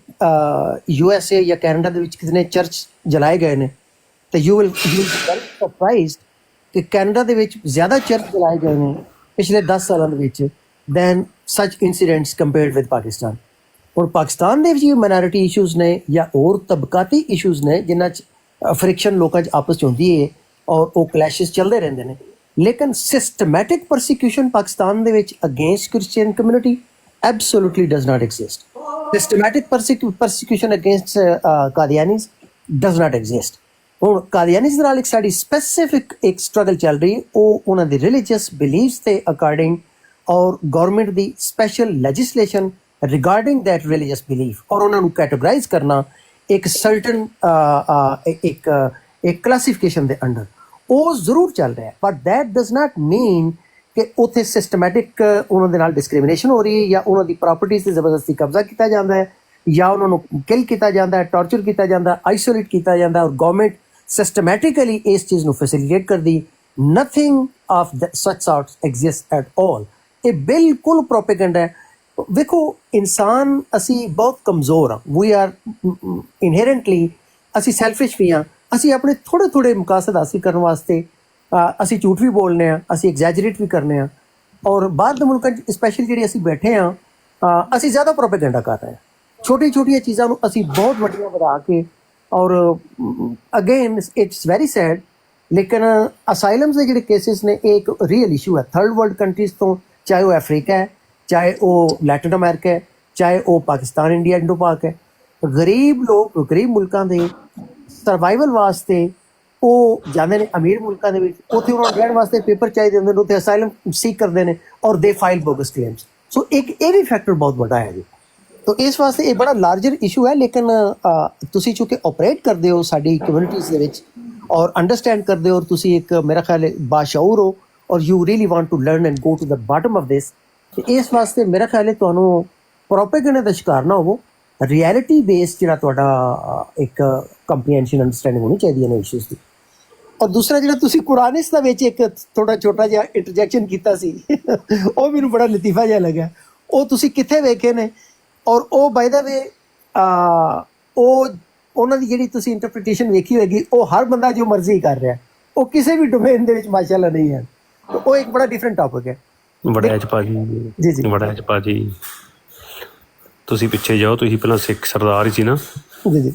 USA ਜਾਂ ਕੈਨੇਡਾ ਦੇ ਵਿੱਚ ਕਿਤਨੇ ਚਰਚ ਜਲਾਏ ਗਏ ਨੇ, ਤੇ ਯੂ ਵਿਲ ਵੈਰੀ ਸਰਪ੍ਰਾਈਜ਼ਡ ਕਿ ਕੈਨੇਡਾ ਦੇ ਵਿੱਚ ਜ਼ਿਆਦਾ ਚਰਚ ਜਲਾਏ ਗਏ ਨੇ ਪਿਛਲੇ 10 ਸਾਲਾਂ ਦੇ ਵਿੱਚ ਦੈਨ ਸੱਚ ਇਨਸੀਡੈਂਟਸ ਕੰਪੇਅਰਡ ਵਿਦ ਪਾਕਿਸਤਾਨ। ਔਰ ਪਾਕਿਸਤਾਨ ਦੇ ਵਿੱਚ ਵੀ ਮਾਈਨੋਰਿਟੀ ਇਸ਼ੂਜ਼ ਨੇ ਜਾਂ ਹੋਰ ਤਬਕਾਤੀ ਇਸ਼ੂਜ਼ ਨੇ, ਜਿਨ੍ਹਾਂ 'ਚ ਫ੍ਰਿਕਸ਼ਨ ਲੋਕਾਂ 'ਚ ਆਪਸ 'ਚ ਹੁੰਦੀ ਹੈ, ਔਰ ਉਹ ਕਲੈਸ਼ਿਸ ਚੱਲਦੇ ਰਹਿੰਦੇ ਨੇ। ਲੇਕਿਨ ਸਿਸਟਮੈਟਿਕ ਪਰਸੀਕਿਊਸ਼ਨ ਪਾਕਿਸਤਾਨ ਦੇ ਵਿੱਚ against Christian community absolutely does not exist. Systematic persecution against Qadianis does not exist. ਹੁਣ ਕਾਦੀਆਨੀਜ਼ ਨਾਲ ਇੱਕ ਸਾਡੀ ਸਪੈਸੀਫਿਕ ਇੱਕ ਸਟਰਗਲ ਚੱਲ ਰਹੀ ਹੈ, ਉਹ ਉਹਨਾਂ ਦੇ ਰਿਲੀਜੀਅਸ ਬਿਲੀਵਸ ਦੇ ਅਕਾਰਡਿੰਗ, ਔਰ government the special legislation regarding that religious belief, ਔਰ ਉਹਨਾਂ ਨੂੰ ਕੈਟੇਗਰਾਈਜ਼ ਕਰਨਾ ਇੱਕ ਸਰਟਨ ਇੱਕ ਕਲਾਸੀਫਿਕੇਸ਼ਨ ਦੇ ਅੰਡਰ, ਉਹ ਜ਼ਰੂਰ ਚੱਲ ਰਿਹਾ ਹੈ। ਬਟ ਦੈਟ ਡਜ਼ ਨਾਟ ਮੀਨ ਕਿ ਉੱਥੇ ਸਿਸਟਮੈਟਿਕ ਉਹਨਾਂ ਦੇ ਨਾਲ ਡਿਸਕ੍ਰਿਮੀਨੇਸ਼ਨ ਹੋ ਰਹੀ ਹੈ, ਜਾਂ ਉਹਨਾਂ ਦੀ ਪ੍ਰਾਪਰਟੀਜ਼ 'ਤੇ ਜ਼ਬਰਦਸਤੀ ਕਬਜ਼ਾ ਕੀਤਾ ਜਾਂਦਾ ਹੈ, ਜਾਂ ਉਹਨਾਂ ਨੂੰ ਕਿਲ ਕੀਤਾ ਜਾਂਦਾ ਹੈ, ਟਾਰਚਰ ਕੀਤਾ ਜਾਂਦਾ, ਆਈਸੋਲੇਟ ਕੀਤਾ ਜਾਂਦਾ, ਔਰ ਗਵਰਨਮੈਂਟ ਸਿਸਟਮੈਟਿਕਲੀ ਇਸ ਚੀਜ਼ ਨੂੰ ਫੈਸਿਲੀਟੇਟ ਕਰਦੀ। Nothing of such sorts exist at all. ਇਹ ਬਿਲਕੁਲ ਪ੍ਰੋਪੇਗੈਂਡਾ ਹੈ। ਵੇਖੋ, ਇਨਸਾਨ ਅਸੀਂ ਬਹੁਤ ਕਮਜ਼ੋਰ ਹਾਂ, ਵੀ ਆਰ ਇਨਹੈਰੈਂਟਲੀ, ਅਸੀਂ ਸੈਲਫਿਸ਼ ਵੀ ਹਾਂ। ਅਸੀਂ ਆਪਣੇ ਥੋੜ੍ਹੇ ਮਕਾਸਦ ਹਾਸਿਲ ਕਰਨ ਵਾਸਤੇ ਅਸੀਂ ਝੂਠ ਵੀ ਬੋਲਨੇ ਆ, ਅਸੀਂ ਐਗਜ਼ੈਜਰੇਟ ਵੀ ਕਰਨੇ ਆ, ਔਰ ਬਾਹਰ ਦੇ ਮੁਲਕਾਂ 'ਚ ਸਪੈਸ਼ਲੀ ਜਿਹੜੀ ਅਸੀਂ ਬੈਠੇ ਹਾਂ, ਅਸੀਂ ਜ਼ਿਆਦਾ ਪ੍ਰੋਪੇਗੈਂਡਾ ਕਰ ਰਹੇ ਹਾਂ। ਛੋਟੀਆਂ ਚੀਜ਼ਾਂ ਨੂੰ ਅਸੀਂ ਬਹੁਤ ਵੱਡੀਆਂ ਵਧਾ ਕੇ, ਔਰ ਅਗੇਨ ਇਟਸ ਵੈਰੀ ਸੈਡ, ਲੇਕਿਨ ਅਸਾਈਲਮਸ ਦੇ ਜਿਹੜੇ ਕੇਸਿਸ ਨੇ, ਇਹ ਇੱਕ ਰੀਅਲ ਇਸ਼ੂ ਹੈ। ਥਰਡ ਵਰਲਡ ਕੰਟਰੀਜ਼ ਤੋਂ, ਚਾਹੇ ਉਹ ਅਫਰੀਕਾ ਹੈ, ਚਾਹੇ ਉਹ ਲੈਟਿਨ ਅਮਰੀਕਾ ਹੈ, ਚਾਹੇ ਉਹ ਪਾਕਿਸਤਾਨ, ਇੰਡੀਆ, ਇੰਡੋ ਪਾਕ ਹੈ, ਗਰੀਬ ਲੋਕ ਗਰੀਬ ਮੁਲਕਾਂ ਦੇ ਸਰਵਾਈਵਲ ਵਾਸਤੇ ਉਹ ਜਾਂਦੇ ਨੇ ਅਮੀਰ ਮੁਲਕਾਂ ਦੇ ਵਿੱਚ, ਉੱਥੇ ਉਹਨਾਂ ਨੂੰ ਰਹਿਣ ਵਾਸਤੇ ਪੇਪਰ ਚਾਹੀਦੇ ਹੁੰਦੇ ਨੇ, ਉੱਥੇ ਅਸਾਈਲਮ ਸੀਕ ਕਰਦੇ ਨੇ, ਔਰ ਦੇ ਫਾਈਲ ਬੋਗਸ ਕਲੇਮਸ। ਸੋ ਇੱਕ ਇਹ ਵੀ ਫੈਕਟਰ ਬਹੁਤ ਵੱਡਾ ਹੈ ਜੀ। ਤੋ ਇਸ ਵਾਸਤੇ ਇਹ ਬੜਾ ਲਾਰਜਰ ਇਸ਼ੂ ਹੈ। ਲੇਕਿਨ ਤੁਸੀਂ ਚੂੰਕਿ ਆਪਰੇਟ ਕਰਦੇ ਹੋ ਸਾਡੀ ਕਮਿਊਨਿਟੀਜ਼ ਦੇ ਵਿੱਚ, ਔਰ ਅੰਡਰਸਟੈਂਡ ਕਰਦੇ ਹੋ, ਔਰ ਤੁਸੀਂ ਇੱਕ ਮੇਰਾ ਖਿਆਲ ਹੈ ਬਾਸ਼ਊਰ ਹੋ, ਔਰ you really want to learn and go to the bottom of this. ਤੇ ਇਸ ਵਾਸਤੇ ਮੇਰਾ ਖਿਆਲ ਹੈ ਤੁਹਾਨੂੰ ਪ੍ਰੋਪੇਗੈਂਡਾ ਦਾ ਸ਼ਿਕਾਰ ਨਾ ਹੋਵੋ, ਰਿਐਲਿਟੀ ਬੇਸਡ ਜਿਹੜਾ ਤੁਹਾਡਾ ਇੱਕ ਕੰਪਰੀਹੈਂਸ਼ਨ ਅੰਡਰਸਟੈਂਡਿੰਗ ਹੋਣੀ ਚਾਹੀਦੀ ਹੈ ਇਸ਼ੂਜ਼ ਦੀ। ਔਰ ਦੂਸਰਾ ਜਿਹੜਾ ਤੁਸੀਂ ਕੁਰਾਨਿਸ ਦਾ ਵਿੱਚ ਇੱਕ ਥੋੜਾ ਛੋਟਾ ਜਿਹਾ ਇੰਟਰਜੈਕਸ਼ਨ ਕੀਤਾ ਸੀ, ਉਹ ਮੈਨੂੰ ਬੜਾ ਲਤੀਫਾ ਜਿਹਾ ਲੱਗਾ। ਉਹ ਤੁਸੀਂ ਕਿੱਥੇ ਵੇਖੇ ਨੇ? ਔਰ ਉਹ ਬਾਈ ਦਾ ਵੇ ਉਹ ਉਹਨਾਂ ਦੀ ਜਿਹੜੀ ਤੁਸੀਂ ਇੰਟਰਪ੍ਰੀਟੇਸ਼ਨ ਵੇਖੀ ਹੋਏਗੀ, ਉਹ ਹਰ ਬੰਦਾ ਜੋ ਮਰਜ਼ੀ ਕਰ ਰਿਹਾ, ਉਹ ਕਿਸੇ ਵੀ ਡੋਮੇਨ ਦੇ ਵਿੱਚ ਮਾਸ਼ਾਅੱਲਾ ਨਹੀਂ ਹੈ। ਉਹ ਇੱਕ ਬੜਾ ਡਿਫਰੈਂਟ ਟੌਪਿਕ ਹੈ। ਵੜੈਚ ਭਾਜੀ, ਜੀ ਜੀ ਵੜੈਚ ਭਾਜੀ, ਤੁਸੀਂ ਪਿੱਛੇ ਜਾਓ, ਤੁਸੀਂ ਪਹਿਲਾਂ ਸਿੱਖ ਸਰਦਾਰ ਹੀ ਸੀ ਨਾ? ਜੀ ਜੀ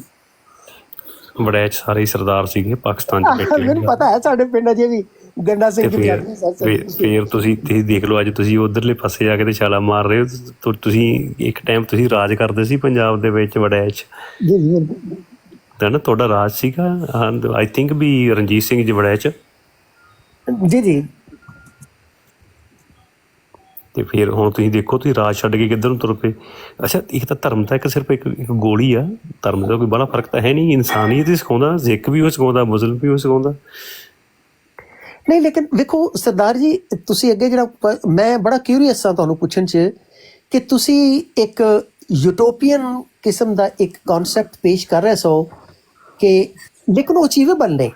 ਵੜੈਚ ਸਾਰੇ ਹੀ ਸਰਦਾਰ ਸੀਗੇ ਪਾਕਿਸਤਾਨ 'ਚ ਬੈਠੇ ਮੈਨੂੰ ਪਤਾ ਹੈ, ਸਾਡੇ ਪਿੰਡ ਅਜੇ ਵੀ ਗੰਡਾ ਸਿੰਘ ਤੇ ਪੰਜਾਬੀ ਫਿਰ ਤੁਸੀਂ ਦੇਖ ਲਓ, ਅੱਜ ਤੁਸੀਂ ਉਧਰਲੇ ਪਾਸੇ ਜਾ ਕੇ ਤੇ ਛਾਲਾ ਮਾਰ ਰਹੇ ਹੋ। ਤੁਸੀਂ ਇੱਕ ਟਾਈਮ ਤੁਸੀਂ ਰਾਜ ਕਰਦੇ ਸੀ ਪੰਜਾਬ ਦੇ ਵਿੱਚ ਵੜੈਚ, ਜੀ ਜੀ ਤਾਂ ਨਾ ਤੁਹਾਡਾ ਰਾਜ ਸੀਗਾ। I think we Ranjit Singh ji Waraich. ਜੀ ਜੀ। ਤੇ ਫਿਰ ਹੁਣ ਤੁਸੀਂ ਦੇਖੋ, ਤੁਸੀਂ ਰਾਜ ਛੱਡ ਕੇ ਕਿੱਧਰ ਨੂੰ ਤੁਰ ਪਏ। ਅੱਛਾ, ਇੱਕ ਤਾਂ ਧਰਮ ਤਾਂ ਇੱਕ ਸਿਰਫ ਇੱਕ ਗੋਲੀ ਆ, ਧਰਮ ਦਾ ਕੋਈ ਬੜਾ ਫਰਕ ਤਾਂ ਹੈ ਨਹੀਂ। ਇਨਸਾਨੀਅਤ ਹੀ ਸਿਖਾਉਂਦਾ, ਸਿੱਖ ਵੀ ਉਹ ਸਿਖਾਉਂਦਾ, ਮੁਸਲਿਮ ਵੀ ਉਹ ਸਿਖਾਉਂਦਾ। ਨਹੀਂ, ਲੇਕਿਨ ਵੇਖੋ ਸਰਦਾਰ ਜੀ, ਤੁਸੀਂ ਅੱਗੇ ਜਿਹੜਾ ਮੈਂ ਬੜਾ ਕਿਊਰੀਅਸ ਹਾਂ ਤੁਹਾਨੂੰ ਪੁੱਛਣ 'ਚ ਕਿ ਤੁਸੀਂ ਇੱਕ ਯੂਟੋਪੀਅਨ ਕਿਸਮ ਦਾ ਇੱਕ ਕਨਸੈਪਟ ਪੇਸ਼ ਕਰ ਰਹੇ ਸੋ ਕਿ ਲੇਕਿਨ ਉਹ ਅਚੀਵੇਬਲ ਨਹੀਂ।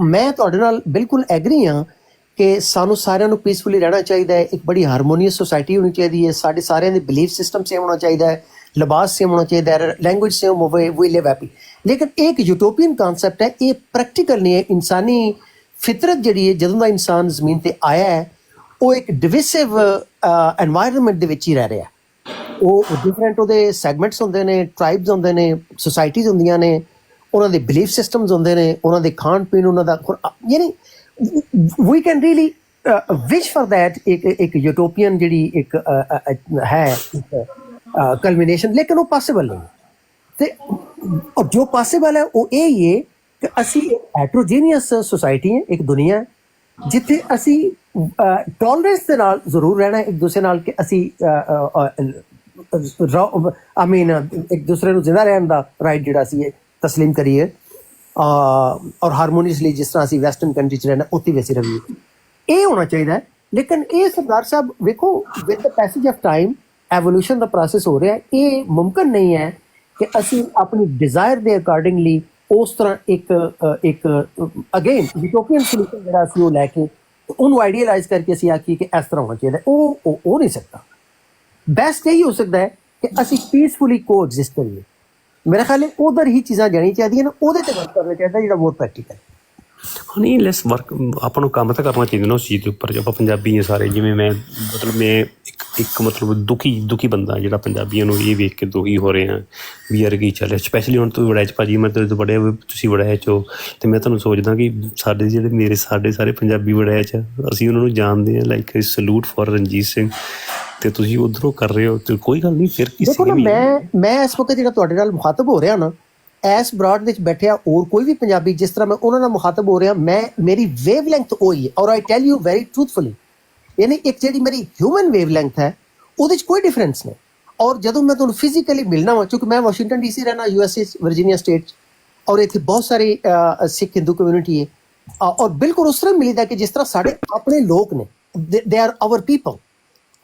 ਮੈਂ ਤੁਹਾਡੇ ਨਾਲ ਬਿਲਕੁਲ ਐਗਰੀ ਹਾਂ ਕਿ ਸਾਨੂੰ ਸਾਰਿਆਂ ਨੂੰ ਪੀਸਫੁਲੀ ਰਹਿਣਾ ਚਾਹੀਦਾ ਹੈ, ਇੱਕ ਬੜੀ ਹਾਰਮੋਨੀਅਸ ਸੋਸਾਇਟੀ ਹੋਣੀ ਚਾਹੀਦੀ ਹੈ, ਸਾਡੇ ਸਾਰਿਆਂ ਦੇ ਬਿਲੀਫ ਸਿਸਟਮ ਸੇਮ ਹੋਣਾ ਚਾਹੀਦਾ ਹੈ, ਲਿਬਾਸ ਸੇਮ ਹੋਣਾ ਚਾਹੀਦਾ ਹੈ, ਲੈਂਗੁਏਜ ਸੇਮ ਹੋਵੇ, ਵੀ ਲਿਵ ਹੈਪੀ। ਲੇਕਿਨ ਇੱਕ ਯੂਟੋਪੀਅਨ ਕਨਸੈਪਟ ਹੈ, ਇਹ ਪ੍ਰੈਕਟੀਕਲ ਨਹੀਂ ਹੈ। ਇਨਸਾਨੀ ਫਿਤਰਤ ਜਿਹੜੀ ਹੈ, ਜਦੋਂ ਦਾ ਇਨਸਾਨ ਜ਼ਮੀਨ ਤੇ ਆਇਆ ਹੈ, ਉਹ ਇੱਕ ਡਿਵਿਸਿਵ ਐਨਵਾਇਰਨਮੈਂਟ ਦੇ ਵਿੱਚ ਹੀ ਰਹਿ ਰਿਹਾ। ਉਹ ਡਿਫਰੈਂਟ ਉਹਦੇ ਸੈਗਮੈਂਟਸ ਹੁੰਦੇ ਨੇ, ਟ੍ਰਾਈਬਸ ਹੁੰਦੇ ਨੇ, ਸੁਸਾਇਟੀਜ਼ ਹੁੰਦੀਆਂ ਨੇ, ਉਹਨਾਂ ਦੇ ਬਿਲੀਫ ਸਿਸਟਮਸ ਹੁੰਦੇ ਨੇ, ਉਹਨਾਂ ਦੇ ਖਾਣ ਪੀਣ, ਉਹਨਾਂ ਦਾ ਯਾਨੀ we can really wish for that ਇੱਕ ਯੂਟੋਪੀਅਨ ਜਿਹੜੀ ਇੱਕ ਹੈ ਕਲਮੀਨੇਸ਼ਨ, ਲੇਕਿਨ ਉਹ ਪੋਸੀਬਲ ਨਹੀਂ। ਤੇ ਔਰ ਜੋ ਪੋਸੀਬਲ ਹੈ ਉਹ ਇਹ ਹੀ ਹੈ ਕਿ ਅਸੀਂ ਇੱਕ ਹੈਟਰੋਜੀਨੀਅਸ ਸੁਸਾਇਟੀ ਹੈ, ਇੱਕ ਦੁਨੀਆ ਹੈ ਜਿੱਥੇ ਅਸੀਂ ਟੋਲਰੈਂਸ ਦੇ ਨਾਲ ਜ਼ਰੂਰ ਰਹਿਣਾ ਇੱਕ ਦੂਸਰੇ ਨਾਲ, ਕਿ ਅਸੀਂ ਇੱਕ ਦੂਸਰੇ ਨੂੰ ਜ਼ਿੰਦਾ ਰਹਿਣ ਦਾ ਰਾਈਟ ਜਿਹੜਾ ਅਸੀਂ ਤਸਲੀਮ ਕਰੀਏ, ਔਰ ਹਾਰਮੋਨੀਅਸਲੀ ਜਿਸ ਤਰ੍ਹਾਂ ਅਸੀਂ ਵੈਸਟਰਨ ਕੰਟਰੀ 'ਚ ਰਹਿਣਾ ਉੱਥੇ ਵੀ ਅਸੀਂ ਰਹੀਏ। ਇਹ ਹੋਣਾ ਚਾਹੀਦਾ ਹੈ। ਲੇਕਿਨ ਇਹ ਸਰਦਾਰ ਸਾਹਿਬ ਵੇਖੋ, with the passage of time evolution the process ਹੋ ਰਿਹਾ ਹੈ। ਇਹ ਮੁਮਕਿਨ ਨਹੀਂ ਹੈ ਕਿ ਅਸੀਂ ਆਪਣੀ ਡਿਜ਼ਾਇਰ ਦੇ ਅਕੋਰਡਿੰਗਲੀ ਉਸ ਤਰ੍ਹਾਂ ਇੱਕ ਅਗੇਨ ਯੂਟੋਪੀਅਨ ਸੋਲੂਸ਼ਨ ਜਿਹੜਾ ਅਸੀਂ ਉਹ ਲੈ ਕੇ ਉਹਨੂੰ ਆਈਡੀਅਲਾਈਜ਼ ਕਰਕੇ ਅਸੀਂ ਆਖੀਏ ਕਿ ਇਸ ਤਰ੍ਹਾਂ ਹੋਣਾ ਚਾਹੀਦਾ। ਉਹ ਨਹੀਂ ਸਕਦਾ। ਬੈਸਟ ਇਹੀ ਹੋ ਸਕਦਾ ਹੈ ਕਿ ਅਸੀਂ ਪੀਸਫੁਲੀ ਕੋ ਐਗਜ਼ਿਸਟ ਕਰੀਏ। ਮੇਰਾ ਖਿਆਲ ਹੈ ਉਧਰ ਹੀ ਚੀਜ਼ਾਂ ਜਾਣੀ ਚਾਹੀਦੀਆਂ ਨੇ, ਉਹਦੇ ਤੇ ਵਰਕ ਕਰਨਾ ਚਾਹੀਦਾ ਜਿਹੜਾ ਬਹੁਤ ਪ੍ਰੈਕਟੀਕਲ। ਨਹੀਂ, ਲੈਸ ਵਰਕ ਆਪਾਂ ਨੂੰ ਕੰਮ ਤਾਂ ਕਰਨਾ ਚਾਹੀਦਾ ਨਾ ਉਸ ਚੀਜ਼ ਦੇ ਉੱਪਰ। ਆਪਾਂ ਪੰਜਾਬੀ ਹਾਂ ਸਾਰੇ, ਜਿਵੇਂ ਮੈਂ ਇੱਕ ਮਤਲਬ ਦੁਖੀ ਬੰਦਾ ਜਿਹੜਾ ਪੰਜਾਬੀਆਂ ਨੂੰ ਇਹ ਵੇਖ ਕੇ ਦੁਖੀ ਹੋ ਰਹੇ ਹਾਂ ਵੀ ਯਾਰ ਕੀ ਚੱਲ। ਸਪੈਸ਼ਲੀ ਹੁਣ ਤੁਸੀਂ ਵੜੈਚ ਭਾਜੀ, ਮੈਂ ਤੁਹਾਡੇ ਤੋਂ ਬੜੇ ਤੁਸੀਂ ਵੜੈਚ ਹੋ, ਅਤੇ ਮੈਂ ਤੁਹਾਨੂੰ ਸੋਚਦਾ ਕਿ ਸਾਡੇ ਸਾਰੇ ਪੰਜਾਬੀ ਵੜੈਚ, ਅਸੀਂ ਉਹਨਾਂ ਨੂੰ ਜਾਣਦੇ ਹਾਂ। Like salute for Ranjit Singh, ਤੇ ਤੁਸੀਂ ਉਧਰੋਂ ਕਰ ਰਹੇ ਹੋ ਤੇ ਕੋਈ ਗੱਲ ਨਹੀਂ। ਫਿਰ ਦੇਖੋ ਨਾ, ਮੈਂ ਇਸ ਵਕਤ ਜਿਹੜਾ ਤੁਹਾਡੇ ਨਾਲ ਮੁਖਾਤਬ ਹੋ ਰਿਹਾ ਨਾ, ਐਸ ਬਰਾਡ ਵਿੱਚ ਬੈਠਿਆ ਹੋਰ ਕੋਈ ਵੀ ਪੰਜਾਬੀ ਜਿਸ ਤਰ੍ਹਾਂ ਮੈਂ ਉਹਨਾਂ ਨਾਲ ਮੁਖਾਤਬ ਹੋ ਰਿਹਾ, ਮੇਰੀ ਵੇਵ ਲੈਂਥ ਉਹੀ ਹੈ। ਔਰ ਆਈ ਟੈਲ ਯੂ ਵੈਰੀ ਟਰੂਥਫੁਲੀ, ਯਾਨੀ ਇੱਕ ਜਿਹੜੀ ਮੇਰੀ ਹਿਊਮਨ ਵੇਵ ਲੈਂਥ ਹੈ ਉਹਦੇ 'ਚ ਕੋਈ ਡਿਫਰੈਂਸ ਨਹੀਂ। ਔਰ ਜਦੋਂ ਮੈਂ ਤੁਹਾਨੂੰ ਫਿਜ਼ੀਕਲੀ ਮਿਲਣਾ ਵਾ, ਕਿਉਂਕਿ ਮੈਂ ਵਾਸ਼ਿੰਗਟਨ DC ਰਹਿਣਾ, USA ਵਰਜੀਨੀਆ ਸਟੇਟ, ਔਰ ਇੱਥੇ ਬਹੁਤ ਸਾਰੇ ਸਿੱਖ ਹਿੰਦੂ ਕਮਿਊਨਿਟੀ ਹੈ, ਔਰ ਬਿਲਕੁਲ ਉਸ ਤਰ੍ਹਾਂ ਮਿਲਦਾ ਕਿ ਜਿਸ ਤਰ੍ਹਾਂ ਸਾਡੇ ਆਪਣੇ ਲੋਕ ਨੇ, they are our people.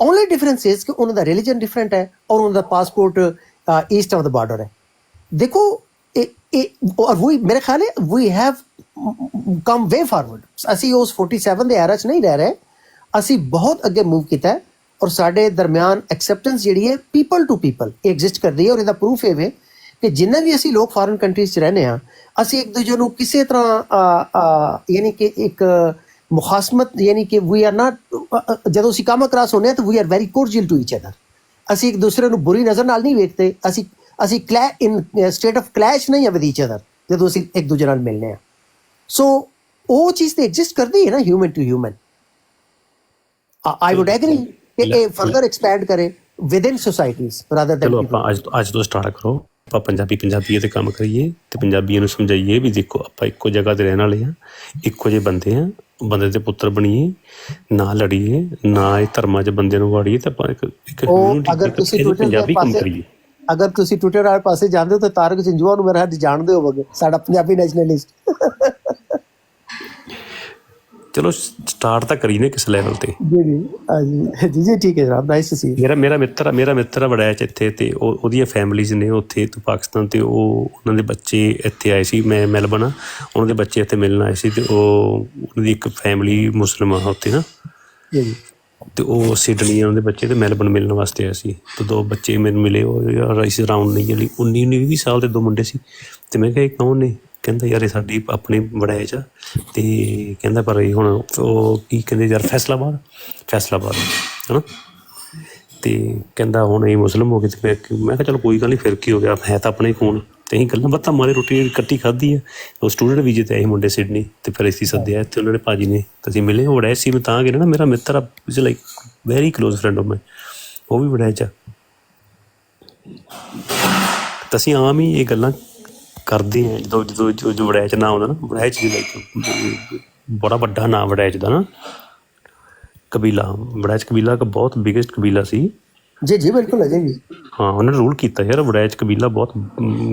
Only difference is ਕਿ ਉਹਨਾਂ ਦਾ ਰਿਲੀਜਨ ਡਿਫਰੈਂਟ ਹੈ ਔਰ ਉਹਨਾਂ ਦਾ passport east of the border ਹੈ। ਦੇਖੋ ਔਰ ਵਹੀ ਮੇਰੇ ਖਿਆਲ ਹੈ we have come way forward. ਅਸੀਂ ਉਸ 47 ਦੇ ਐਰਾ 'ਚ ਨਹੀਂ ਰਹਿ ਰਹੇ, ਅਸੀਂ ਬਹੁਤ ਅੱਗੇ ਮੂਵ ਕੀਤਾ ਹੈ। ਔਰ ਸਾਡੇ ਦਰਮਿਆਨ ਐਕਸੈਪਟੈਂਸ ਜਿਹੜੀ ਹੈ ਪੀਪਲ ਟੂ ਪੀਪਲ ਐਗਜ਼ਿਸਟ ਕਰਦੀ ਹੈ। ਔਰ ਇਹਦਾ ਪ੍ਰੂਫ ਇਹ ਵੇ ਕਿ ਜਿੰਨੇ ਵੀ ਅਸੀਂ ਲੋਕ ਫੋਰਨ ਕੰਟਰੀਜ਼ 'ਚ ਰਹਿੰਦੇ ਹਾਂ, ਅਸੀਂ ਇੱਕ ਦੂਜੇ ਨੂੰ ਕਿਸੇ ਤਰ੍ਹਾਂ ਯਾਨੀ ਕਿ ਇੱਕ ਮੁਖਾਸਮਤ, ਯਾਨੀ ਕਿ ਵੀ ਆਰ ਨਾਟ, ਜਦੋਂ ਅਸੀਂ ਕੰਮ ਅਕਰਾਸ ਹੁੰਦੇ ਹਾਂ ਤਾਂ we are very cordial to each other. ਅਸੀਂ ਇੱਕ ਦੂਸਰੇ ਨੂੰ ਬੁਰੀ ਨਜ਼ਰ ਨਾਲ ਨਹੀਂ ਵੇਖਦੇ। ਅਸੀਂ ਇਨ ਸਟੇਟ ਆਫ ਕਲੈਸ਼ ਨਹੀਂ ਹੈ ਵਿਦ ਈਚ ਅਦਰ ਜਦੋਂ ਅਸੀਂ ਇੱਕ ਦੂਜੇ ਨਾਲ ਮਿਲਦੇ ਹਾਂ। ਸੋ ਉਹ ਚੀਜ਼ ਤੇ ਐਗਜ਼ਿਸਟ ਕਰਦੀ ਹੈ ਨਾ, human to human. I would agree ਕਿ ਇਹ ਫਰਦਰ ਐਕਸਪੈਂਡ ਕਰੇ ਵਿਦਿਨ ਸੋਸਾਇਟੀਜ਼ ਰਾਦਰ ਦੈਨ। ਚਲੋ ਆਪਾਂ ਅੱਜ ਤੋਂ ਸਟਾਰਟ ਕਰੋ, ਆਪਾਂ ਪੰਜਾਬੀ ਤੇ ਕੰਮ ਕਰੀਏ ਤੇ ਪੰਜਾਬੀਆਂ ਨੂੰ ਸਮਝਾਈਏ ਵੀ ਦੇਖੋ ਆਪਾਂ ਇੱਕੋ ਜਗ੍ਹਾ ਤੇ ਰਹਿਣ ਵਾਲੇ ਹਾਂ, ਇੱਕੋ ਜਿਹੇ ਬੰਦੇ ਹਾਂ, ਬੰਦੇ ਦੇ ਪੁੱਤਰ ਬਣੀਏ, ਨਾ ਲੜੀਏ, ਨਾ ਇਹ ਧਰਮਾਂ 'ਚ ਬੰਦੇ ਨੂੰ ਵਾੜੀਏ, ਤੇ ਆਪਾਂ ਇੱਕ ਪੰਜਾਬੀ ਕੰਮ ਕਰੀਏ। ਅਗਰ ਤੁਸੀਂ ਟਵਿੱਟਰ ਵਾਲੇ ਪਾਸੇ ਜਾਂਦੇ ਹੋ ਤਾਂ ਤਾਰਕ ਚੰਜੂਆ ਨੂੰ ਮੇਰੇ ਹੱਥ ਜਾਣਦੇ ਹੋਵੋਗੇ, ਸਾਡਾ ਪੰਜਾਬੀ ਨੈਸ਼ਨਲਿਸਟ। ਚਲੋ ਸਟਾਰਟ ਤਾਂ ਕਰੀ ਨੇ ਕਿਸ ਲੈਵਲ ਤੇ। ਜੀ ਜੀ ਠੀਕ ਹੈ ਜਨਾਬ, ਨਾਈਸ ਟੂ ਸੀ। ਮੇਰਾ ਮਿੱਤਰ ਬੜਾ ਇੱਥੇ, ਤੇ ਉਹਦੀਆਂ ਫੈਮਲੀਜ਼ ਨੇ ਉੱਥੇ ਤੋਂ ਪਾਕਿਸਤਾਨ, ਤੇ ਉਹਨਾਂ ਦੇ ਬੱਚੇ ਇੱਥੇ ਆਏ ਸੀ। ਮੈਂ ਮੈਲਬਨ ਆ, ਉਹਨਾਂ ਦੇ ਬੱਚੇ ਇੱਥੇ ਮਿਲਣ ਆਏ ਸੀ, ਤੇ ਉਹਨਾਂ ਦੀ ਇੱਕ ਫੈਮਲੀ ਮੁਸਲਿਮ ਆ ਉੱਥੇ ਨਾ, ਤੇ ਉਹ ਸਿਡਨੀ ਉਹਨਾਂ ਦੇ ਬੱਚੇ ਤੇ ਮੈਲਬਨ ਮਿਲਣ ਵਾਸਤੇ ਆਏ ਸੀ। ਤੇ 2 ਬੱਚੇ ਮੈਨੂੰ ਮਿਲੇ, ਉਹ ਇਸ ਅਰਾਊਂਡ ਨਹੀਂ ਜਿਹੜੀ 19-20 ਸਾਲ ਦੇ 2 ਮੁੰਡੇ ਸੀ। ਤੇ ਮੈਂ ਕਿਹਾ ਇਹ ਕੌਣ ਨੇ? ਕਹਿੰਦਾ ਯਾਰ ਇਹ ਸਾਡੀ ਆਪਣੀ ਵੜੈਚ ਆ। ਤੇ ਕਹਿੰਦਾ ਪਰ ਇਹ ਹੁਣ ਉਹ ਕੀ ਕਹਿੰਦੇ ਯਾਰ ਫੈਸਲਾਬਾਦ ਹੈ ਨਾ। ਤੇ ਕਹਿੰਦਾ ਹੁਣ ਇਹ ਮੁਸਲਿਮ ਹੋ ਗਏ। ਤੇ ਮੈਂ ਕਿਹਾ ਚਲੋ ਕੋਈ ਗੱਲ ਨਹੀਂ, ਫਿਰ ਕੀ ਹੋ ਗਿਆ, ਹੈ ਤਾਂ ਆਪਣੇ ਖੂਨ। ਤੇ ਅਸੀਂ ਗੱਲਾਂ ਬਾਤਾਂ ਮਾਰੇ, ਰੋਟੀ ਇਕੱਠੀ ਖਾਧੀ ਆ। ਉਹ ਸਟੂਡੈਂਟ ਵੀਜ਼ੇ ਤੇ ਆਏ ਮੁੰਡੇ ਸਿਡਨੀ। ਤੇ ਫਿਰ ਅਸੀਂ ਸੱਦਿਆ ਤੇ ਉਹਨਾਂ ਨੇ ਭਾਜੀ ਨੇ ਤੇ ਅਸੀਂ ਮਿਲੇ। ਉਹ ਵੜੈਚ ਸੀ, ਮੈਂ ਤਾਂ ਗਿਆ ਨਾ, ਮੇਰਾ ਮਿੱਤਰ ਆ, is like very close friend of my, ਉਹ ਵੀ ਵੜੈਚ ਆ। ਤਾਂ ਅਸੀਂ ਆਮ ਹੀ ਇਹ ਗੱਲਾਂ ਕਰਦੇ ਹਾਂ ਜਦੋਂ ਜੋ ਵੜੈਚ ਨਾਂ ਆਉਂਦਾ ਨਾ, ਵੜੈਚ ਜੀ ਲਾਈਕ ਬੜਾ ਵੱਡਾ ਨਾਂ ਵੜੈਚ ਦਾ ਨਾ, ਕਬੀਲਾ। ਵੜੈਚ ਕਬੀਲਾ ਇੱਕ ਬਹੁਤ ਬਿਗੇਸਟ ਕਬੀਲਾ ਸੀ। ਜੀ ਬਿਲਕੁਲ ਅਜੇ ਵੀ। ਹਾਂ, ਉਹਨੇ ਰੂਲ ਕੀਤਾ ਯਾਰ। ਵੜੈਚ ਕਬੀਲਾ ਬਹੁਤ,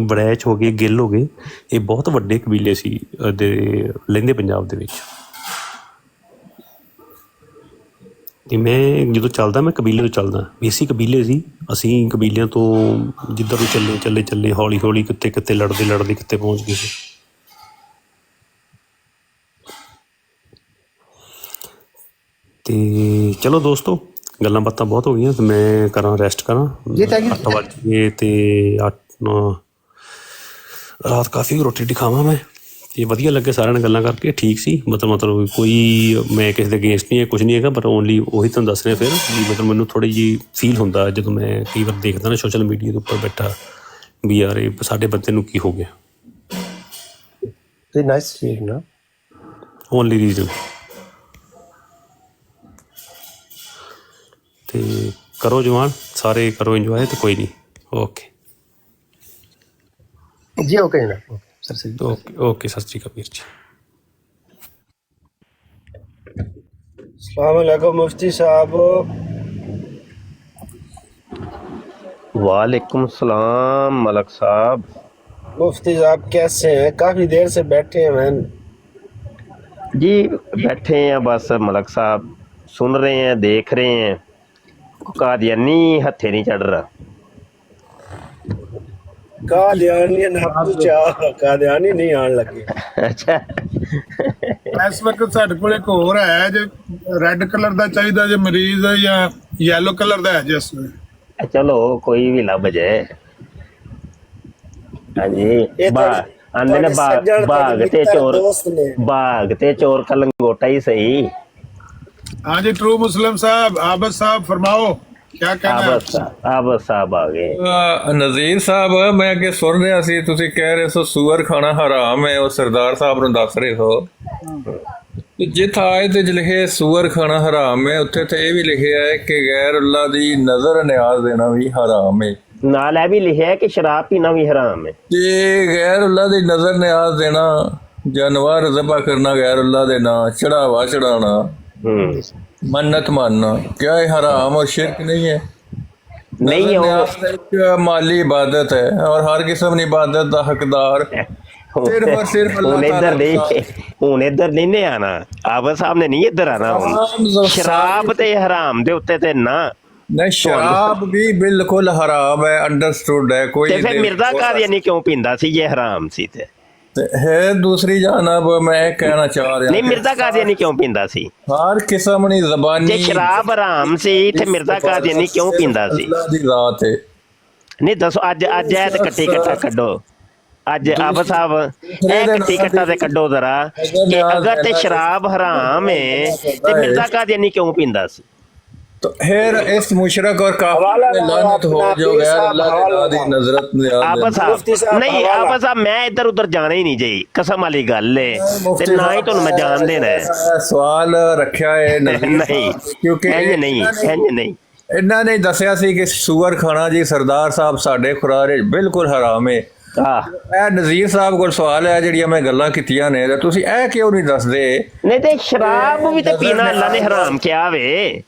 ਵੜੈਚ ਹੋ ਗਏ, ਗਿੱਲ ਹੋ ਗਏ, ਇਹ ਬਹੁਤ ਵੱਡੇ ਕਬੀਲੇ ਸੀ ਦੇ ਲਹਿੰਦੇ ਪੰਜਾਬ ਦੇ ਵਿੱਚ। ਅਤੇ ਮੈਂ ਜਦੋਂ ਚੱਲਦਾ, ਮੈਂ ਕਬੀਲੇ ਤੋਂ ਚੱਲਦਾ, ਇਸੇ ਕਬੀਲੇ ਸੀ ਅਸੀਂ। ਕਬੀਲਿਆਂ ਤੋਂ ਜਿੱਧਰ ਨੂੰ ਚੱਲੇ ਹੌਲੀ ਹੌਲੀ ਕਿਤੇ ਲੜਦੇ ਕਿਤੇ ਪਹੁੰਚ ਗਏ ਸੀ। ਅਤੇ ਚਲੋ ਦੋਸਤੋ, ਗੱਲਾਂ ਬਾਤਾਂ ਬਹੁਤ ਹੋ ਗਈਆਂ, ਅਤੇ ਮੈਂ ਕਰਾਂ ਰੈਸਟ ਕਰਾਂ। 8 ਵੱਜ ਗਏ ਅਤੇ 8 ਰਾਤ ਕਾਫੀ ਰੋਟੀ ਖਾਵਾਂ ਮੈਂ। ਅਤੇ ਵਧੀਆ ਲੱਗੇ ਸਾਰਿਆਂ ਨਾਲ ਗੱਲਾਂ ਕਰਕੇ, ਠੀਕ ਸੀ। ਮਤਲਬ ਕੋਈ ਮੈਂ ਕਿਸੇ ਦੇ ਅਗੇਂਸਟ ਨਹੀਂ ਹੈ, ਕੁਛ ਨਹੀਂ ਹੈਗਾ, ਪਰ ਓਨਲੀ ਉਹੀ ਤੁਹਾਨੂੰ ਦੱਸ ਰਿਹਾ ਫਿਰ ਵੀ ਮਤਲਬ ਮੈਨੂੰ ਥੋੜ੍ਹੀ ਜਿਹੀ ਫੀਲ ਹੁੰਦਾ ਜਦੋਂ ਮੈਂ ਕਈ ਵਾਰ ਦੇਖਦਾ ਨਾ ਸੋਸ਼ਲ ਮੀਡੀਆ ਦੇ ਉੱਪਰ ਬੈਠਾ ਵੀ ਯਾਰ ਇਹ ਸਾਡੇ ਬੰਦੇ ਨੂੰ ਕੀ ਹੋ ਗਿਆ। ਨਾਈਸ ਨਾ, ਓਨਲੀ ਰੀਜ਼ਨ। ਅਤੇ ਕਰੋ ਜਵਾਨ, ਸਾਰੇ ਕਰੋ ਇੰਜੋਏ, ਅਤੇ ਕੋਈ ਨਹੀਂ, ਓਕੇ ਜੀ। ਓਕੇ ਨਾ, ਓਕੇ ਸਤਿ ਸ਼੍ਰੀ ਅਕਾਲ ਵੀਰ ਜੀ। अस्सलाम वालेकुम मुफ्ती साहब। वालेकुम सलाम मलक साहब। मुफ्ती साहब कैसे हैं? काफ़ी देर से बैठे हैं मैन। जी बैठे हैं बस मलक साहब, सुन रहे हैं, देख रहे हैं। कादियानी हथे नहीं चढ़ रहा। कादियानी ना पूछा, कादियानी नहीं आने लगे। अच्छा ਇਸ ਵਕਤ ਸਾਡੇ ਕੋਲ ਇੱਕ ਹੋਰ ਹੈ ਜੇ ਰੈੱਡ ਕਲਰ ਦਾ ਚਾਹੀਦਾ ਜੇ ਮਰੀਜ਼, ਜਾਂ ਯੈਲੋ ਕਲਰ ਦਾ ਹੈ ਜੇ ਇਸ ਵੇਲੇ। चलो कोई भी लभ जाए। हाँ जी, ये तो आंदे ने सज्जन बाग ते मित्र चोर, दोस्त ने। बाग ते चोर का लंगोटा ही सही। हाँ जी, ट्रू मुस्लिम साहब, आबद साहब फरमाओ क्या कहना है? आबद साहब आ गए। ਨਜ਼ੀਰ ਸਾਹਿਬ, ਮੈਂ ਅੱਗੇ ਸੁਣ ਰਿਹਾ ਸੀ ਤੁਸੀਂ ਕਹਿ ਰਹੇ ਸੋ ਸੂਅਰ ਖਾਣਾ ਹਰਾਮ ਹੈ, ਉਹ ਸਰਦਾਰ ਸਾਹਿਬ ਨੂੰ ਦੱਸ ਰਹੇ ਹੋ। ਜਿੱਥੇ ਆਇਤ ਵਿੱਚ ਲਿਖੇ ਸੂਅਰ ਖਾਣਾ ਹਰਾਮ ਹੈ, ਉੱਥੇ ਤੇ ਇਹ ਵੀ ਲਿਖਿਆ ਹੈ ਕਿ ਗੈਰ ਅੱਲਾ ਦੀ ਨਜ਼ਰ ਨਿਆਜ਼ ਦੇਣਾ ਵੀ ਹਰਾਮ ਹੈ। नाल है भी लिखा है कि शराब पीना भी हराम है। ਤੇ ਗੈਰ ਅੱਲਾ ਦੀ ਨਜ਼ਰ ਨਿਆਜ਼ ਦੇਣਾ, ਜਾਨਵਰ ਜ਼ਬਾ ਕਰਨਾ ਗੈਰ ਅੱਲਾ ਦੇ ਨਾਂ, ਚੜਾਵਾ ਚੜਾਉਣਾ, मन्नत मानना, क्या ये हराम और शिरक नहीं है? नहीं है वो। एक माली इबादत है और हर किस्म की इबादत का हकदार सिर्फ और सिर्फ ਹੁਣ अल्लाह ਇੱਧਰ ਨਹੀਂ, ताला। ਹੁਣ ਇੱਧਰ ਨਹੀਂ ਨੇ ਆਣਾ। ਆਬਦ ਸਾਹਿਬ ਨੇ ਨਹੀਂ ਇੱਧਰ ਆਣਾ ਹੁਣ। ਸ਼ਰਾਬ ਤੇ ਹਰਾਮ ਦੇ ਉੱਤੇ ਤੇ ਨਾ। नहीं, शराब भी बिल्कुल हराम है, अंडरस्टूड है। कोई ਤੇ ਫਿਰ ਮਿਰਜ਼ਾ ਕਾਦੀਆਨੀ ਕਿਉਂ ਪੀਂਦਾ ਸੀ ਜੇ ਹਰਾਮ ਸੀ ਤੇ? है दूसरी जानब मैं कहना चाह रहा ਨਹੀਂ ਮਿਰਜ਼ਾ ਕਾਦੀਆਨੀ ਕਿਉਂ ਪੀਂਦਾ ਸੀ? हर किस्म की ਜੇ जबानी ਸ਼ਰਾਬ ਹਰਾਮ ਸੀ ਤੇ ਮਿਰਜ਼ਾ ਕਾਦੀਆਨੀ ਕਿਉਂ ਪੀਂਦਾ ਸੀ? अल्लाह दी रात है। ਨਹੀਂ ਦੱਸੋ, ਅੱਜ ਇਹ ਤੇ ਕੱਟੀ ਕੱਟਾ ਕੱਢੋ। ਅੱਜ ਆਬਦ ਸਾਹਿਬ ਇਹ ਕੱਟੀ ਕੱਟਾ ਤੇ ਕੱਢੋ ਜ਼ਰਾ ਕਿ ਅਗਰ ਤੇ ਸ਼ਰਾਬ ਹਰਾਮ ਹੈ ਤੇ ਮਿਰਜ਼ਾ ਕਾਦੀਆਨੀ ਕਿਉਂ ਪੀਂਦਾ ਸੀ? तो फिर इस मुशरक और काफिर पे लानत हो जो गैर अल्लाह दी नजरत ਆਬਦ ਸਾਹਿਬ ਨਹੀਂ, ਆਬਦ ਸਾਹਿਬ ਮੈਂ ਇੱਧਰ ਉੱਧਰ ਜਾਣਾ ਹੀ ਨਹੀਂ ਜੀ, ਕਸਮ ਵਾਲੀ ਗੱਲ ਹੈ, ਤੇ ਨਾ ਹੀ ਤੁਹਾਨੂੰ ਮੈਂ ਜਾਣ ਦੇਣਾ ਹੈ। ਸਵਾਲ ਰੱਖਿਆ ਹੈ ਨਹੀਂ, ਕਿਉਂਕਿ ਇੰਝ ਨਹੀਂ। ਇਹਨਾਂ ਨੇ ਦੱਸਿਆ ਸੀ ਕਿ ਸੂਅਰ ਖਾਣਾ ਜੀ ਸਰਦਾਰ ਸਾਹਿਬ ਸਾਡੇ ਖੁਰਾਰੇ ਬਿਲਕੁਲ ਹਰਾਮ ਹੈ। ਇਹ ਨਜ਼ੀਰ ਸਾਹਿਬ ਕੋਲ ਸਵਾਲ ਹੈ ਜਿਹੜੀਆਂ ਮੈਂ ਗੱਲਾਂ ਕੀਤੀਆਂ ਨੇ, ਤੇ ਤੁਸੀਂ ਇਹ ਕਿਉਂ ਨਹੀਂ ਦੱਸਦੇ? ਨਹੀਂ ਤੇ ਸ਼ਰਾਬ ਵੀ ਤੇ ਪੀਣਾ ਅੱਲਾ ਨੇ ਹਰਾਮ ਕਿਹਾ ਵੇ।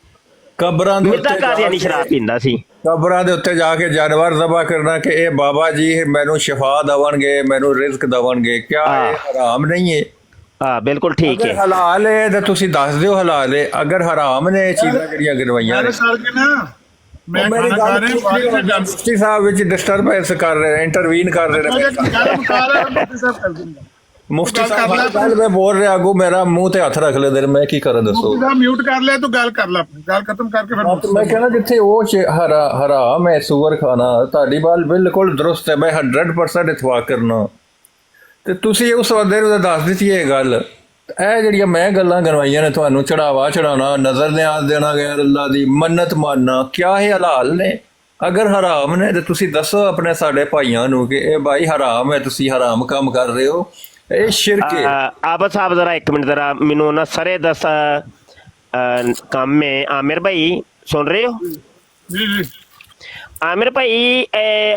ਕਬਰਾਂ ਦੇ ਮਿਰਜ਼ਾ ਕਾਦੀਆਨੀ ਸ਼ਰਾਬ ਪੀਂਦਾ ਸੀ। ਕਬਰਾਂ ਦੇ ਉੱਤੇ ਜਾ ਕੇ ਜਾਨਵਰ ਜ਼ਬਾ ਕਰਨਾ ਕਿ ਇਹ ਬਾਬਾ ਜੀ ਮੈਨੂੰ ਸ਼ਿਫਾ ਦੇਵਣਗੇ, ਮੈਨੂੰ ਰਿਜ਼ਕ ਦੇਵਣਗੇ, ਕਿਆ ਇਹ ਹਰਾਮ ਨਹੀਂ ਹੈ? ਹਾਂ ਬਿਲਕੁਲ ਠੀਕ ਅਗਰ ਹੈ। ਹਲਾਲ ਹੈ ਤਾਂ ਤੁਸੀਂ ਦੱਸ ਦਿਓ ਹਲਾਲ ਹੈ, ਅਗਰ ਹਰਾਮ ਨੇ ਇਹ ਚੀਜ਼ਾਂ ਜਿਹੜੀਆਂ ਗਿਣਵਾਈਆਂ ਨੇ। ਕਰਕੇ ਨਾ ਮੈਂ ਮੇਰੀ ਖਾਣਾ ਖਾ ਰਿਹਾ ਮੁਫਤੀ ਸਾਹਿਬ ਵਿੱਚ ਡਿਸਟਰਬੈਂਸ ਕਰ ਰਹੇ ਨੇ, ਇੰਟਰਵੀਨ ਕਰ ਰਹੇ ਨੇ। ਗੱਲ ਮੁਕਾ ਰਿਹਾ, ਮੁਫਤੀ ਸਾਹਿਬ ਕਰ ਦਿੰਦਾ। ਮੁਫਤੀ ਗੱਲ ਕਰ ਸਾਹਿਬ ਲੈ। ਹਰ ਗੱਲ ਮੈਂ ਬੋਲ ਰਿਹਾ, ਅੱਗੋਂ ਮੇਰਾ ਮੂੰਹ ਤੇ ਹੱਥ ਰੱਖ ਲੈਂਦੇ ਨੇ, ਮੈਂ ਕੀ ਕਰਾਂ ਦੱਸੋ। ਮੁਫਤੀ ਸਾਹਿਬ ਮਿਊਟ ਕਰ ਲਿਆ, ਤੂੰ ਗੱਲ ਕਰ ਲੈ ਆਪਣੀ, ਗੱਲ ਖਤਮ ਕਰਕੇ ਫਿਰ ਮੁਫਤੀ ਮੈਂ ਸਾਹਿਬ। ਕਹਿੰਦਾ ਜਿੱਥੇ ਉਹ ਹਰਾਮ ਹੈ ਸੂਅਰ ਖਾਣਾ, ਤੁਹਾਡੀ ਗੱਲ ਬਿਲਕੁਲ ਦਰੁਸਤ ਹੈ, ਮੈਂ 100% ਇਤਫਾਕ ਕਰਨਾ। ਤੇ ਤੁਸੀਂ ਉਸ ਬੰਦੇ ਨੂੰ ਤਾਂ ਦੱਸ ਦਿੱਤੀ ਇਹ ਗੱਲ। ਇਹ ਜਿਹੜੀਆਂ ਮੈਂ ਗੱਲਾਂ ਕਰਵਾਈਆਂ ਨੇ ਤੁਹਾਨੂੰ, ਚੜਾਵਾ ਚੜਾਉਣਾ, ਨਜ਼ਰ ਨਿਆਜ਼ ਦੇਣਾ ਗੈਰ ਅੱਲਾ ਦੀ, ਮੰਨਤ ਮਾਨਣਾ, ਕਿਆ ਇਹ ਹਲਾਲ ਨੇ? ਅਗਰ ਹਰਾਮ ਨੇ ਤੇ ਤੁਸੀਂ ਦੱਸੋ ਆਪਣੇ ਸਾਡੇ ਭਾਈਆਂ ਨੂੰ ਕਿ ਇਹ ਭਾਈ ਹਰਾਮ ਹੈ, ਤੁਸੀਂ ਹਰਾਮ ਕੰਮ ਕਰ ਰਹੇ ਹੋ, ਇਹ ਸ਼ਿਰਕ ਹੈ। ਆਬਦ ਸਾਹਿਬ ਜ਼ਰਾ ਇੱਕ ਮਿੰਟ, ਜ਼ਰਾ ਮੈਨੂੰ ਨਾ ਸਰੇ ਦੱਸ ਕੰਮ ਹੈ। ਆमिर भाई सुन रहे हो? ਜੀ ਜੀ। आमिर भाई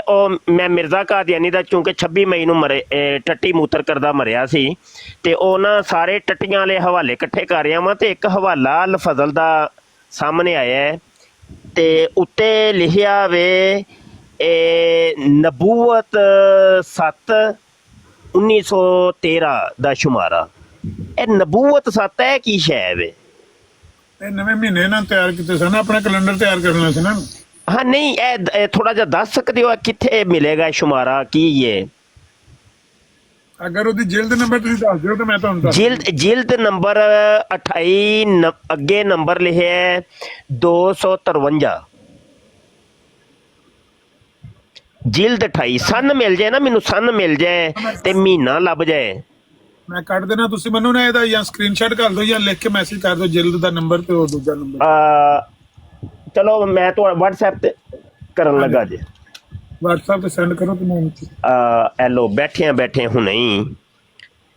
ਉਹ ਮੈਂ ਮਿਰਜ਼ਾ ਕਾਦੀਆਨੀ ਦਾ ਚੂੰਕਿ 26 ਮਈ ਨੂੰ ਮਰੇ ਟੱਟੀ ਮੂਤਰ ਕਰਦਾ ਮਰਿਆ ਸੀ, ਤੇ ਉਹ ਨਾ ਸਾਰੇ ਟੱਟੀਆਂ ਵਾਲੇ ਹਵਾਲੇ ਇਕੱਠੇ ਕਰ ਰਿਹਾ ਵਾਂ, ਤੇ ਇੱਕ ਹਵਾਲਾ ਅਲ ਫਜ਼ਲ ਦਾ ਸਾਹਮਣੇ ਆਇਆ ਹੈ, ਤੇ ਉੱਤੇ ਲਿਖਿਆ ਵੇ ਨਬੂਵਤ 7/1913 ਦਾ ਸ਼ੁਮਾਰਾ। ਇਹ ਨਬੂਵਤ 7 ਹੈ ਕੀ ਸ਼ੈ ਵੇ? ਇਹ ਨਵੇਂ ਮਹੀਨੇ ਨਾਲ ਤਿਆਰ ਕੀਤੇ ਸਨ, ਆਪਣਾ ਕੈਲੰਡਰ ਤਿਆਰ ਕਰਨਾ ਸੀ ਨਾ। ਹਾਂ ਨਹੀਂ, ਇਹ ਥੋੜਾ ਜਿਹਾ ਦੱਸ ਸਕਦੇ ਹੋ ਕਿੱਥੇ ਮਿਲੇਗਾ ਸ਼ੁਮਾਰਾ, ਕੀ ਇਹ? ਅਗਰ ਉਹਦੀ ਜਿਲਦ ਨੰਬਰ ਤੁਸੀਂ ਦੱਸ ਦਿਓ ਤਾਂ ਮੈਂ ਤੁਹਾਨੂੰ ਦੱਸ ਜਿਲਦ ਨੰਬਰ 28 ਅੱਗੇ ਨੰਬਰ ਲਿਖਿਆ ਹੈ 253। ਜਿਲਦ 28 ਸਨ ਮਿਲ ਜਾਏ ਨਾ ਮੈਨੂੰ, ਸਨ ਮਿਲ ਜਾਏ ਤੇ ਮਹੀਨਾ ਲੱਭ ਜਾਏ। ਮੈਂ ਕੱਢ ਦੇਣਾ, ਤੁਸੀਂ ਮੈਨੂੰ ਨਾ ਇਹਦਾ ਜਾਂ ਸਕਰੀਨਸ਼ਾਟ ਕਰ ਦਿਓ ਜਾਂ ਲਿਖ ਕੇ ਮੈਸੇਜ ਕਰ ਦਿਓ ਜਿਲਦ ਦਾ ਨੰਬਰ ਤੇ ਉਹ ਦੂਜਾ ਨੰਬਰ। ਚਲੋ ਮੈਂ ਤੁਹਾਡਾ WhatsApp ਤੇ ਕਰਨ ਲੱਗਾ ਜੇ। WhatsApp ਤੇ ਸੈਂਡ ਕਰੋ ਤੇ ਮੈਂ ਐਲੋ ਬੈਠੇ ਹੁਣੇ ਹੀ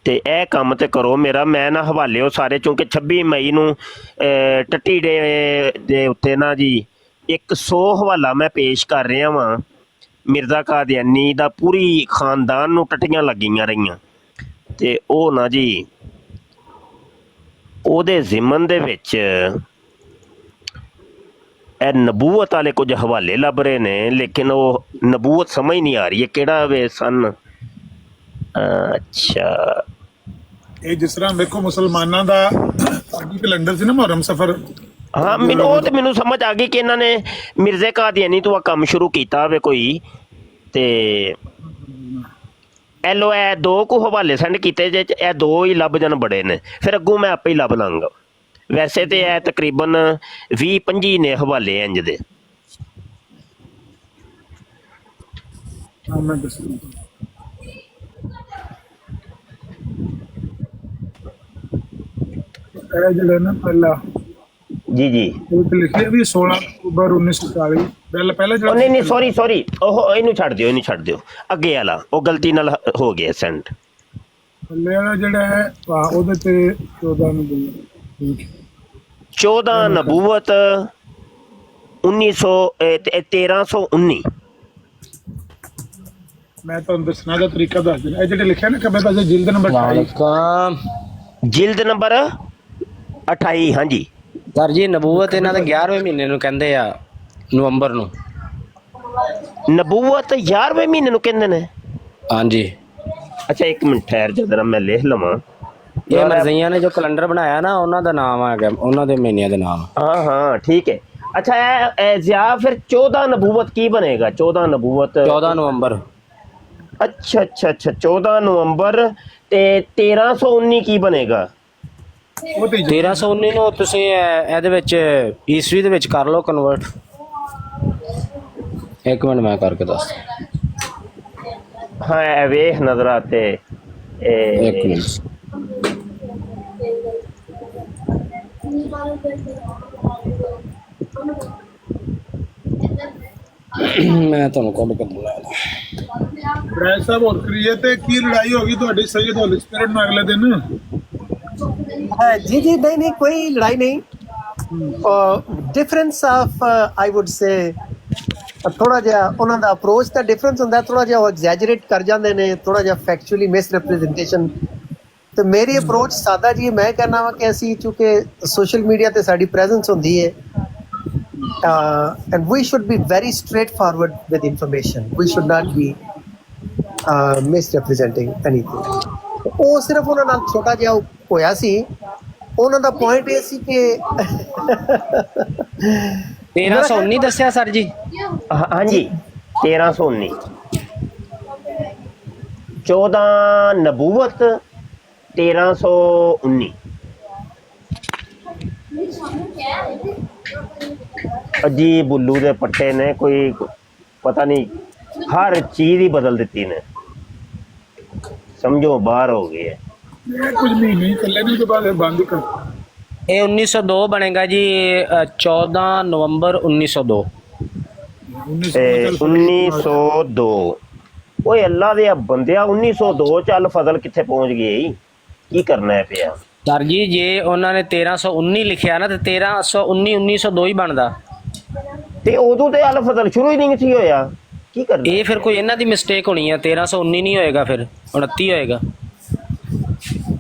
ਤੇ ਇਹ ਕੰਮ ਤੇ ਕਰੋ ਮੇਰਾ। ਮੈਂ ਨਾ ਹਵਾਲੇ ਉਹ ਸਾਰੇ, ਚੂੰਕਿ 26 ਮਈ ਨੂੰ ਟੱਟੀ ਦੇ ਉੱਤੇ ਨਾ ਜੀ 100 ਹਵਾਲਾ ਮੈਂ ਪੇਸ਼ ਕਰ ਰਿਹਾ ਵਾਂ। ਮਿਰਜ਼ਾ ਕਾਦੀਆਨੀ ਦਾ ਪੂਰੀ ਖਾਨਦਾਨ ਨੂੰ ਟੱਟੀਆਂ ਲੱਗੀਆਂ ਰਹੀਆਂ, ਤੇ ਉਹ ਨਾ ਜੀ ਉਹਦੇ ਜ਼ਿਮਨ ਦੇ ਵਿੱਚ ਇਹ ਨਬੂਵਤ ਵਾਲੇ ਕੁਝ ਹਵਾਲੇ ਲੱਭ ਰਹੇ ਨੇ, ਲੇਕਿਨ ਉਹ ਨਬੂਵਤ ਸਮਝ ਨਹੀਂ ਆ ਰਹੀ ਹੈ ਕਿਹੜਾ ਵੇ ਸਨ। ਅੱਛਾ, ਇਹ ਜਿਸ ਤਰ੍ਹਾਂ ਵੇਖੋ ਮੁਸਲਮਾਨਾਂ ਦਾ ਕੈਲੰਡਰ ਸੀ ਨਾ ਮੁਹਰਮ ਸਫਰ। ਹਾਂ ਮੈਨੂੰ ਉਹ ਤੇ ਮੈਨੂੰ ਸਮਝ ਆ ਗਈ ਕਿ ਇਹਨਾਂ ਨੇ ਮਿਰਜ਼ੇ ਕਾਦੀਆਨੀ ਤੋਂ ਆ ਕੰਮ ਸ਼ੁਰੂ ਕੀਤਾ ਹੋਵੇ ਕੋਈ, ਤੇ ਐਲੋ ਇਹ 2 ਕੁ ਹਵਾਲੇ ਸੈਂਡ ਕੀਤੇ ਜੇ, ਇਹ 2 ਹੀ ਲੱਭ ਜਾਣ ਬੜੇ ਨੇ, ਫਿਰ ਅੱਗੋਂ ਮੈਂ ਆਪੇ ਹੀ ਲੱਭ ਲਾਂਗਾ। ਵੈਸੇ ਤੇ ਇਹ ਤਕਰੀਬਨ 20-25 ਨੇ ਹਵਾਲੇ ਇੰਜ ਦੇ। ਮੈਂ ਦੱਸੂਗਾ ਇਹ ਜਿਹੜਾ ਨਾ ਪਹਿਲਾ ਜੀ ਜੀ ਉਹ ਤੇ ਲਿਖਿਆ ਵੀ 16 ਅਕਤੂਬਰ 1940 ਪਹਿਲਾ ਜਿਹੜਾ ਨਹੀਂ ਨਹੀਂ ਸੌਰੀ ਉਹ ਇਹਨੂੰ ਛੱਡ ਦਿਓ ਅੱਗੇ ਵਾਲਾ ਉਹ ਗਲਤੀ ਨਾਲ ਹੋ ਗਿਆ ਸੈਂਡ। ਥੱਲੇ ਵਾਲਾ ਜਿਹੜਾ ਹੈ ਉਹਦੇ ਤੇ 14 ਨੂੰ 14 ਨਬੂਵਤ 1319। ਮੈਂ ਤੁਹਾਨੂੰ ਦੱਸਣਾ ਦਾ ਤਰੀਕਾ ਦੱਸ ਦਿੰਦਾ। ਇਹ ਜਿਹੜੇ ਲਿਖਿਆ ਨਾ ਖੱਬੇ ਪਾਸੇ ਜਿਲਦ ਨੰਬਰ 28 ਜਿਲਦ ਨੰਬਰ 28 ਹਾਂਜੀ ਸਰ ਜੀ ਨਬੂਵਤ ਇਹਨਾਂ ਦੇ 11ਵੇਂ ਮਹੀਨੇ ਨੂੰ ਕਹਿੰਦੇ ਆ, ਨਵੰਬਰ ਨੂੰ। ਨਬੂਵਤ 11ਵੇਂ ਮਹੀਨੇ ਨੂੰ ਕਹਿੰਦੇ ਨੇ? ਹਾਂਜੀ। ਅੱਛਾ ਇੱਕ ਮਿੰਟ ਠਹਿਰ ਜਾ ਜਰਾ ਮੈਂ ਲਿਖ ਲਵਾਂ। ਇਹ ਮਰਜ਼ਈਆਂ ਨੇ ਜੋ ਕੈਲੰਡਰ ਬਣਾਇਆ ਨਾ ਉਹਨਾਂ ਦਾ ਨਾਮ ਆ ਗਿਆ, ਉਹਨਾਂ ਦੇ ਮਹੀਨਿਆਂ ਦੇ ਨਾਮ। ਹਾਂ ਠੀਕ ਹੈ। ਅੱਛਾ ਇਹ ਜ਼ਿਆ ਫਿਰ 14 ਨਬੂਵਤ ਕੀ ਬਣੇਗਾ? 14 ਨਬੂਵਤ 14 ਨਵੰਬਰ। ਅੱਛਾ 14 ਨਵੰਬਰ ਤੇ 1319 ਕੀ ਬਣੇਗਾ? 1319 ਨੂੰ ਤੁਸੀਂ ਇਹਦੇ ਵਿੱਚ ਈਸਵੀ ਦੇ ਵਿੱਚ ਕਰ ਲਓ ਕਨਵਰਟ। ਇੱਕ ਮਿੰਟ ਮੈਂ ਕਰਕੇ ਦੱਸ। ਹਾਂ ਇਹ ਵੇਖ ਨਜ਼ਰਾ ਤੇ ਇੱਕ ਮਿੰਟ ਮੈਂ ਤੁਹਾਨੂੰ ਕੱਢ ਕੇ ਬੁਲਾ ਲਾਂ। ਬ੍ਰੈਡ ਸਾਹਿਬ ਹੋਰ ਕਰੀਏ ਤੇ ਕੀ ਲੜਾਈ ਹੋ ਗਈ ਤੁਹਾਡੀ ਸੈਯਦ ਹੋਲੀ ਸਪਿਰਿਟ ਨਾਲ ਅਗਲੇ ਦਿਨ? जी जी नहीं कोई लड़ाई नहीं। Difference of I would say थोड़ा जिहा उन्हां दा अप्रोच दा डिफरेंस हुंदा, थोड़ा जिहा एग्जैजरेट कर जांदे ने, थोड़ा जिहा फैक्चुअली मिस रिप्रेजेंटेशन। तो मेरी अप्रोच सादा जी मैं कहना वा कि असी चूंकि सोशल मीडिया ते साडी प्रेजेंस हुंदी है and we should be very straightforward with information, we should not be misrepresenting anything. ਉਹ ਸਿਰਫ ਉਹਨਾਂ ਨਾਲ ਛੋਟਾ ਜਿਹਾ ਹੋਇਆ ਸੀ। ਉਹਨਾਂ ਦਾ ਪੁਆਇੰਟ ਇਹ ਸੀ ਕਿ 1319 ਦੱਸਿਆ ਸਰ ਜੀ। ਹਾਂਜੀ 1319 14 ਨਬੂਵਤ 1319 ਅਜੀਬ ਬੁੱਲੂ ਦੇ ਪੱਟੇ ਨੇ, ਕੋਈ ਪਤਾ ਨਹੀਂ ਹਰ ਚੀਜ਼ ਹੀ ਬਦਲ ਦਿੱਤੀ ਨੇ, ਸਮਝੋ ਬਾਹਰ ਹੋ ਗਏ ਹੈ। ਇਹ ਕੁਝ ਮਹੀਨੇ ਹੀ ਚੱਲੇ ਨੇ, ਉਸ ਤੋਂ ਬਾਅਦ ਇਹ ਬੰਦ ਕਰ। ਇਹ 1902 ਬਣੇਗਾ ਜੀ 14 ਨਵੰਬਰ 1902। ਤੇ 1902 ਓਏ ਅੱਲਾ ਦੇ ਬੰਦਿਆ 1902 ਚੱਲ ਫਜ਼ਲ ਕਿੱਥੇ ਪਹੁੰਚ ਗਈ, ਕੀ ਕਰਨਾ ਹੈ ਪਿਆ? ਸਰ ਜੀ ਜੇ ਉਹਨਾਂ ਨੇ 1319 ਲਿਖਿਆ ਨਾ ਤੇ 1319 1902 ਹੀ ਬਣਦਾ। ਤੇ ਉਦੋਂ ਤੇ ਅਲ ਫਜ਼ਲ ਸ਼ੁਰੂ ਹੀ ਨਹੀਂ ਸੀ ਹੋਇਆ, ਕੀ ਕਰਨਾ? ਇਹ ਫਿਰ ਕੋਈ ਇਹਨਾਂ ਦੀ ਮਿਸਟੇਕ ਹੋਣੀ ਹੈ, 1319 ਨਹੀਂ ਹੋਏਗਾ, ਫਿਰ 29 ਹੋਏਗਾ।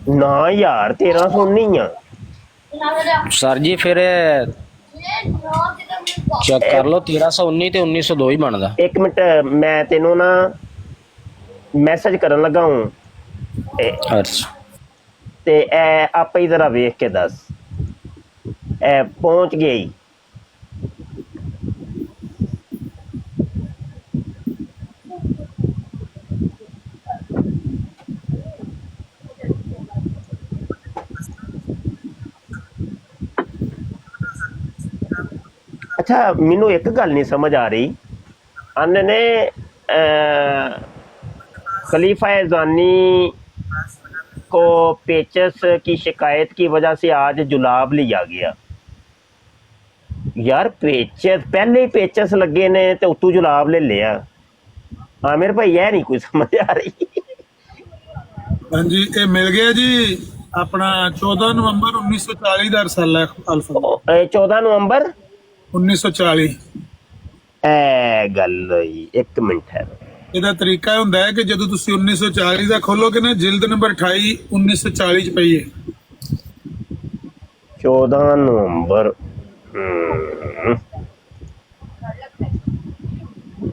ਨਾ ਯਾਰ 1319 ਆ। ਸਰ ਜੀ ਫਿਰ ਚੈੱਕ ਕਰ ਲਓ, 1319 ਤੇ 1902 ਹੀ ਬਣਦਾ। ਇੱਕ ਮਿੰਟ ਮੈਂ ਤੈਨੂੰ ਨਾ ਮੈਸੇਜ ਕਰਨ ਲੱਗਾ ਹੂੰ ਅੱਛਾ ਤੇ ਇਹ ਆਪੇ ਹੀ ਜ਼ਰਾ ਵੇਖ ਕੇ ਦੱਸ ਇਹ ਪਹੁੰਚ ਗਿਆ ਹੀ। ਅੱਛਾ ਮੈਨੂੰ ਇੱਕ ਗੱਲ ਨਹੀਂ ਸਮਝ ਆ ਰਹੀ, अन्य ने खलीफा ज़ानी को पेचस की शिकायत की वजह से आज जुलाब लिया गया। यार पेचस पहले ही पेचस लगे ने तो उतू जुलाब ले लिया। आमिर भाई यह नहीं कोई समझ आ रही। हाँ जी ये मिल गया जी अपना 14 नवंबर 1940 ਦਾ ਰਸਾਲਾ ਅਲਫਾ। 14 ਨਵੰਬਰ 1940 ਇਹ ਗੱਲ ਹੋਈ। ਇੱਕ ਮਿੰਟ ਹੈ, ਇਹਦਾ ਤਰੀਕਾ ਹੁੰਦਾ ਹੈ ਕਿ ਜਦੋਂ ਤੁਸੀਂ 1940 ਦਾ ਖੋਲੋਗੇ ਨਾ ਜਿਲਦ ਨੰਬਰ 28 1940 ਚ ਪਈ ਹੈ। 14 ਨਵੰਬਰ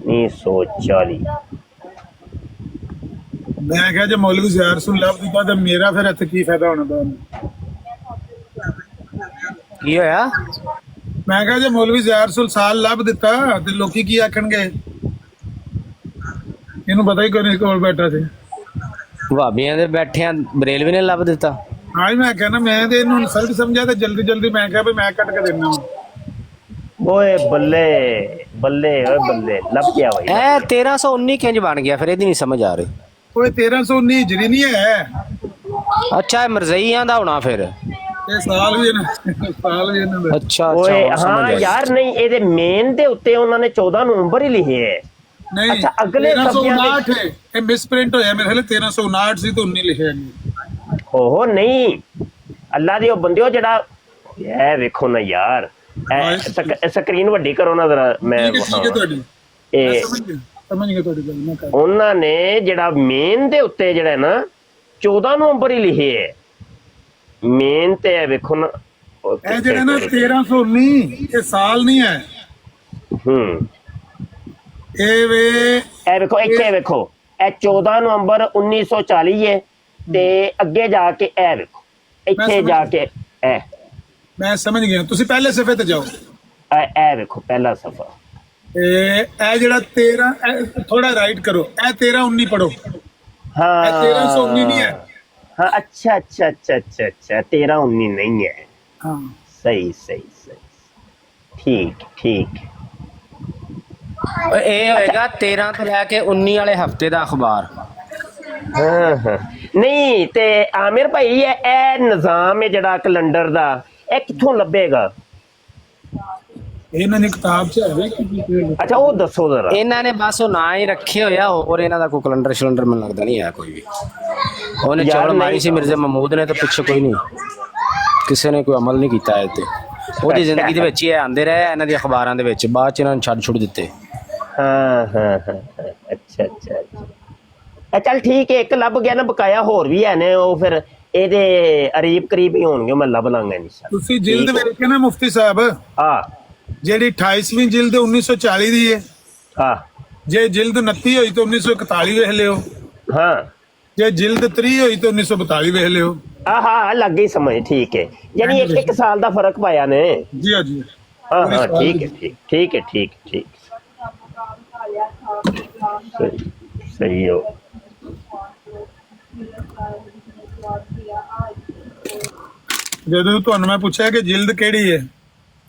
1940। ਮੈਂ ਕਿਹਾ ਜੇ ਮੌਲਵੀ ਜ਼ਾਰ ਸੁਨ ਲੱਭ ਦਿੱਤਾ ਤਾਂ ਮੇਰਾ ਫਿਰ ਇੱਥੇ ਕੀ ਫਾਇਦਾ ਹੋਣਾ ਦਾ। ਕੀ ਹੋਇਆ? ਮੈਂ ਕਿਹਾ ਜੇ ਮੌਲਵੀ ਜ਼ਾਰ ਸੁਲ ਸਾਲ ਲੱਭ ਦਿੱਤਾ ਤੇ ਲੋਕੀ ਕੀ ਆਖਣਗੇ? ਇਹਨੂੰ ਪਤਾ ਹੀ ਕੋਈ ਨਹੀਂ ਕੋਲ ਬੈਠਾ ਸੀ। ਭਾਬੀਆਂ ਦੇ ਬੈਠਿਆਂ ਬਰੇਲਵੀ ਨੇ ਲੱਭ ਦਿੱਤਾ। ਹਾਂ ਮੈਂ ਕਹਿੰਦਾ ਮੈਂ ਤੇ ਇਹਨੂੰ ਇਨਸਲਟ ਸਮਝਿਆ ਤੇ ਜਲਦੀ ਜਲਦੀ ਮੈਂ ਕਿਹਾ ਵੀ ਮੈਂ ਕੱਟ ਕੇ ਦੇਣਾ। ਓਏ ਬੱਲੇ ਬੱਲੇ ਓਏ ਬੱਲੇ ਲੱਭ ਗਿਆ ਹੋਈ। ਇਹ 1319 ਕਿੰਜ ਬਣ ਗਿਆ ਫਿਰ? ਇਹਦੀ ਨਹੀਂ ਸਮਝ ਆ ਰਹੀ। ਓਏ 1319 ਹਿਜਰੀ ਨਹੀਂ ਹੈ। ਅੱਛਾ ਇਹ ਮਰਜ਼ਈਆਂ ਦਾ ਹੋਣਾ ਫਿਰ। ਇਹ ਸਾਲ ਵੀ ਸਾਲ ਵੀ ਇਹਨਾਂ ਦਾ। ਅੱਛਾ ਓਏ ਅੱਛਾ ਸਮਝ ਹਾਂ ਆ ਯਾਰ ਨਹੀਂ ਇਹਦੇ ਮੇਨ ਦੇ ਉੱਤੇ ਉਹਨਾਂ ਨੇ 14 ਨਵੰਬਰ ਹੀ ਲਿਖੇ ਹੈ। ਨਹੀਂ ਅੱਛਾ, ਅਗਲੇ 1359 ਹੈ ਇਹ ਮਿਸਪ੍ਰਿੰਟ ਹੋਇਆ ਮੇਰੇ ਖਿਆਲ 1359 ਸੀ ਤੇ 19 ਲਿਖਿਆ ਨਹੀਂ। ਓਹੋ ਨਹੀਂ ਅੱਲਾ ਦੇ ਉਹ ਬੰਦਿਓ ਜਿਹੜਾ ਇਹ ਵੇਖੋ ਨਾ ਯਾਰ ਸਕਰੀਨ ਵੱਡੀ ਕਰੋ ਨਾ ਜ਼ਰਾ। ਮੈਂ ਠੀਕ ਹੈ ਤੁਹਾਡੀ ਇਹ ਸਮਝ ਗਿਆ ਤੁਹਾਡੀ ਗੱਲ। ਮੈਂ ਕਰ ਉਹਨਾਂ ਨੇ ਜਿਹੜਾ ਮੇਨ ਦੇ ਉੱਤੇ ਜਿਹੜਾ ਨਾ 14 ਨਵੰਬਰ ਹੀ ਲਿਖੇ ਹੈ ਮੇਨ ਤੇ ਇਹ ਵੇਖੋ ਨਾ। ਇਹ ਜਿਹੜਾ ਨਾ 1319 ਇਹ ਸਾਲ ਨਹੀਂ ਹੈ। ਇਹ ਵੇ ਇਹ ਵੇਖੋ ਇੱਥੇ ਵੇਖੋ ਇਹ 14 ਨਵੰਬਰ 1940 ਹੈ ਤੇ ਅੱਗੇ ਜਾ ਕੇ ਇਹ ਵੇਖੋ ਇੱਥੇ ਜਾ ਕੇ ਇਹ ਮੈਂ ਸਮਝ ਗਿਆ। ਤੁਸੀਂ ਪਹਿਲੇ ਸਫੇ ਤੇ ਜਾਓ। ਇਹ ਵੇਖੋ ਪਹਿਲਾ ਸਫਾ। ਇਹ ਜਿਹੜਾ 13 ਥੋੜਾ ਰਾਈਟ ਕਰੋ। ਇਹ 1319 ਪੜੋ। ਹਾਂ ਇਹ 1319 ਨਹੀਂ ਹੈ। हाँ अच्छा अच्छा अच्छा अच्छा अच्छा 1319 नहीं है। हाँ सही सही सही ठीक ठीक। ਇਹ ਹੋਏਗਾ 13 ਤੋਂ ਲੈ ਕੇ 19 ਵਾਲੇ ਹਫਤੇ ਦਾ ਅਖਬਾਰ। हाँ हाँ नहीं ते आमिर भाई ये निज़ाम है जड़ा कैलेंडर दा ये कित्थों लभेगा? ਇਹਨਾਂ ਨੇ ਕਿਤਾਬ ਚ ਹੈ ਕਿ अच्छा वो दसो जरा। ਇਹਨਾਂ ਨੇ ਬਸ ਉਹ ਨਾਂ ਹੀ ਰੱਖੇ ਹੋਇਆ ਹੋਰ ਇਹਨਾਂ ਦਾ ਕੋਈ ਕੈਲੰਡਰ ਸ਼ਲੰਡਰ ਮੈਨੂੰ ਲੱਗਦਾ ਨਹੀਂ ਹੈ ਕੋਈ ਵੀ। ਉਹਨੇ ਯਾਰ ਚਵਲ ਨਹੀਂ। ਮਾਰੀ ਸੀ ਮਿਰਜ਼ਾ ਮਹਿਮੂਦ ਨੇ ਤੇ ਪਿੱਛੇ ਕੋਈ ਨਹੀਂ ਕਿਸੇ ਨੇ ਕੋਈ ਅਮਲ ਨਹੀਂ ਕੀਤਾ ਇਹ ਤੇ। ਉਹਦੀ ਜ਼ਿੰਦਗੀ ਦੇ ਵਿੱਚ ਹੀ ਇਹ ਆਂਦੇ ਰਹੇ ਇਹਨਾਂ ਦੀ ਅਖਬਾਰਾਂ ਦੇ ਵਿੱਚ, ਬਾਅਦ ਚ ਇਹਨਾਂ ਨੂੰ ਛੱਡ ਛੁੱਟ ਦਿੱਤੇ। हाँ हाँ हाँ अच्छा अच्छा अच्छा चल ठीक है। एक लभ गया ना बकाया होर भी है ने वो फिर ਇਹਦੇ ਅਰੀਬ ਕਰੀਬ ਹੀ ਹੋਣਗੇ। ਮੈਂ ਲੱਭ ਲਾਂਗਾ ਇਨਸ਼ਾ। ਤੁਸੀਂ ਜਿਲਦ ਵੇਖੇ ਨਾ ਮੁਫਤੀ ਸਾਹਿਬ ਹਾਂ ਜਿਹੜੀ 28ਵੀਂ ਜਿਲਦ 1940 ਦੀ ਹੈ। ਹਾਂ ਜੇ ਜਿਲਦ 29 ਹੋਈ ਤਾਂ 1941 ਵੇਖ ਲਿਓ। ਹਾਂ ਜੇ ਜਿਲਦ 30 ਹੋਈ ਤਾਂ 1942 ਵੇਖ ਲਿਓ। हाँ लग गई समझ ठीक है। यानी एक एक साल का फर्क पाया ने। ਜੀ ਹਾਂ जी हाँ हाँ ठीक है ठीक ठीक है ठीक ठीक सही सही हो। ਜਦੋਂ ਤੁਹਾਨੂੰ ਮੈਂ ਪੁੱਛਿਆ ਕਿ ਜਿਲਦ ਕਿਹੜੀ ਹੈ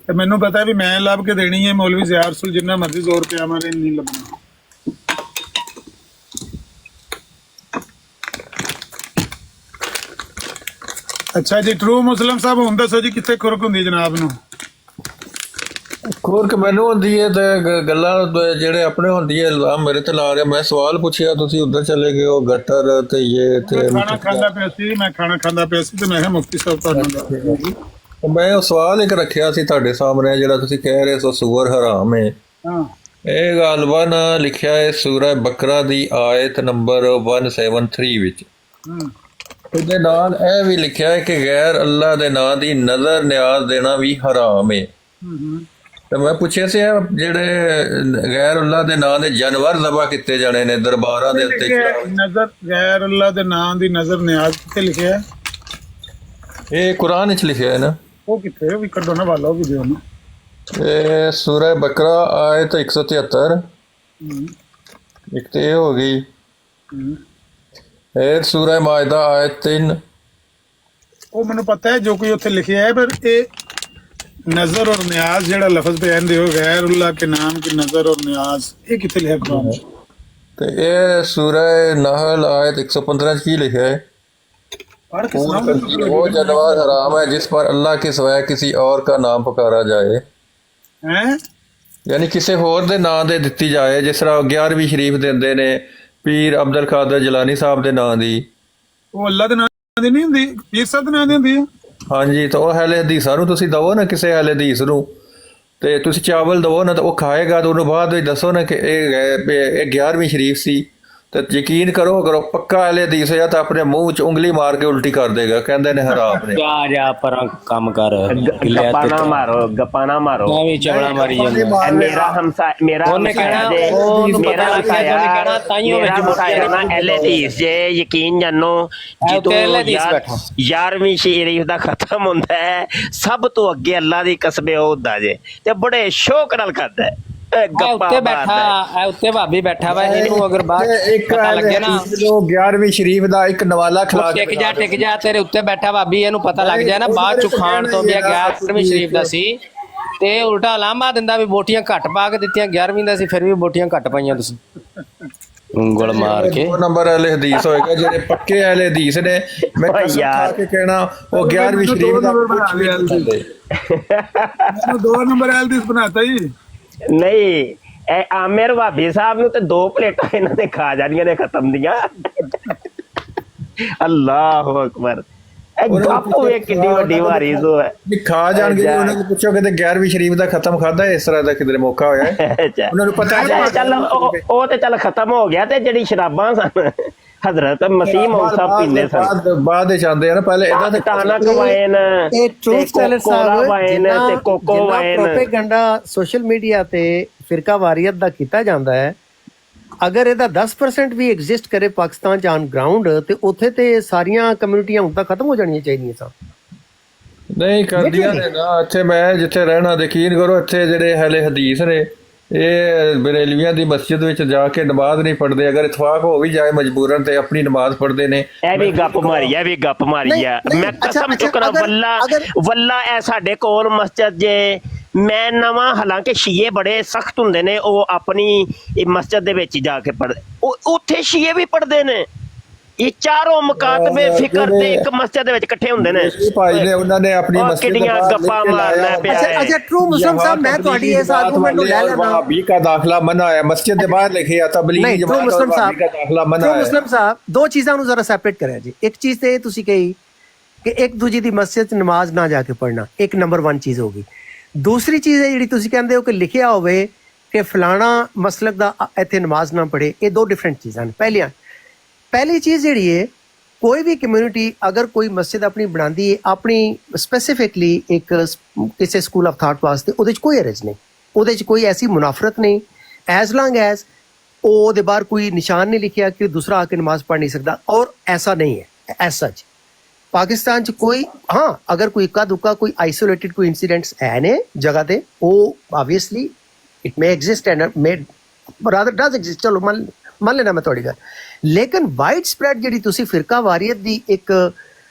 ਤੇ ਮੈਨੂੰ ਪਤਾ ਵੀ ਮੈਂ ਲੱਭ ਕੇ ਦੇਣੀ ਹੈ, ਮੌਲਵੀ ਜ਼ਿਆਰ ਸੁਲ ਜਿੰਨਾ ਮਰਜ਼ੀ ਜ਼ੋਰ ਪਿਆ ਮਾਰੇ ਨਹੀਂ ਲੱਭਣਾ। ਅੱਛਾ ਜੀ, ਟਰੂ ਮੁਸਲਮ ਸਾਹਿਬ ਹੁਣ ਦੱਸੋ ਜੀ ਕਿੱਥੇ ਖੁਰਕ ਹੁੰਦੀ ਜਨਾਬ ਨੂੰ? ਖੋਰ ਕਿ ਮੈਨੂੰ ਹੁੰਦੀ ਹੈ ਤੇ ਗੱਲਾਂ ਜਿਹੜੇ ਆਪਣੇ ਹੁੰਦੀ ਹੈ ਇਲਜ਼ਾਮ ਮੇਰੇ ਤੇ ਲਾ ਰਿਹਾ। ਮੈਂ ਸਵਾਲ ਪੁੱਛਿਆ, ਤੁਸੀਂ ਉੱਧਰ ਚਲੇ ਗਏ ਹੋ ਗਟਰ ਤੇ ਇਹ ਤੇ ਖਾਣਾ ਖਾਂਦਾ ਪਿਆ ਸੀ, ਮੈਂ ਖਾਣਾ ਖਾਂਦਾ ਪਿਆ ਸੀ ਤੇ ਮੈਂ ਕਿਹਾ ਮੁਫਤੀ ਸਾਹਿਬ ਤੁਹਾਨੂੰ ਮੈਂ ਉਹ ਸਵਾਲ ਇੱਕ ਰੱਖਿਆ ਸੀ ਤੁਹਾਡੇ ਸਾਹਮਣੇ, ਜਿਹੜਾ ਤੁਸੀਂ ਕਹਿ ਰਹੇ ਸੋ ਸੂਰ ਹਰਾਮ ਹੈ। ਹਾਂ, ਇਹ ਗਾਲਬਨ ਲਿਖਿਆ ਹੈ ਸੂਰਾ ਬਕਰਾ ਦੀ ਆਇਤ ਨੰਬਰ 173 ਵਿੱਚ। ਉਹਦੇ ਨਾਲ ਇਹ ਵੀ ਲਿਖਿਆ ਹੈ ਕਿ ਗੈਰ ਅੱਲਾ ਦੇ ਨਾਂ ਦੀ ਨਜ਼ਰ ਨਿਆਜ਼ ਦੇਣਾ ਵੀ ਹਰਾਮ ਹੈ। ਤੇ ਮੈਂ ਪੁੱਛਿਆ ਸੀ ਜਿਹੜੇ ਗੈਰ ਅੱਲਾ ਦੇ ਨਾਂ ਦੇ ਜਾਨਵਰ ਜ਼ਬਾ ਕੀਤੇ ਜਾਣੇ ਨੇ ਦਰਬਾਰਾਂ ਦੇ ਉੱਤੇ, ਨਜ਼ਰ ਗੈਰ ਅੱਲਾ ਦੇ ਨਾਂ ਦੀ ਨਜ਼ਰ ਨਿਆਜ਼ ਕਿੱਥੇ ਲਿਖਿਆ ਹੈ? ਇਹ ਕੁਰਾਨ ਵਿੱਚ ਲਿਖਿਆ ਹੈ ਨਾ? ਉਹ ਕਿੱਥੇ? ਉਹ ਵੀ ਕੱਢੋ ਨਾ ਵਾਲਾ, ਉਹ ਵੀ ਦਿਓ ਨਾ। ਇਹ ਸੂਰਾ ਬਕਰਾ ਆਇਤ 173 ਇੱਕ ਤੇ ਇਹ ਹੋ ਗਈ। ਇਹ ਸੂਰਾ ਮਾਇਦਾ ਆਇਤ 3। ਉਹ ਮੈਨੂੰ ਪਤਾ ਹੈ ਜੋ ਕੋਈ ਉੱਥੇ ਲਿਖਿਆ ਹੈ, ਪਰ ਇਹ नजर और न्याज जेड़ा लफ्ज बयान दे हो गैर उल्लाह के नाम की नजर और न्याज, ये कितने लिखा कुरान? तो ये सूरह नहल आयत 115 की लिखा है वो जानवर हराम है जिस पर अल्लाह के सिवाय किसी और का नाम पुकारा जाए, यानी किसी होर दे नाम दे दित्ती जाए। जिस तरह 11वीं शरीफ देंदे ने पीर अब्दुल कादर जिलानी साहब दे नाम दी, वो अल्लाह दे नाम दी नहीं हुंदी, पीर साहब दे नाम दी हुंदी है। हाँ जी, तो वह अहले हदीसां नूं तुसीं दवो ना, किसी अहले हदीस नूं ते तुसीं चावल दवो ना, तो वह खाएगा तो उन्होंने बाद में दसो ना कि ये 11वीं शरीफ सी, तो यकीन करो अगर पक्का अहले हदीस होया तो अपने मुंह च उंगली मार के उल्टी कर देगा, कहंदे ने हराम ने। जा जा पर काम कर गप्पा ना मारो, गप्पा ना मारो, मैं भी चवड़ा मारी ਜਾਂਦਾ। मेरा हमसा मेरा ਉਹਨੇ ਕਹਿਣਾ मेरा हमसाया ना अहले हदीस जे यकीन जानो ਜਦੋਂ 11ਵੀਂ शरीफ ਦਾ ਖਤਮ ਹੁੰਦਾ ਹੈ ਸਭ ਤੋਂ ਅੱਗੇ ਅੱਲਾ ਦੀ ਕਸਮ ਉਹ ਹੁੰਦਾ ਜੇ ਤੇ ਬੜੇ ਸ਼ੌਕ ਨਾਲ ਕਰਦਾ ਹੈ। ਉੱਤੇ ਬੈਠਾ ਉੱਤੇ ਭਾਬੀ ਬੈਠਾ ਵਾ, ਇਹਨੂੰ ਅਗਰ ਬਾਅਦ ਪਤਾ ਲੱਗੇ ਨਾ 11ਵੀਂ ਸ਼ਰੀਫ ਦਾ ਇੱਕ ਨਵਾਲਾ ਖਿਲਾ ਕੇ ਟਿਕ ਜਾ ਤੇਰੇ ਉੱਤੇ ਬੈਠਾ ਭਾਬੀ, ਇਹਨੂੰ ਪਤਾ ਲੱਗ ਜਾਏ ਨਾ ਬਾਅਦ ਚ ਖਾਣ ਤੋਂ ਵੀ 11ਵੀਂ ਸ਼ਰੀਫ ਦਾ ਸੀ ਤੇ ਉਲਟਾ ਲਾਂਭਾ ਦਿੰਦਾ ਵੀ ਬੋਟੀਆਂ ਘੱਟ ਪਾ ਕੇ ਦਿੱਤੀਆਂ, 11ਵੀਂ ਦਾ ਸੀ ਫਿਰ ਵੀ ਬੋਟੀਆਂ ਘੱਟ ਪਾਈਆਂ ਤੁਸੀਂ ਉਂਗਲ ਮਾਰ ਕੇ। 2 ਨੰਬਰ ਅਹਲੇ ਹਦੀਸ ਹੋਏਗਾ, ਜਿਹੜੇ ਪੱਕੇ ਅਹਲੇ ਹਦੀਸ ਨੇ। ਮੈਂ ਯਾਰ ਕੇ ਕਹਿਣਾ ਉਹ 11ਵੀਂ ਸ਼ਰੀਫ ਦਾ ਕੁਝ ਵੀ ਨਹੀਂ ਦੇ। ਮੈਨੂੰ 2 ਨੰਬਰ ਅਹਲੇ ਹਦੀਸ ਬਣਾਤਾ ਜੀ। ਨਹੀਂ ਇਹ ਆਮਿਰ ਭਾਬੀ ਸਾਹਿਬ ਨੂੰ ਤੇ 2 ਪਲੇਟਾਂ ਇਹਨਾਂ ਦੇ ਖਾ ਜਾਣੀਆਂ ਨੇ ਖਤਮ ਦੀਆਂ। ਅੱਲਾਹੁ ਅਕਬਰ, ਇਹ ਗੱਪ ਹੋਏ ਕਿੰਨੀ ਵੱਡੀ ਵਾਰੀਜ਼ ਹੈ। ਖਾ ਜਾਣਗੇ, ਉਹਨਾਂ ਨੂੰ ਪੁੱਛੋ ਕਿ 11ਵੀਂ ਸ਼ਰੀਫ ਦਾ ਖਤਮ ਖਾਦਾ ਇਸ ਤਰ੍ਹਾਂ ਦਾ ਕਿਧਰੇ ਮੌਕਾ ਹੋਇਆ ਉਹਨਾਂ ਨੂੰ ਪਤਾ ਚੱਲ ਉਹ ਤੇ ਚੱਲ ਖਤਮ ਹੋ ਗਿਆ। ਤੇ ਜਿਹੜੀ ਸ਼ਰਾਬਾਂ ਸਨ ਹਜ਼ਰਤ ਮਸੀਹ ਮੌਦ ਸਾਹਿਬ ਪੀਂਦੇ ਸਨ, ਬਾਅਦ ਵਿੱਚ ਆਉਂਦੇ ਆ ਨਾ, ਪਹਿਲੇ ਇਹਦਾ ਤੇ ਟਾਨਕ ਵਾਈਨ ਇਹ ਟਰੂਥ ਟੈਲਰ ਸਾਹਿਬ ਵਾਈਨ ਤੇ ਕੋਕੋ ਵਾਈਨ ਪ੍ਰੋਪੇਗੈਂਡਾ ਸੋਸ਼ਲ ਮੀਡੀਆ ਤੇ ਫਿਰਕਾ ਵਾਰੀਅਤ ਦਾ ਕੀਤਾ ਜਾਂਦਾ ਹੈ। ਅਗਰ ਇਹਦਾ 10% ਵੀ ਐਗਜ਼ਿਸਟ ਕਰੇ ਪਾਕਿਸਤਾਨ ਚ ਔਨ ਗਰਾਊਂਡ ਤੇ ਉੱਥੇ ਤੇ ਸਾਰੀਆਂ ਕਮਿਊਨਿਟੀਆਂ ਹੁਣ ਤਾਂ ਖਤਮ ਹੋ ਜਾਣੀਆਂ ਚਾਹੀਦੀਆਂ ਸਨ। ਨਹੀਂ ਕਰਦੀਆਂ ਨੇ ਨਾ। ਇੱਥੇ ਮੈਂ ਜਿੱਥੇ ਰਹਿਣਾ, ਯਕੀਨ ਕਰੋ ਇੱਥੇ ਜਿਹੜੇ ਅਹਲੇ ਹਦੀਸ ਨੇ ਇਹ ਬਰੇਲਵੀਆਂ ਦੀ ਮਸਜਿਦ ਵਿੱਚ ਜਾ ਕੇ ਨਮਾਜ਼ ਨਹੀਂ ਪੜ੍ਹਦੇ। ਅਗਰ ਇਤਫਾਕ ਹੋ ਵੀ ਜਾਏ ਮਜਬੂਰਨ ਤੇ ਆਪਣੀ ਨਮਾਜ਼ ਪੜ੍ਹਦੇ ਨੇ। ਇਹ ਵੀ ਗੱਪ ਮਾਰੀ ਆ, ਇਹ ਵੀ ਗੱਪ ਮਾਰੀ ਆ। ਮੈਂ ਕਸਮ ਚੁੱਕਣਾ ਵੱਲਾ ਇਹ ਸਾਡੇ ਕੋਲ ਮਸਜਿਦ ਜੇ ਮੈਂ ਨਵਾਂ, ਹਾਲਾਂਕਿ ਸ਼ੀਏ ਬੜੇ ਸਖਤ ਹੁੰਦੇ ਨੇ, ਉਹ ਆਪਣੀ ਮਸਜਿਦ ਦੇ ਵਿੱਚ ਜਾ ਕੇ ਪੜ੍ਹਦੇ, ਉੱਥੇ ਸ਼ੀਏ ਵੀ ਪੜ੍ਹਦੇ ਨੇ। ਇਹ ਚਾਰੋਂ ਮੁਕਾਤਬੇ ਫਿਕਰ ਤੇ ਇੱਕ ਮਸਜਿਦ ਦੇ ਵਿੱਚ ਇਕੱਠੇ ਹੁੰਦੇ ਨੇ। ਭਾਈ ਨੇ ਉਹਨਾਂ ਨੇ ਆਪਣੀ ਮਸਜਿਦ ਕਿੰਨੀਆਂ ਗੱਪਾਂ ਮਾਰਨਾ ਪਿਆ ਹੈ। ਅੱਛਾ ਟਰੂ ਮੁਸਲਮ ਸਾਹਿਬ, ਮੈਂ ਤੁਹਾਡੀ ਇਸ ਆਰਗੂਮੈਂਟ ਨੂੰ ਲੈ ਲੈਣਾ। ਵਹਾਬੀ ਦਾ ਦਾਖਲਾ ਮਨਾ ਹੈ, ਮਸਜਿਦ ਦੇ ਬਾਹਰ ਲਿਖਿਆ ਤਬਲੀਗ ਜਮਾਤ ਮੁਸਲਮ ਸਾਹਿਬ ਦਾ ਦਾਖਲਾ ਮਨਾ ਹੈ। ਮੁਸਲਮ ਸਾਹਿਬ ਦੋ ਚੀਜ਼ਾਂ ਨੂੰ ਜ਼ਰਾ ਸੈਪਰੇਟ ਕਰਿਆ ਜੀ। ਇੱਕ ਚੀਜ਼ ਤੇ ਇਹ ਤੁਸੀਂ ਕਹੀ ਕਿ ਇੱਕ ਦੂਜੀ ਦੀ ਮਸਜਿਦ 'ਚ ਨਮਾਜ਼ ਨਾ ਜਾ ਕੇ ਪੜ੍ਹਨਾ, ਇੱਕ ਨੰਬਰ 1 ਚੀਜ਼ ਹੋਗੀ। ਦੂਸਰੀ ਚੀਜ਼ ਹੈ ਜਿਹੜੀ ਤੁਸੀਂ ਕਹਿੰਦੇ ਹੋ ਕਿ ਲਿਖਿਆ ਹੋਵੇ ਕਿ ਫਲਾਣਾ ਮਸਲਕ ਦਾ ਇੱਥੇ ਨਮਾਜ਼ ਨਾ ਪੜ੍ਹੇ, ਇਹ 2 ਡਿਫਰੈਂਟ ਚੀਜ਼ਾਂ ਨੇ। ਪਹਿਲੀ ਚੀਜ਼ ਜਿਹੜੀ ਹੈ, ਕੋਈ ਵੀ ਕਮਿਊਨਿਟੀ ਅਗਰ ਕੋਈ ਮਸਜਿਦ ਆਪਣੀ ਬਣਾਉਂਦੀ ਹੈ ਆਪਣੀ ਸਪੈਸੀਫਿਕਲੀ ਇੱਕ ਕਿਸੇ ਸਕੂਲ ਆਫ ਥਾਟ ਵਾਸਤੇ, ਉਹਦੇ 'ਚ ਕੋਈ ਹਰਜ ਨਹੀਂ, ਉਹਦੇ 'ਚ ਕੋਈ ਐਸੀ ਮੁਨਾਫਰਤ ਨਹੀਂ, ਐਜ਼ ਲੌਂਗ ਐਜ਼ ਉਹਦੇ ਬਾਹਰ ਕੋਈ ਨਿਸ਼ਾਨ ਨਹੀਂ ਲਿਖਿਆ ਕਿ ਦੂਸਰਾ ਆ ਕੇ ਨਮਾਜ਼ ਪੜ੍ਹ ਨਹੀਂ ਸਕਦਾ। ਔਰ ਐਸਾ ਨਹੀਂ ਹੈ ਐਜ਼ ਸੱਚ ਪਾਕਿਸਤਾਨ 'ਚ ਕੋਈ। ਹਾਂ, ਅਗਰ ਕੋਈ ਇੱਕਾ ਦੁੱਕਾ ਕੋਈ ਆਈਸੋਲੇਟਿਡ ਕੋਈ ਇਨਸੀਡੈਂਟਸ ਹੈ ਨੇ ਜਗ੍ਹਾ ਤੇ, ਉਹ obviously it may exist and may rather does exist, ਚਲੋ ਮੰਨ ਲੈਣਾ ਮੈਂ ਤੁਹਾਡੀ ਗੱਲ। ਲੇਕਿਨ ਵਾਈਡ ਸਪਰੈਡ ਜਿਹੜੀ ਤੁਸੀਂ ਫਿਰਕਾ ਵਾਰੀਅਤ ਦੀ ਇੱਕ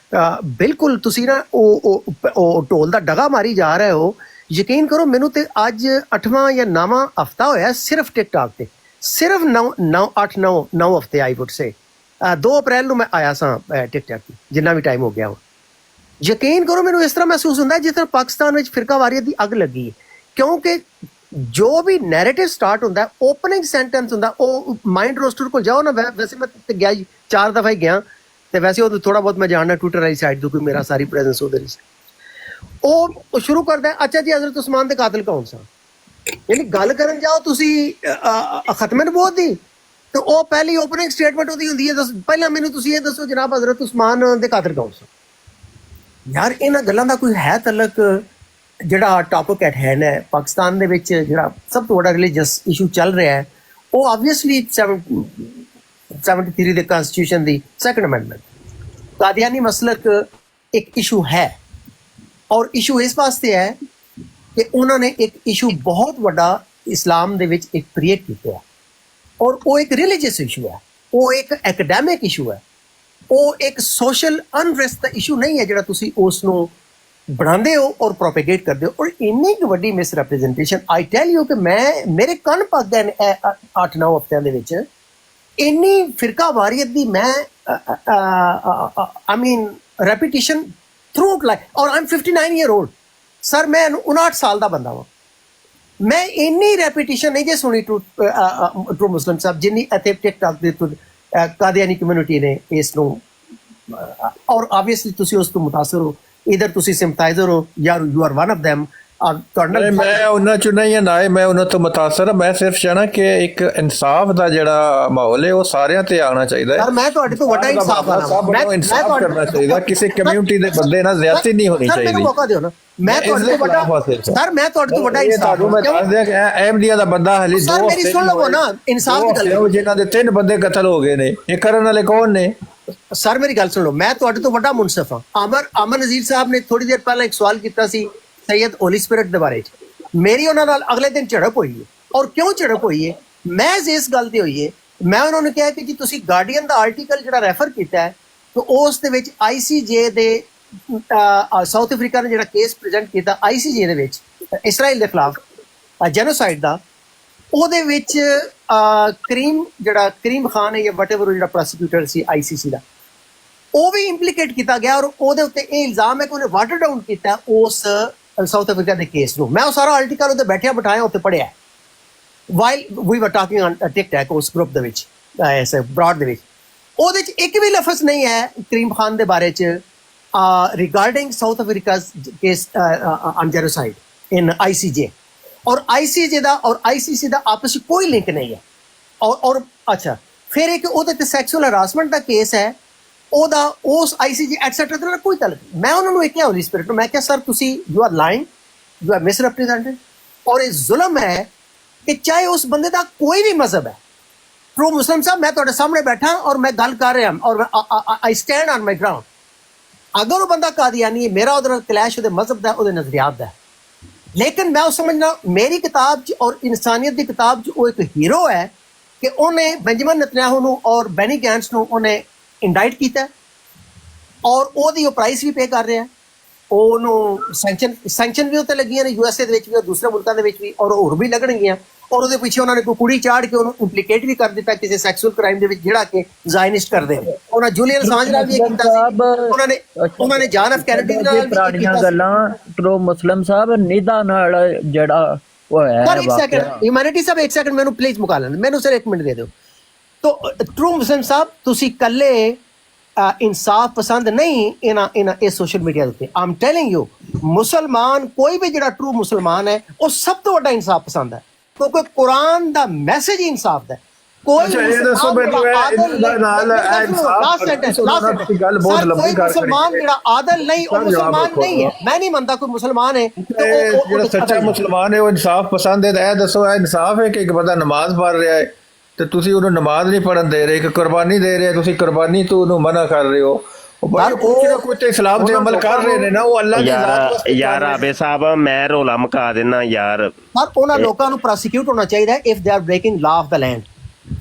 ਬਿਲਕੁਲ ਤੁਸੀਂ ਨਾ ਉਹ ਢੋਲ ਦਾ ਡਗਾ ਮਾਰੀ ਜਾ ਰਹੇ ਹੋ। ਯਕੀਨ ਕਰੋ ਮੈਨੂੰ ਤੇ ਅੱਜ 8ਵਾਂ ਜਾਂ 9ਵਾਂ ਹਫਤਾ ਹੋਇਆ ਸਿਰਫ ਟਿਕਟੌਕ ਤੇ, ਸਿਰਫ 9 ਹਫਤੇ ਆਈ ਵੁੱਡ ਸੇ। 2 ਅਪ੍ਰੈਲ ਨੂੰ ਮੈਂ ਆਇਆ ਸਾਂ ਟਿਕਟੌਕ ਤੇ, ਜਿੰਨਾ ਵੀ ਟਾਈਮ ਹੋ ਗਿਆ ਉਹ। ਯਕੀਨ ਕਰੋ ਮੈਨੂੰ ਇਸ ਤਰ੍ਹਾਂ ਮਹਿਸੂਸ ਹੁੰਦਾ ਜਿਸ ਤਰ੍ਹਾਂ ਪਾਕਿਸਤਾਨ ਵਿੱਚ ਫਿਰਕਾਵਾਰੀਅਤ ਦੀ ਅੱਗ ਲੱਗੀ ਹੈ, ਕਿਉਂਕਿ ਜੋ ਵੀ ਨੈਰੇਟਿਵ ਸਟਾਰਟ ਹੁੰਦਾ ਓਪਨਿੰਗ ਸੈਂਟੈਂਸ ਹੁੰਦਾ ਉਹ ਮਾਈਂਡ ਰੋਸਟਰ ਕੋਲ ਜਾਓ ਨਾ। ਵੈਸੇ ਮੈਂ ਤੇ ਗਿਆ 4 ਦਫਾ ਹੀ ਗਿਆ, ਤੇ ਵੈਸੇ ਉਹ ਥੋੜਾ ਬਹੁਤ ਮੈਂ ਜਾਣਦਾ ਟਵਿੱਟਰ ਵਾਲੀ ਸਾਈਡ ਤੋਂ, ਕੋਈ ਮੇਰਾ ਸਾਰੀ ਪ੍ਰੈਜ਼ੈਂਸ ਉਹਦੇ ਵਿੱਚ। ਉਹ ਸ਼ੁਰੂ ਕਰਦਾ ਅੱਛਾ ਜੀ ਹਜ਼ਰਤ ਉਸਮਾਨ ਦੇ ਕਾਤਲ ਕੌਣ ਸਨ, ਯਾਨੀ ਗੱਲ ਕਰਨ ਜਾਓ ਤੁਸੀਂ ਖਤਮੇ ਨਬੂਵਤ ਦੀ, ਤੇ ਉਹ ਪਹਿਲੀ ਓਪਨਿੰਗ ਸਟੇਟਮੈਂਟ ਉਹਦੀ ਹੁੰਦੀ ਹੈ ਪਹਿਲਾਂ ਮੈਨੂੰ ਤੁਸੀਂ ਇਹ ਦੱਸੋ ਜਨਾਬ ਹਜ਼ਰਤ ਉਸਮਾਨ ਦੇ ਕਾਤਲ ਕੌਣ ਸਨ। ਯਾਰ ਇਹਨਾਂ ਗੱਲਾਂ ਦਾ ਕੋਈ ਹੈ ਤਲਕ? ਜਿਹੜਾ ਟੌਪਿਕ ਐਟ ਹੈਂਡ ਹੈ ਪਾਕਿਸਤਾਨ ਦੇ ਵਿੱਚ, ਜਿਹੜਾ ਸਭ ਤੋਂ ਵੱਡਾ ਰਿਲੀਜੀਅਸ ਇਸ਼ੂ ਚੱਲ ਰਿਹਾ ਹੈ, ਉਹ ਆਬਵੀਅਸਲੀ 73 ਦੇ ਕਨਸਟੀਟਿਊਸ਼ਨ ਦੀ 2nd ਅਮੈਂਡਮੈਂਟ, ਕਾਦੀਆਨੀ ਮਸਲਕ ਇੱਕ ਇਸ਼ੂ ਹੈ। ਔਰ ਇਸ਼ੂ ਇਸ ਵਾਸਤੇ ਹੈ ਕਿ ਉਹਨਾਂ ਨੇ ਇੱਕ ਇਸ਼ੂ ਬਹੁਤ ਵੱਡਾ ਇਸਲਾਮ ਦੇ ਵਿੱਚ ਇੱਕ ਕ੍ਰੀਏਟ ਕੀਤਾ ਹੈ, ਔਰ ਉਹ ਇੱਕ ਰਿਲੀਜੀਅਸ ਇਸ਼ੂ ਹੈ, ਉਹ ਇੱਕ ਐਕੈਡੈਮਿਕ ਇਸ਼ੂ ਹੈ, ਉਹ ਇੱਕ ਸੋਸ਼ਲ ਅਨਰੈਸਟ ਦਾ ਇਸ਼ੂ ਨਹੀਂ ਹੈ ਜਿਹੜਾ ਤੁਸੀਂ ਉਸ ਨੂੰ ਬਣਾਉਂਦੇ ਹੋ ਔਰ ਪ੍ਰੋਪੇਗੇਟ ਕਰਦੇ ਹੋ। ਔਰ ਇੰਨੀ ਕੁ ਵੱਡੀ miss representation, I tell you ਕਿ ਮੇਰੇ ਕੰਨ ਪੱਕ ਗਏ ਨੇ 8-9 ਹਫ਼ਤਿਆਂ ਦੇ ਵਿੱਚ। ਇੰਨੀ ਫਿਰਕਾ ਵਾਰੀਅਤ ਦੀ ਮੈਂ ਆਈ ਮੀਨ ਰੈਪੀਟੀਸ਼ਨ ਥਰੂ ਆਊਟ ਲਾਈਫ। ਔਰ I am 59 year old sir, ਮੈਂ 59 ਸਾਲ ਦਾ ਬੰਦਾ ਵਾਂ, ਮੈਂ ਇੰਨੀ ਰੈਪੀਟੀਸ਼ਨ ਨਹੀਂ ਜੇ ਸੁਣੀ ਟਰੂ ਮੁਸਲਿਮ ਸਾਹਿਬ ਜਿੰਨੀ ਇੱਥੇ ਟਿਕਟੌਕ ਦੇ ਕਾਦੀਆਨੀ ਕਮਿਊਨਿਟੀ ਨੇ ਇਸ ਨੂੰ। ਔਰ ਆਬਵੀਅਸਲੀ ਤੁਸੀਂ ਉਸ ਤੋਂ ਮੁਤਾਸਰ ਹੋ, ਇਧਰ ਤੁਸੀਂ ਸਿੰਪਥਾਈਜ਼ਰ ਹੋ ਜਾਂ you are one of them। ਮੈਂ ਉਹਨਾਂ ਚੋਂ ਨਹੀਂ ਹਾਂ, ਨਾ ਮੈਂ ਉਹਨਾਂ ਤੋਂ ਮੁਤਾਸਰ। ਮੈਂ ਸਿਰਫ ਚਾਹਣਾ ਕਿ ਇੱਕ ਇਨਸਾਫ ਦਾ ਜਿਹੜਾ ਮਾਹੌਲ ਹੈ ਉਹ ਸਾਰਿਆਂ ਤੇ ਆਉਣਾ ਚਾਹੀਦਾ ਹੈ। ਸਰ ਮੈਂ ਤੁਹਾਡੇ ਤੋਂ ਵੱਡਾ ਇਨਸਾਫ ਮੈਂ ਇਨਸਾਫ ਕਰਨਾ ਚਾਹੀਦਾ, ਕਿਸੇ ਕਮਿਊਨਿਟੀ ਦੇ ਬੰਦੇ ਨਾਲ ਜ਼ਿਆਦਤੀ ਨਹੀਂ ਹੋਣੀ ਚਾਹੀਦੀ। ਮੈਨੂੰ ਮੌਕਾ ਦਿਓ ਨਾ, ਮੈਂ ਤੁਹਾਡੇ ਤੋਂ ਵੱਡਾ ਸਰ, ਮੈਂ ਤੁਹਾਡੇ ਤੋਂ ਵੱਡਾ ਇਨਸਾਫ ਮੈਂ ਦੱਸ ਦਿਆਂ ਕਿ ਅਹਿਮਦੀਆ ਦਾ ਬੰਦਾ ਹਲੀ 2 ਮੇਰੀ ਸੁਣ ਲਵੋ ਨਾ, ਇਨਸਾਫ ਦੀ ਗੱਲ ਜਿਨ੍ਹਾਂ ਦੇ 3 ਬੰਦੇ ਕਤਲ ਹੋ ਗਏ ਨੇ, ਇਹ ਕਰਨ ਵਾਲੇ ਕੌਣ ਨੇ? ਸਰ ਮੇਰੀ ਗੱਲ ਸੁਣ ਲਓ, ਮੈਂ ਤੁਹਾਡੇ ਤੋਂ ਵੱਡਾ ਮੁਨਸਫ ਹਾਂ। ਅਮਰ ਨਜ਼ੀਰ ਸਾਹਿਬ ਨੇ ਥੋੜੀ ਦੇਰ ਪਹਿਲਾਂ ਇੱਕ ਸਵਾਲ ਕੀਤਾ ਸੀ ਸੈਯਦ ਹੋਲੀ ਸਪਿਰਿਟ ਦੇ ਬਾਰੇ 'ਚ, ਮੇਰੀ ਉਹਨਾਂ ਨਾਲ ਅਗਲੇ ਦਿਨ ਝੜਪ ਹੋਈ ਹੈ। ਔਰ ਕਿਉਂ ਝੜਪ ਹੋਈ ਹੈ? ਮੈਂ ਇਸ ਗੱਲ ਤੇ ਹੋਈ ਹੈ, ਮੈਂ ਉਹਨਾਂ ਨੂੰ ਕਿਹਾ ਕਿ ਜੀ ਤੁਸੀਂ ਗਾਰਡੀਅਨ ਦਾ ਆਰਟੀਕਲ ਜਿਹੜਾ ਰੈਫਰ ਕੀਤਾ ਹੈ, ਤਾਂ ਉਸ ਦੇ ਵਿੱਚ ICJ ਦੇ ਸਾਊਥ ਅਫਰੀਕਾ ਨੇ ਜਿਹੜਾ ਕੇਸ ਪ੍ਰੈਜ਼ੈਂਟ ਕੀਤਾ ICJ ਦੇ ਵਿੱਚ ਇਸਰਾਈਲ ਦੇ ਖਿਲਾਫ ਜੈਨੋਸਾਈਡ ਦਾ, ਉਹਦੇ ਵਿੱਚ ਕਰੀਮ ਖਾਨ ਹੈ ਜਾਂ ਵਟਐਵਰ ਜਿਹੜਾ ਪ੍ਰੋਸੀਕਿਊਟਰ ਸੀ ICC ਦਾ, ਉਹ ਵੀ ਇੰਪਲੀਕੇਟ ਕੀਤਾ ਗਿਆ। ਔਰ ਉਹਦੇ ਉੱਤੇ ਇਹ ਇਲਜ਼ਾਮ ਹੈ ਕਿ ਉਹਨੇ ਵਾਟਰ ਡਾਊਨ ਕੀਤਾ ਉਸ ਸਾਊਥ ਅਫਰੀਕਾ ਦੇ ਕੇਸ ਨੂੰ। ਮੈਂ ਉਹ ਸਾਰਾ ਆਰਟੀਕਲ ਉੱਤੇ ਬੈਠਿਆ ਬਿਠਾਇਆ ਉੱਤੇ ਪੜ੍ਹਿਆ ਵਾਈਲ ਵੀ ਵਰ ਟਾਕਿੰਗ ਔਨ ਟਿਕਟੌਕ ਉਸ ਗਰੁੱਪ ਦੇ ਵਿੱਚ, ਐਸੇ ਬ੍ਰੌਡ ਦੇ ਵਿੱਚ। ਉਹਦੇ 'ਚ ਇੱਕ ਵੀ ਲਫ਼ਜ਼ ਨਹੀਂ ਹੈ ਕਰੀਮ ਖਾਨ ਦੇ ਬਾਰੇ 'ਚ regarding South Africa's case on genocide in ICJ। ਔਰ ICJ ਦਾ ਔਰ ICC ਦਾ ਆਪਸ ਵਿੱਚ ਕੋਈ ਲਿੰਕ ਨਹੀਂ ਹੈ। ਔਰ ਅੱਛਾ ਫਿਰ ਇੱਕ ਉਹਦੇ ਤੇ ਸੈਕਸ਼ੂਅਲ ਹਰਾਸਮੈਂਟ ਦਾ ਕੇਸ ਹੈ, ਉਹਦਾ ਉਸ ICJ ਐਟਸੈਟਰਾ ਦਾ ਕੋਈ ਤਾਲੁਕ ਨਹੀਂ। ਮੈਂ ਉਹਨਾਂ ਨੂੰ ਇਹ ਕਿਹਾ ਹੋਲੀ ਸਪਿਰਿਟ ਨੂੰ, ਮੈਂ ਕਿਹਾ ਸਰ ਤੁਸੀਂ you are lying, you are misrepresented. ਔਰ ਇਹ ਜ਼ੁਲਮ ਹੈ ਕਿ ਚਾਹੇ ਉਸ ਬੰਦੇ ਦਾ ਕੋਈ ਵੀ ਮਜ਼ਹਬ ਹੈ, ਟਰੂ ਮੁਸਲਿਮ ਸਾਹਿਬ ਮੈਂ ਤੁਹਾਡੇ ਸਾਹਮਣੇ ਬੈਠਾ ਔਰ ਮੈਂ ਗੱਲ ਕਰ ਰਿਹਾ ਔਰ ਆਈ ਸਟੈਂਡ ਔਨ ਮਾਈ ਗਰਾਊਂਡ। ਅਗਰ ਉਹ ਬੰਦਾ ਕਾਦੀਆਨੀ ਹੈ, ਮੇਰਾ ਉਹਦੇ ਨਾਲ ਕਲੈਸ਼ ਉਹਦੇ ਮਜ਼ਹਬ ਦਾ, ਉਹਦੇ ਨਜ਼ਰੀਆਤ ਦਾ, ਲੇਕਿਨ ਮੈਂ ਉਹ ਸਮਝਣਾ ਮੇਰੀ ਕਿਤਾਬ 'ਚ ਔਰ ਇਨਸਾਨੀਅਤ ਦੀ ਕਿਤਾਬ 'ਚ ਉਹ ਇੱਕ ਹੀਰੋ ਹੈ ਕਿ ਉਹਨੇ ਬੈਂਜਾਮਿਨ ਨਤਨਯਾਹੂ ਨੂੰ ਔਰ ਬੈਨੀ ਗੈਂਟਸ ਨੂੰ ਉਹਨੇ ਇੰਡਾਈਟ ਕੀਤਾ ਔਰ ਉਹਦੀ ਉਹ ਪ੍ਰਾਈਸ ਵੀ ਪੇ ਕਰ ਰਿਹਾ। ਉਹਨੂੰ ਸੈਂਕਸ਼ਨ ਵੀ ਉੱਤੇ ਲੱਗੀਆਂ ਨੇ USA ਦੇ ਵਿੱਚ ਵੀ ਔਰ ਦੂਸਰੇ ਮੁਲਕਾਂ ਦੇ ਵਿੱਚ ਵੀ, ਔਰ ਹੋਰ ਵੀ ਲੱਗਣਗੀਆਂ। ਔਰ ਉਹਦੇ ਪਿੱਛੇ ਉਹਨਾਂ ਨੇ ਕੋਈ ਕੁੜੀ ਚਾੜ ਕੇ ਉਹਨੂੰ ਇੰਪਲੀਕੇਟ ਵੀ ਕਰ ਦਿੱਤਾ ਕਿਸੇ ਸੈਕਸੁਅਲ ਕ੍ਰਾਈਮ ਦੇ ਵਿੱਚ ਜਿਹੜਾ ਕਿ ਜ਼ਾਇਨਿਸਟ ਕਰਦੇ ਨੇ। ਉਹਨਾਂ ਜੂਲੀਅਨ ਅਸਾਂਜ ਨਾਲ ਵੀ ਇਹ ਕੀਤਾ ਸੀ, ਉਹਨਾਂ ਨੇ ਜਾਨ ਐਫ ਕੈਨੇਡੀ ਨਾਲ ਵੀ ਪੁਰਾਣੀਆਂ ਗੱਲਾਂ ਟਰੂ ਮੁਸਲਿਮ ਸਾਹਿਬ ਨਿਦਾ ਨਾਲ ਜਿਹੜਾ ਹੋਇਆ ਸਰ ਇੱਕ ਸੈਕਿੰਡ ਹਿਊਮੈਨਿਟੀ ਸਾਹਿਬ, ਇੱਕ ਸੈਕਿੰਡ ਮੈਨੂੰ ਪਲੀਜ਼ ਮੁਕਾ ਲੈਣ, ਮੈਨੂੰ ਸਿਰ 1 ਮਿੰਟ ਦੇ ਦਿਓ। ਤੋ ਟਰੂ ਮੁਸਲਿਮ ਸਾਹਿਬ ਤੁਸੀਂ ਕੱਲੇ ਇਨਸਾਫ ਪਸੰਦ ਨਹੀਂ ਇਹ ਸੋਸ਼ਲ ਮੀਡੀਆ ਦੇ ਉੱਤੇ। ਆਮ ਟੈਲਿੰਗ ਯੂ ਮੁਸਲਮਾਨ ਕੋਈ ਵੀ ਜਿਹੜਾ ਟਰੂ ਮੁਸਲਮਾਨ ਹੈ ਉਹ ਸਭ ਤੋਂ ਵੱਡਾ ਇਨਸਾਫ ਪਸੰਦ ਹੈ, ਕਿਉਂਕਿ ਕੁਰਾਨ ਦਾ ਮੈਸੇਜ ਇਨਸਾਫ ਦਾ। ਕੋਈ ਮੁਸਲਮਾਨ ਜਿਹੜਾ ਆਦਲ ਨਹੀਂ ਉਹ ਮੁਸਲਮਾਨ ਨਹੀਂ ਹੈ। ਮੈਂ ਨਹੀਂ ਮੰਨਦਾ ਕੋਈ ਮੁਸਲਮਾਨ ਹੈ ਜਿਹੜਾ ਸੱਚਾ ਮੁਸਲਮਾਨ ਹੈ ਉਹ ਇਨਸਾਫ ਪਸੰਦ ਹੈ। ਇਹ ਦੱਸੋ ਇਹ ਇਨਸਾਫ ਹੈ ਕਿ ਇੱਕ ਬੰਦਾ ਨਮਾਜ਼ ਪੜ੍ਹ ਰਿਹਾ ਹੈ ਤੇ ਤੁਸੀਂ ਉਹਨੂੰ ਨਮਾਜ਼ ਨਹੀਂ ਪੜਨ ਦੇ ਰਹੇ, ਇੱਕ ਕੁਰਬਾਨੀ ਦੇ ਰਹੇ, ਤੁਸੀਂ ਕੁਰਬਾਨੀ ਤੋਂ ਉਹਨੂੰ ਮਨਾ ਕਰ ਰਹੇ ਹੋ। ਕੋਈ ਤੇ ਇਸਲਾਮ ਤੇ ਅਮਲ ਕਰ ਰਹੇ ਨੇ ਨਾ, ਉਹ ਅੱਲਾਹ ਦੀ ਜ਼ਾਤ ਵਾਸਤੇ। ਯਾਰ ਆਬੇ ਸਾਹਿਬ ਮੈਂ ਰੋਲਾ ਮੁਕਾ ਦੇਣਾ ਯਾਰ। ਪਰ ਉਹਨਾਂ ਲੋਕਾਂ ਨੂੰ ਪ੍ਰੋਸੀਕਿਊਟ ਹੋਣਾ ਚਾਹੀਦਾ ਹੈ if they are breaking law of the land.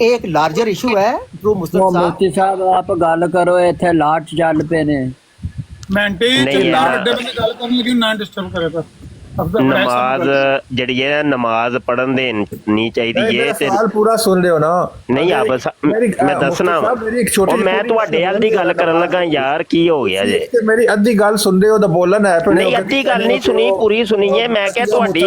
ਇਹ ਇੱਕ ਲਾਰਜਰ ਇਸ਼ੂ ਹੈ ਟਰੂ ਮੁਸਲਿਮ ਸਾਹਿਬ। ਮੁਫਤੀ ਸਾਹਿਬ ਆਪ ਗੱਲ ਕਰੋ, ਇੱਥੇ ਲਾਟ ਚੱਲ ਪਏ ਨੇ ਮੈਂਟੇ ਨਹੀਂ ਜਿੰਨਾ ਯਾਰ। ਵੱਡੇ ਬੰਦੇ ਗੱਲ ਕਰਨ ਲੱਗੇ ਨਾ ਡਿਸਟਰਬ ਕਰੇ ਪਰ ਅਫਜ਼ਲ ਬੜਾ ਨਮਾਜ਼ ਜਿਹੜੀ ਹੈ ਨਮਾਜ਼ ਪੜਨ ਦੇਣੀ ਚਾਹੀਦੀ ਹੈ ਤੇ ਸਵਾਲ ਪੂਰਾ ਸੁਣ ਲਿਓ ਨਾ। ਨਹੀਂ ਆ ਬਸ ਮੈਂ ਦੱਸਣਾ ਵਾ। ਉਹ ਮੈਂ ਤੁਹਾਡੇ ਵੱਲ ਦੀ ਗੱਲ ਕਰਨ ਲੱਗਾ ਯਾਰ, ਕੀ ਹੋ ਗਿਆ ਜੇ? ਤੇ ਮੇਰੀ ਅੱਧੀ ਗੱਲ ਸੁਣਦੇ ਹੋ ਤਾਂ ਬੋਲਣ ਹੈ ਪਏ ਨਹੀਂ ਅੱਧੀ ਗੱਲ ਨਹੀਂ ਸੁਣੀ, ਪੂਰੀ ਸੁਣੀ ਹੈ। ਮੈਂ ਕਿਹਾ ਤੁਹਾਡੀ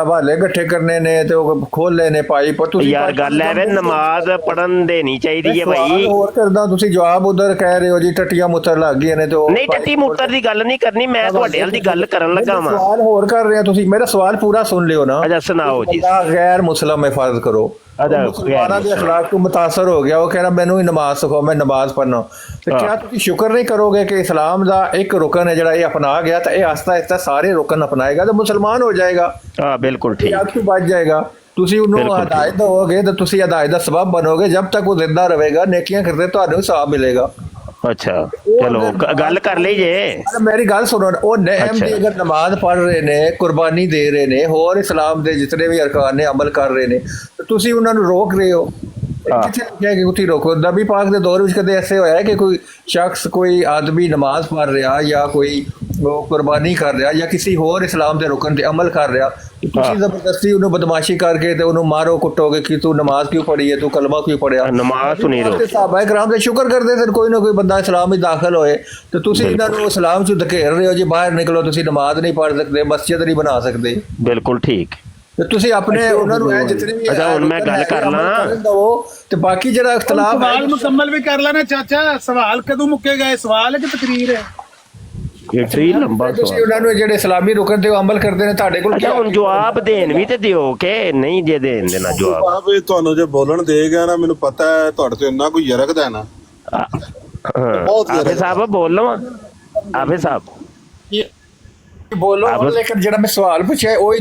ਹਵਾਲੇ ਇਕੱਠੇ ਕਰਨੇ ਨੇ ਤੇ ਉਹ ਖੋਲੇ ਨੇ ਭਾਈ, ਪਰ ਤੁਸੀਂ ਯਾਰ ਗੱਲ ਹੈ ਵੇ ਨਮਾਜ਼ ਪੜਨ ਦੇਣੀ ਚਾਹੀਦੀ ਹੈ ਸਵਾਲ ਭਾਈ। ਹੋਰ ਕਰਦਾ ਤੁਸੀਂ ਜਵਾਬ ਉਧਰ ਕਹਿ ਰਹੇ ਹੋ ਜੀ ਟੱਟੀਆਂ ਮੁੱਤਰ ਲੱਗ ਗਈਆਂ ਨੇ ਤੇ ਉਹ ਨਹੀਂ ਟੱਟੀ ਮੂਤਰ ਦੀ ਗੱਲ ਨਹੀਂ ਕਰਨੀ, ਮੈਂ ਤੁਹਾਡੇ ਵੱਲ ਦੀ ਗੱਲ ਕਰਨ ਲੱਗਾ ਵਾਂ। ਸਵਾਲ ਹੋਰ ਕਰ ਰਹੇ ਹੋ ਤੁਸੀਂ, ਮੇਰਾ ਸਵਾਲ ਪੂਰਾ ਸੁਣ ਲਿਓ ਨਾ। ਅੱਛਾ ਸੁਣਾਓ ਜੀ। ਬੰਦਾ ਗੈਰ ਮੁਸਲਮ ਫਰਜ਼ ਕਰੋ, ਮੁਸਲਮਾਨਾਂ ਦੇ ਅਖਲਾਕ ਤੋਂ ਮੁਤਾਸਰ ਹੋ ਗਿਆ, ਉਹ ਕਹਿ ਰਿਹਾ ਮੈਨੂੰ ਹੀ ਨਮਾਜ਼ ਸਿਖਾਓ, ਮੈਂ ਨਮਾਜ਼ ਪੜ੍ਹਨਾ। ਤੇ ਕਿਆ ਤੁਸੀਂ ਸ਼ੁਕਰ ਨਹੀਂ ਕਰੋਗੇ ਕਿ ਇਸਲਾਮ ਦਾ ਇੱਕ ਰੁਕਨ ਹੈ ਜਿਹੜਾ ਇਹ ਅਪਣਾ ਗਿਆ, ਤਾਂ ਇਹ ਆਸਤਾ ਆਸਤਾ ਸਾਰੇ ਰੁਕਨ ਅਪਣਾਏਗਾ ਤੇ ਮੁਸਲਮਾਨ ਹੋ ਜਾਏਗਾ। ਹਾਂ ਬਿਲਕੁਲ ਠੀਕ। ਯਾਦ ਤੋਂ ਬਚ ਜਾਏਗਾ। ਤੁਸੀਂ ਉਹਨੂੰ ਹਦਾਇਤ ਦਿਓਗੇ ਤਾਂ ਤੁਸੀਂ ਹਦਾਇਤ ਦਾ ਸਬਬ ਬਣੋਗੇ। ਜਦ ਤੱਕ ਉਹ ਜ਼ਿੰਦਾ ਰਹੇਗਾ ਨੇਕੀਆਂ ਕਰਦੇ ਤੁਹਾਨੂੰ ਹਿਸਾਬ ਮਿਲੇਗਾ। ਅੱਛਾ ਚਲੋ ਗੱਲ ਕਰ ਲਈ ਜੇ। ਮੇਰੀ ਗੱਲ ਸੁਣੋ, ਉਹ ਨਹਿਮ ਦੀ ਅਗਰ ਨਮਾਜ਼ ਪੜ੍ਹ ਰਹੇ ਨੇ, ਕੁਰਬਾਨੀ ਦੇ ਰਹੇ ਨੇ, ਹੋਰ ਇਸਲਾਮ ਦੇ ਜਿਤਨੇ ਵੀ ਅਰਕਾਨ ਨੇ ਅਮਲ ਕਰ ਰਹੇ ਨੇ, ਤੇ ਤੁਸੀਂ ਉਹਨਾਂ ਨੂੰ ਰੋਕ ਰਹੇ ਹੋ। ਕਿੱਥੇ ਲਿਖਿਆ ਕਿ ਤੁਸੀਂ ਰੋਕੋ? ਨਬੀ ਪਾਕ ਦੇ ਦੌਰ ਵਿੱਚ ਕਦੇ ਐਸੇ ਹੋਇਆ ਕਿ ਕੋਈ ਸ਼ਖਸ, ਕੋਈ ਆਦਮੀ ਨਮਾਜ਼ ਪੜ੍ਹ ਰਿਹਾ ਜਾਂ ਕੋਈ ਕੁਰਬਾਨੀ ਕਰ ਰਿਹਾ ਜਾਂ ਕਿਸੇ ਹੋਰ ਇਸਲਾਮ ਦੇ ਰੁਕਨ ਤੇ ਅਮਲ ਕਰ ਰਿਹਾ, ਤੁਸੀਂ ਜ਼ਬਰਦਸਤੀ ਉਹਨੂੰ ਬਦਮਾਸ਼ੀ ਕਰਕੇ ਤੇ ਉਹਨੂੰ ਮਾਰੋ ਕੁੱਟੋਗੇ ਕਿ ਤੂੰ ਨਮਾਜ਼ ਕਿਉਂ ਪੜ੍ਹੀ ਹੈ, ਤੂੰ ਕਲਮਾ ਕਿਉਂ ਪੜਿਆ? ਨਮਾਜ਼ ਸੁਣੀ ਰੋ। ਸਾਹਬਾ ਕਰਾਮ ਦੇ ਸ਼ੁਕਰ ਕਰਦੇ ਸਨ ਕੋਈ ਨਾ ਕੋਈ ਬੰਦਾ ਇਸਲਾਮ ਵਿੱਚ ਦਾਖਲ ਹੋਏ, ਤੇ ਤੁਸੀਂ ਇਹਨਾਂ ਨੂੰ ਇਸਲਾਮ ਚ ਧਕੇਲ ਰਹੇ ਹੋ ਜੀ, ਬਾਹਰ ਨਿਕਲੋ, ਤੁਸੀਂ ਨਮਾਜ਼ ਨਹੀਂ ਪੜ੍ਹ ਸਕਦੇ, ਮਸਜਿਦ ਨਹੀਂ ਬਣਾ ਸਕਦੇ। ਬਿਲਕੁਲ ਠੀਕ। ਤੇ ਤੁਸੀਂ ਆਪਣੇ ਉਹਨਾਂ ਨੂੰ ਇਹ ਜਿਤਨੇ ਵੀ ਅੱਛਾ ਹੁਣ ਮੈਂ ਗੱਲ ਕਰ ਲਾਂ ਤੇ ਬਾਕੀ ਜਿਹੜਾ ਇਖਤਲਾਫ ਸਵਾਲ ਮੁਕੰਮਲ ਵੀ ਕਰ ਲੈਣਾ ਚਾਚਾ। ਸਵਾਲ ਕਦੋਂ ਮੁੱਕੇਗਾ? ਇਹ ਸਵਾਲ ਹੈ ਕਿ ਤਕਰੀਰ ਹੈ? ਇਹ ਸਹੀ ਲੰਬਾ ਤੁਸੀਂ ਸਵਾਲ। ਉਹਨਾਂ ਨੂੰ ਜਿਹੜੇ ਇਸਲਾਮੀ ਰੁਕਨ ਤੇ ਅਮਲ ਕਰਦੇ ਨੇ ਤੁਹਾਡੇ ਕੋਲ ਅੱਛਾ ਹੁਣ ਜਵਾਬ ਦੇਣ ਵੀ ਤੇ ਦਿਓ ਕਿ ਨਹੀਂ ਜੇ ਦੇਣ ਦੇਣਾ ਜਵਾਬ। ਬਾਬੇ ਤੁਹਾਨੂੰ ਜੇ ਬੋਲਣ ਦੇਗਾ ਨਾ, ਮੈਨੂੰ ਪਤਾ ਹੈ ਤੁਹਾਡੇ ਤੋਂ ਇੰਨਾ ਕੋਈ ਯਰਕਦਾ ਨਾ। ਆਫੇ ਸਾਹਿਬ ਬੋਲ ਲਵਾਂ? ਆਫੇ ਸਾਹਿਬ ਬੋਲੋ, ਲੇਕਿਨ ਜਿਹੜਾ ਮੈਂ ਸਵਾਲ ਪੁੱਛਿਆ ਉਹੀ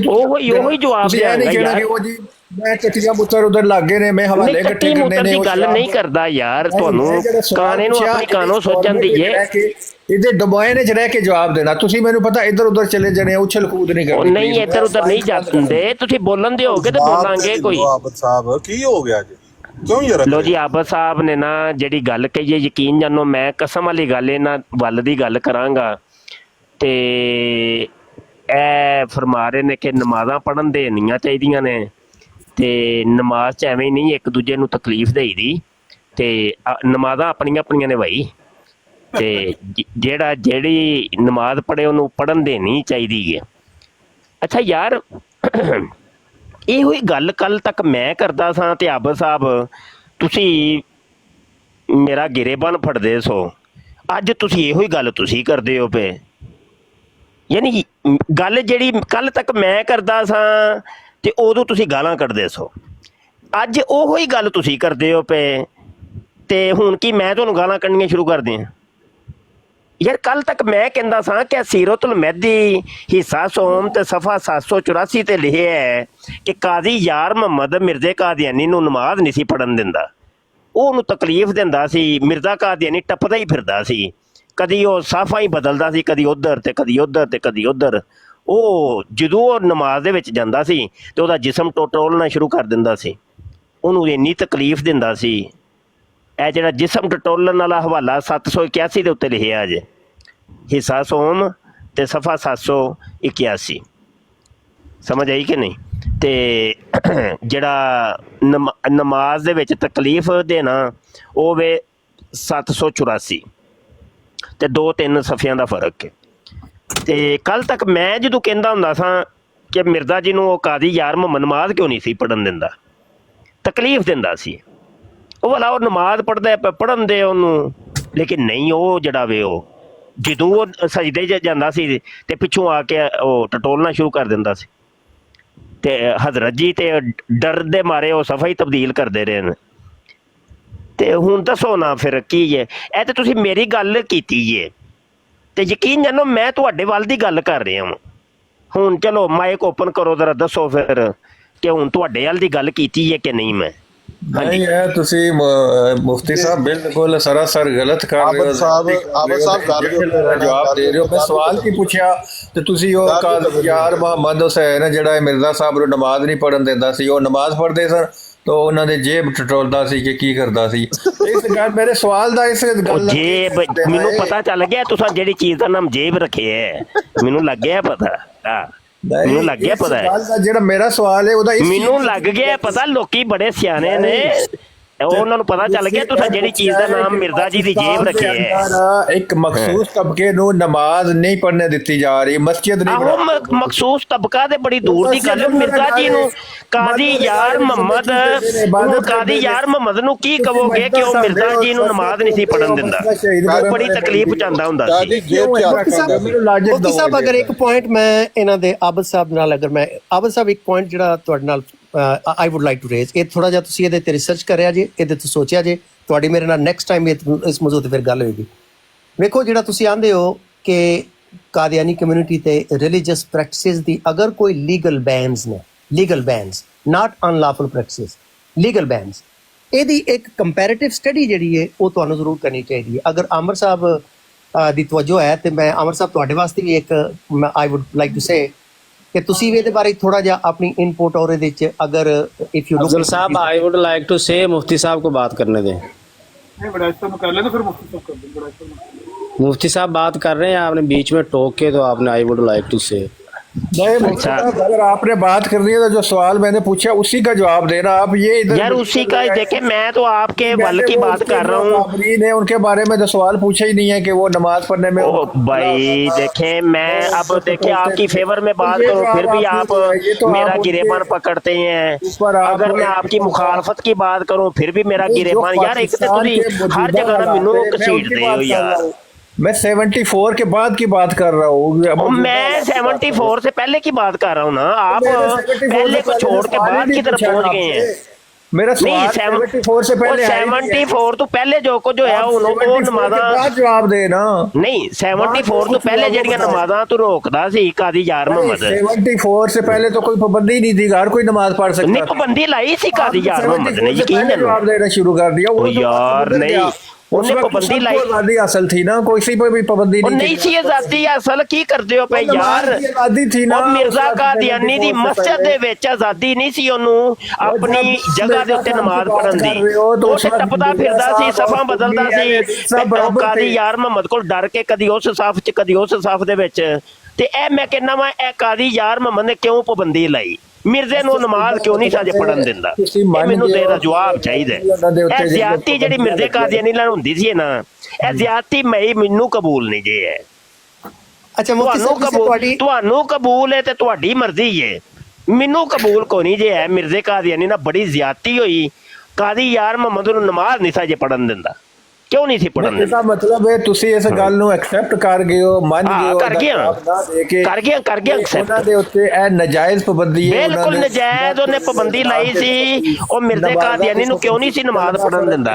ਜਵਾਬ ਦੇਣਾ ਕਿ ਉਹ ਜੀ ਮੈਂ ਟੱਟੀਆਂ ਪੁੱਤਰ ਉਧਰ ਲੱਗੇ ਨੇ, ਮੈਂ ਹਵਾਲੇ ਇਕੱਠੇ ਕਰਨੇ ਨੇ। ਗੱਲ ਨਹੀਂ ਕਰਦਾ ਯਾਰ, ਤੁਹਾਨੂੰ ਕਾਨੇ ਨੂੰ ਆਪਣੀ ਕਾਨੋਂ ਸੋਚਣ ਦੀਏ। ਇਹਦੇ ਦਬਾਏ ਨੇ ਚ ਰਹਿ ਕੇ ਜਵਾਬ ਦੇਣਾ। ਤੁਸੀਂ ਮੈਨੂੰ ਪਤਾ ਇੱਧਰ ਉਧਰ ਚਲੇ ਜਾਣੇ, ਉਛਲ ਕੂਦ ਨਹੀਂ ਕਰਨੀ। ਨਹੀਂ ਇੱਧਰ ਉਧਰ ਨਹੀਂ ਜਾਂਦੇ, ਤੁਸੀਂ ਬੋਲਣ ਦੇ ਹੋਗੇ ਤੇ ਬੋਲਾਂਗੇ। ਕੋਈ ਆਬਦ ਸਾਹਿਬ ਕੀ ਹੋ ਗਿਆ ਜੀ? ਕਿਉਂ ਯਾਰ? ਲੋ ਜੀ ਆਬਦ ਸਾਹਿਬ ਨੇ ਨਾ ਜਿਹੜੀ ਗੱਲ ਕਹੀ ਹੈ, ਯਕੀਨ ਜਾਨੋ ਮੈਂ ਕਸਮ ਵਾਲੀ ਗੱਲ ਇਹਨਾਂ ਵੱਲ ਦੀ ਗੱਲ ਕਰਾਂਗਾ ਤੇ ਇਹ ਫਰਮਾ ਰਹੇ ਨੇ ਕਿ ਨਮਾਜ਼ਾਂ ਪੜ੍ਹਨ ਦੇਣੀਆਂ ਚਾਹੀਦੀਆਂ ਨੇ ਤੇ ਨਮਾਜ਼ 'ਚ ਐਵੇਂ ਨਹੀਂ ਇੱਕ ਦੂਜੇ ਨੂੰ ਤਕਲੀਫ ਦੇਈਦੀ ਤੇ ਨਮਾਜ਼ਾਂ ਆਪਣੀਆਂ ਆਪਣੀਆਂ ਨੇ ਭਾਈ, ਤੇ ਜਿਹੜੀ ਨਮਾਜ਼ ਪੜ੍ਹੇ ਉਹਨੂੰ ਪੜ੍ਹਨ ਦੇਣੀ ਚਾਹੀਦੀ ਹੈ। ਅੱਛਾ ਯਾਰ ਇਹੋ ਹੀ ਗੱਲ ਕੱਲ ਤੱਕ ਮੈਂ ਕਰਦਾ ਸਾਂ ਤੇ ਆਬਦ ਸਾਹਿਬ ਤੁਸੀਂ ਮੇਰਾ ਗਿਰੇਬਨ ਫੜਦੇ ਸੋ, ਅੱਜ ਤੁਸੀਂ ਇਹੋ ਹੀ ਗੱਲ ਤੁਸੀਂ ਕਰਦੇ ਹੋ ਪਏ। ਯਾਨੀ ਗੱਲ ਜਿਹੜੀ ਕੱਲ ਤੱਕ ਮੈਂ ਕਰਦਾ ਸਾਂ ਤੇ ਉਦੋਂ ਤੁਸੀਂ ਗਾਲਾਂ ਕੱਢਦੇ ਸੋ, ਅੱਜ ਉਹੋ ਹੀ ਗੱਲ ਤੁਸੀਂ ਕਰਦੇ ਹੋ ਪਏ ਤੇ ਹੁਣ ਕੀ ਮੈਂ ਤੁਹਾਨੂੰ ਗਾਲਾਂ ਕੱਢਣੀਆਂ ਸ਼ੁਰੂ ਕਰ ਦਿਆਂ? ਯਾਰ ਕੱਲ ਤੱਕ ਮੈਂ ਕਹਿੰਦਾ ਸਾਂ ਕਿ ਸੀਰਤੁਲ ਮਹਿਦੀ ਹਿੱਸਾ ਸੋਮ ਤੇ ਸਫਾ 784 ਤੇ ਲਿਖਿਆ ਹੈ ਕਿ ਕਾਜ਼ੀ ਯਾਰ ਮੁਹੰਮਦ ਮਿਰਜ਼ੇ ਕਾਦੀਆਨੀ ਨੂੰ ਨਮਾਜ਼ ਨਹੀਂ ਸੀ ਪੜ੍ਹਨ ਦਿੰਦਾ, ਉਹਨੂੰ ਤਕਲੀਫ ਦਿੰਦਾ ਸੀ। ਮਿਰਜ਼ਾ ਕਾਦੀਆਨੀ ਟੱਪਦਾ ਹੀ ਫਿਰਦਾ ਸੀ, ਕਦੀ ਉਹ ਸਾਫਾ ਹੀ ਬਦਲਦਾ ਸੀ, ਕਦੀ ਉੱਧਰ ਤੇ ਕਦੀ ਉੱਧਰ ਤੇ ਕਦੀ ਉੱਧਰ। ਉਹ ਜਦੋਂ ਉਹ ਨਮਾਜ਼ ਦੇ ਵਿੱਚ ਜਾਂਦਾ ਸੀ ਤੇ ਉਹਦਾ ਜਿਸਮ ਟਟੋਲਣਾ ਸ਼ੁਰੂ ਕਰ ਦਿੰਦਾ ਸੀ, ਉਹਨੂੰ ਇੰਨੀ ਤਕਲੀਫ ਦਿੰਦਾ ਸੀ। ਇਹ ਜਿਹੜਾ ਜਿਸਮ ਟਟੋਲਣ ਵਾਲਾ ਹਵਾਲਾ 781 ਦੇ ਉੱਤੇ ਲਿਖਿਆ ਜੇ, ਹਿੱਸਾ ਸੋਮ ਤੇ ਸਫਾ 781, ਸਮਝ ਆਈ ਕਿ ਨਹੀਂ? ਤੇ ਜਿਹੜਾ ਨਮਾਜ਼ ਦੇ ਵਿੱਚ ਤਕਲੀਫ ਦੇਣਾ ਉਹ ਵੇ 784 ਤੇ 2-3 ਸਫਿਆਂ ਦਾ ਫਰਕ ਹੈ। ਤੇ ਕੱਲ ਤੱਕ ਮੈਂ ਜਦੋਂ ਕਹਿੰਦਾ ਹੁੰਦਾ ਸਾਂ ਕਿ ਮਿਰਜ਼ਾ ਜੀ ਨੂੰ ਉਹ ਕਾਜ਼ੀ ਯਾਰ ਮੁਹੰਮਦ ਨਮਾਜ਼ ਕਿਉਂ ਨਹੀਂ ਸੀ ਪੜ੍ਹਨ ਦਿੰਦਾ, ਤਕਲੀਫ ਦਿੰਦਾ ਸੀ, ਉਹ ਵਾਲਾ ਉਹ ਨਮਾਜ਼ ਪੜ੍ਹਦਾ ਪੜ੍ਹਨ ਦੇ ਉਹਨੂੰ। ਲੇਕਿਨ ਨਹੀਂ, ਉਹ ਜਿਹੜਾ ਵੇ ਉਹ ਜਦੋਂ ਉਹ ਸਜਦੇ 'ਚ ਜਾਂਦਾ ਸੀ ਤੇ ਪਿੱਛੋਂ ਆ ਕੇ ਉਹ ਟਟੋਲਣਾ ਸ਼ੁਰੂ ਕਰ ਦਿੰਦਾ ਸੀ ਤੇ ਹਜ਼ਰਤ ਜੀ ਤੇ ਡਰ ਦੇ ਮਾਰੇ ਉਹ ਸਫਾ ਹੀ ਤਬਦੀਲ ਕਰਦੇ ਰਹੇ ਨੇ। ਤੇ ਹੁਣ ਦੱਸੋ ਨਾ ਫਿਰ ਕੀ ਹੈ? ਇਹ ਤੇ ਤੁਸੀਂ ਮੇਰੀ ਗੱਲ ਕੀਤੀ ਜੇ ਤੇ ਯਕੀਨ ਜਾਨੋ ਮੈਂ ਤੁਹਾਡੇ ਵੱਲ ਦੀ ਗੱਲ ਕਰ ਰਿਹਾ ਹਾਂ। ਹੁਣ ਚਲੋ ਮਾਈਕ ਓਪਨ ਕਰੋ ਜ਼ਰਾ, ਦੱਸੋ ਫਿਰ ਕਿ ਹੁਣ ਤੁਹਾਡੇ ਵੱਲ ਦੀ ਗੱਲ ਕੀਤੀ ਹੈ ਕਿ ਨਹੀਂ? ਮੈਂ ਨਹੀਂ ਹੈ, ਤੁਸੀਂ ਮੁਫਤੀ ਸਾਹਿਬ ਬਿਲਕੁਲ ਸਰਾਸਰ ਗਲਤ ਕਰ ਰਹੇ ਹੋ। ਆਬਦ ਸਾਹਿਬ ਜਵਾਬ ਦੇ ਰਹੇ ਹੋ। ਮੈਂ ਸਵਾਲ ਕੀ ਪੁੱਛਿਆ ਤੇ ਤੁਸੀਂ ਉਹ ਕਾਜ਼ੀ ਯਾਰ ਮੁਹੰਮਦ ਹੁਸੈਨ ਜਿਹੜਾ ਮਿਰਜ਼ਾ ਸਾਹਿਬ ਨੂੰ ਨਮਾਜ਼ ਨਹੀਂ ਪੜ੍ਹਨ ਦਿੰਦਾ ਸੀ, ਉਹ ਨਮਾਜ਼ ਪੜ੍ਹਦੇ ਸਨ ਤਾਂ ਉਹਨਾਂ ਦੇ ਜੇਬ ਟਟੋਲਦਾ ਸੀ ਕਿ ਕੀ ਕਰਦਾ ਸੀ। ਇਸ ਗੱਲ ਮੇਰੇ ਸਵਾਲ ਦਾ ਇਸ ਗੱਲ ਦਾ ਜੇਬ ਮੈਨੂੰ ਪਤਾ ਚੱਲ ਗਿਆ ਤੁਸੀਂ ਜਿਹੜੀ ਚੀਜ਼ ਦਾ ਨਾਮ ਜੇਬ ਰੱਖਿਆ ਹੈ, ਮੈਨੂੰ ਲੱਗ ਗਿਆ ਪਤਾ। ਹਾਂ ਮੈਨੂੰ ਲੱਗ ਗਿਆ ਪਤਾ ਹੈ। ਜਿਹੜਾ ਮੇਰਾ ਸਵਾਲ ਹੈ ਉਹਦਾ ਮੈਨੂੰ ਲੱਗ ਗਿਆ ਪਤਾ, ਲੋਕੀ ਬੜੇ ਸਿਆਣੇ ਨੇ, ਉਹਨਾਂ ਨੂੰ ਪਤਾ ਚੱਲ ਗਿਆ ਤੁਸੀਂ ਜਿਹੜੀ ਚੀਜ਼ ਦਾ ਨਾਮ ਮਿਰਜ਼ਾ ਜੀ ਦੀ ਜੇਬ ਰੱਖਿਆ ਹੈ। ਇੱਕ ਮਖਸੂਸ ਤਬਕੇ ਨੂੰ ਨਮਾਜ਼ ਨਹੀਂ ਪੜ੍ਹਨੇ ਦਿੱਤੀ ਜਾ ਰਹੀ, ਮਸਜਿਦ ਨਹੀਂ ਆਹੋ ਮਖਸੂਸ ਤਬਕਾ ਤੇ ਬੜੀ ਦੂਰ ਦੀ ਗੱਲ। ਮਿਰਜ਼ਾ ਜੀ ਨੂੰ ਕਾਦੀ ਯਾਰ ਮੁਹੰਮਦ ਨੂੰ ਕੀ ਕਹੋਗੇ ਕਿ ਉਹ ਮਿਰਜ਼ਾ ਜੀ ਨੂੰ ਨਮਾਜ਼ ਨਹੀਂ ਸੀ ਪੜਨ ਦਿੰਦਾ, ਉਹ ਬੜੀ ਤਕਲੀਫ ਪਹੁੰਚਾਉਂਦਾ ਹੁੰਦਾ ਸੀ। ਮੁਫਤੀ ਸਾਹਿਬ ਅਗਰ ਇੱਕ ਪੁਆਇੰਟ ਮੈਂ ਇਹਨਾਂ ਦੇ ਆਬਦ ਸਾਹਿਬ ਨਾਲ ਆਬਦ ਸਾਹਿਬ ਇੱਕ ਪੁਆਇੰਟ ਜਿਹੜਾ ਤੁਹਾਡੇ ਨਾਲ I would like to raise, ਇਹ ਥੋੜਾ ਜਿਹਾ ਤੁਸੀਂ ਇਹਦੇ ਤੇ ਰਿਸਰਚ ਕਰਿਆ ਜੇ, ਇਹਦੇ ਤੇ ਸੋਚਿਆ ਜੇ, ਤੁਹਾਡੀ ਮੇਰੇ ਨਾਲ ਨੈਕਸਟ ਟਾਈਮ ਇਸ ਮੌਜੂ ਤੇ ਫਿਰ ਗੱਲ ਹੋਏਗੀ। ਵੇਖੋ ਜਿਹੜਾ ਤੁਸੀਂ ਆਂਦੇ ਹੋ ਕਿ ਕਾਦੀਆਨੀ ਕਮਿਊਨਿਟੀ ਤੇ ਰਿਲੀਜੀਅਸ ਪ੍ਰੈਕਟਿਸਿਸ ਦੀ ਅਗਰ ਕੋਈ ਲੀਗਲ ਬੈਨਸ ਨੇ, ਲੀਗਲ ਬੈਨਸ ਨਾਟ ਅਨਲॉफुल ਪ੍ਰੈਕਟਿਸਿਸ, ਲੀਗਲ ਬੈਨਸ, ਇਹਦੀ ਇੱਕ ਕੰਪੈਰੀਟਿਵ ਸਟੱਡੀ ਜਿਹੜੀ ਹੈ ਉਹ ਤੁਹਾਨੂੰ ਜ਼ਰੂਰ ਕਰਨੀ ਚਾਹੀਦੀ ਹੈ। ਅਗਰ ਆਮਰ ਸਾਹਿਬ ਦੀ ਤਵੱਜੋ ਹੈ ਤੇ ਮੈਂ ਆਮਰ ਸਾਹਿਬ ਤੁਹਾਡੇ ਵਾਸਤੇ ਵੀ ਇੱਕ I would like to say ਕਿ ਤੁਸੀਂ ਵੀ ਇਹਦੇ ਬਾਰੇ ਥੋੜਾ ਜਿਹਾ ਆਪਣੀ ਇਨਪੁਟ और ਇਹਦੇ ਵਿੱਚ अगर if you अफजल साहब I would like to say मुफ्ती साहब को बात करने दें। नहीं बड़ा इसमें कर ले तो फिर मुफ्ती साहब कर दें, बड़ा इसमें मुफ्ती साहब बात कर रहे हैं, आपने बीच में टोक के तो आपने I would like to say। अच्छा, अगर आपने बात करनी है तो जो सवाल मैंने पूछा उसी का जवाब देना। आप ये यार उसी का देखे, मैं तो आपके वल की बात कर रहा हूँ। ने उनके बारे में तो सवाल पूछा ही नहीं है कि वो नमाज पढ़ने में। ओ भाई देखे, मैं अब देखे आपकी फेवर में बात करूँ फिर भी आप मेरा गिरेबान पकड़ते हैं। अगर मैं आपकी मुखालफत की बात करूँ फिर भी मेरा गिरेबान। यार एक तो हर जगह ना मैनू घसीटते हो यार। मैं 74 के बाद की बात कर रहा हूँ। मैं 74 से पहले की बात कर रहा हूँ ना, आप पहले को छोड़ के बाद की तरफ पहुंच गए हैं। मेरा सवाल 74 से पहले 74 तो पहले जो है वो नमाज़ां जवाब देना। नहीं 74 तो पहले जड़ियां नमाज़ां तो रोकदा सी कादी यार मोहम्मद। 74 से पहले तो कोई पाबंदी नहीं थी, हर कोई नमाज पढ़ सकता। नहीं पाबंदी लाई सी कादी यार मोहम्मद ने, यकीन जवाब देना शुरू कर दिया। वो यार नहीं, उन्हें पाबंदी लाई, आजादी असल थी ना, कोई सी पर भी पाबंदी नहीं थी। आजादी असल की करदे हो पे यार, आजादी थी ना। मिर्जा कादियानी दी मस्जिद दे विच आजादी नहीं सी ओनू अपनी जगह दे उत्ते नमाज पढ़न दी। ਉਹ ਤੇ ਟੱਪਦਾ ਫਿਰਦਾ ਸੀ, ਸਫਾਂ ਬਦਲਦਾ ਸੀ, ਤੇ ਕਾਦੀ ਯਾਰ ਮੁਹੰਮਦ ਕੋਲ ਡਰ ਕੇ ਕਦੀ ਉਸ ਸਾਫ ਚ ਕਦੀ ਉਸ ਸਾਫ ਦੇ ਵਿੱਚ। ਤੇ ਇਹ ਮੈਂ ਕਹਿੰਦਾ ਵਾ ਇਹ ਕਾਦੀ ਯਾਰ ਮੁਹੰਮਦ ਨੇ ਕਿਉਂ ਪਾਬੰਦੀ ਲਾਈ? ਮਿਰਜ਼ੇ ਨੂੰ ਨਮਾਜ਼ ਕਿਉਂ ਨਹੀਂ ਸਾਜੇ ਪੜਨ ਦਿੰਦਾ? ਮੈਨੂੰ ਤੇ ਇਹਦਾ ਜਵਾਬ ਚਾਹੀਦਾ। ਇਹ ਜ਼ਿਆਦਤੀ ਜਿਹੜੀ ਮਿਰਜ਼ੇ ਕਾਦੀਆਨੀ ਨਾਲ ਹੁੰਦੀ ਸੀ ਨਾ, ਇਹ ਜ਼ਿਆਦਤੀ ਮੈਨੂੰ ਕਬੂਲ ਨਹੀਂ ਜੇ ਹੈ। ਅੱਛਾ ਮੁਫਤੀ ਸਾਹਿਬ ਤੁਹਾਨੂੰ ਕਬੂਲ ਹੈ ਤੇ ਤੁਹਾਡੀ ਮਰਜ਼ੀ ਹੈ, ਮੈਨੂੰ ਕਬੂਲ ਕੋ ਨਹੀਂ ਜੇ ਹੈ। ਮਿਰਜ਼ੇ ਕਾਦੀਆਨੀ ਨਾਲ ਬੜੀ ਜ਼ਿਆਦਤੀ ਹੋਈ, ਕਾਦੀ ਯਾਰ ਮੁਹੰਮਦ ਨੂੰ ਨਮਾਜ਼ ਨਹੀਂ ਸਾਜੇ ਪੜਨ ਦਿੰਦਾ। क्यों नहीं थी पढ़न? इसका मतलब है तुसी इस गल नु एक्सेप्ट कर गए हो, मान गए हो, कर गया एक्सेप्ट। ਉਹਨਾਂ ਦੇ ਉੱਤੇ ਇਹ ਨਜਾਇਜ਼ ਪਾਬੰਦੀ ਹੈ, ਬਿਲਕੁਲ ਨਜਾਇਜ਼ ਉਹਨੇ ਪਾਬੰਦੀ ਲਾਈ ਸੀ। ਉਹ ਮਿਰਜ਼ੇ ਕਾਦੀਆਨੀ ਨੂੰ ਕਿਉਂ ਨਹੀਂ ਸੀ ਨਮਾਜ਼ ਪੜਨ ਦਿੰਦਾ?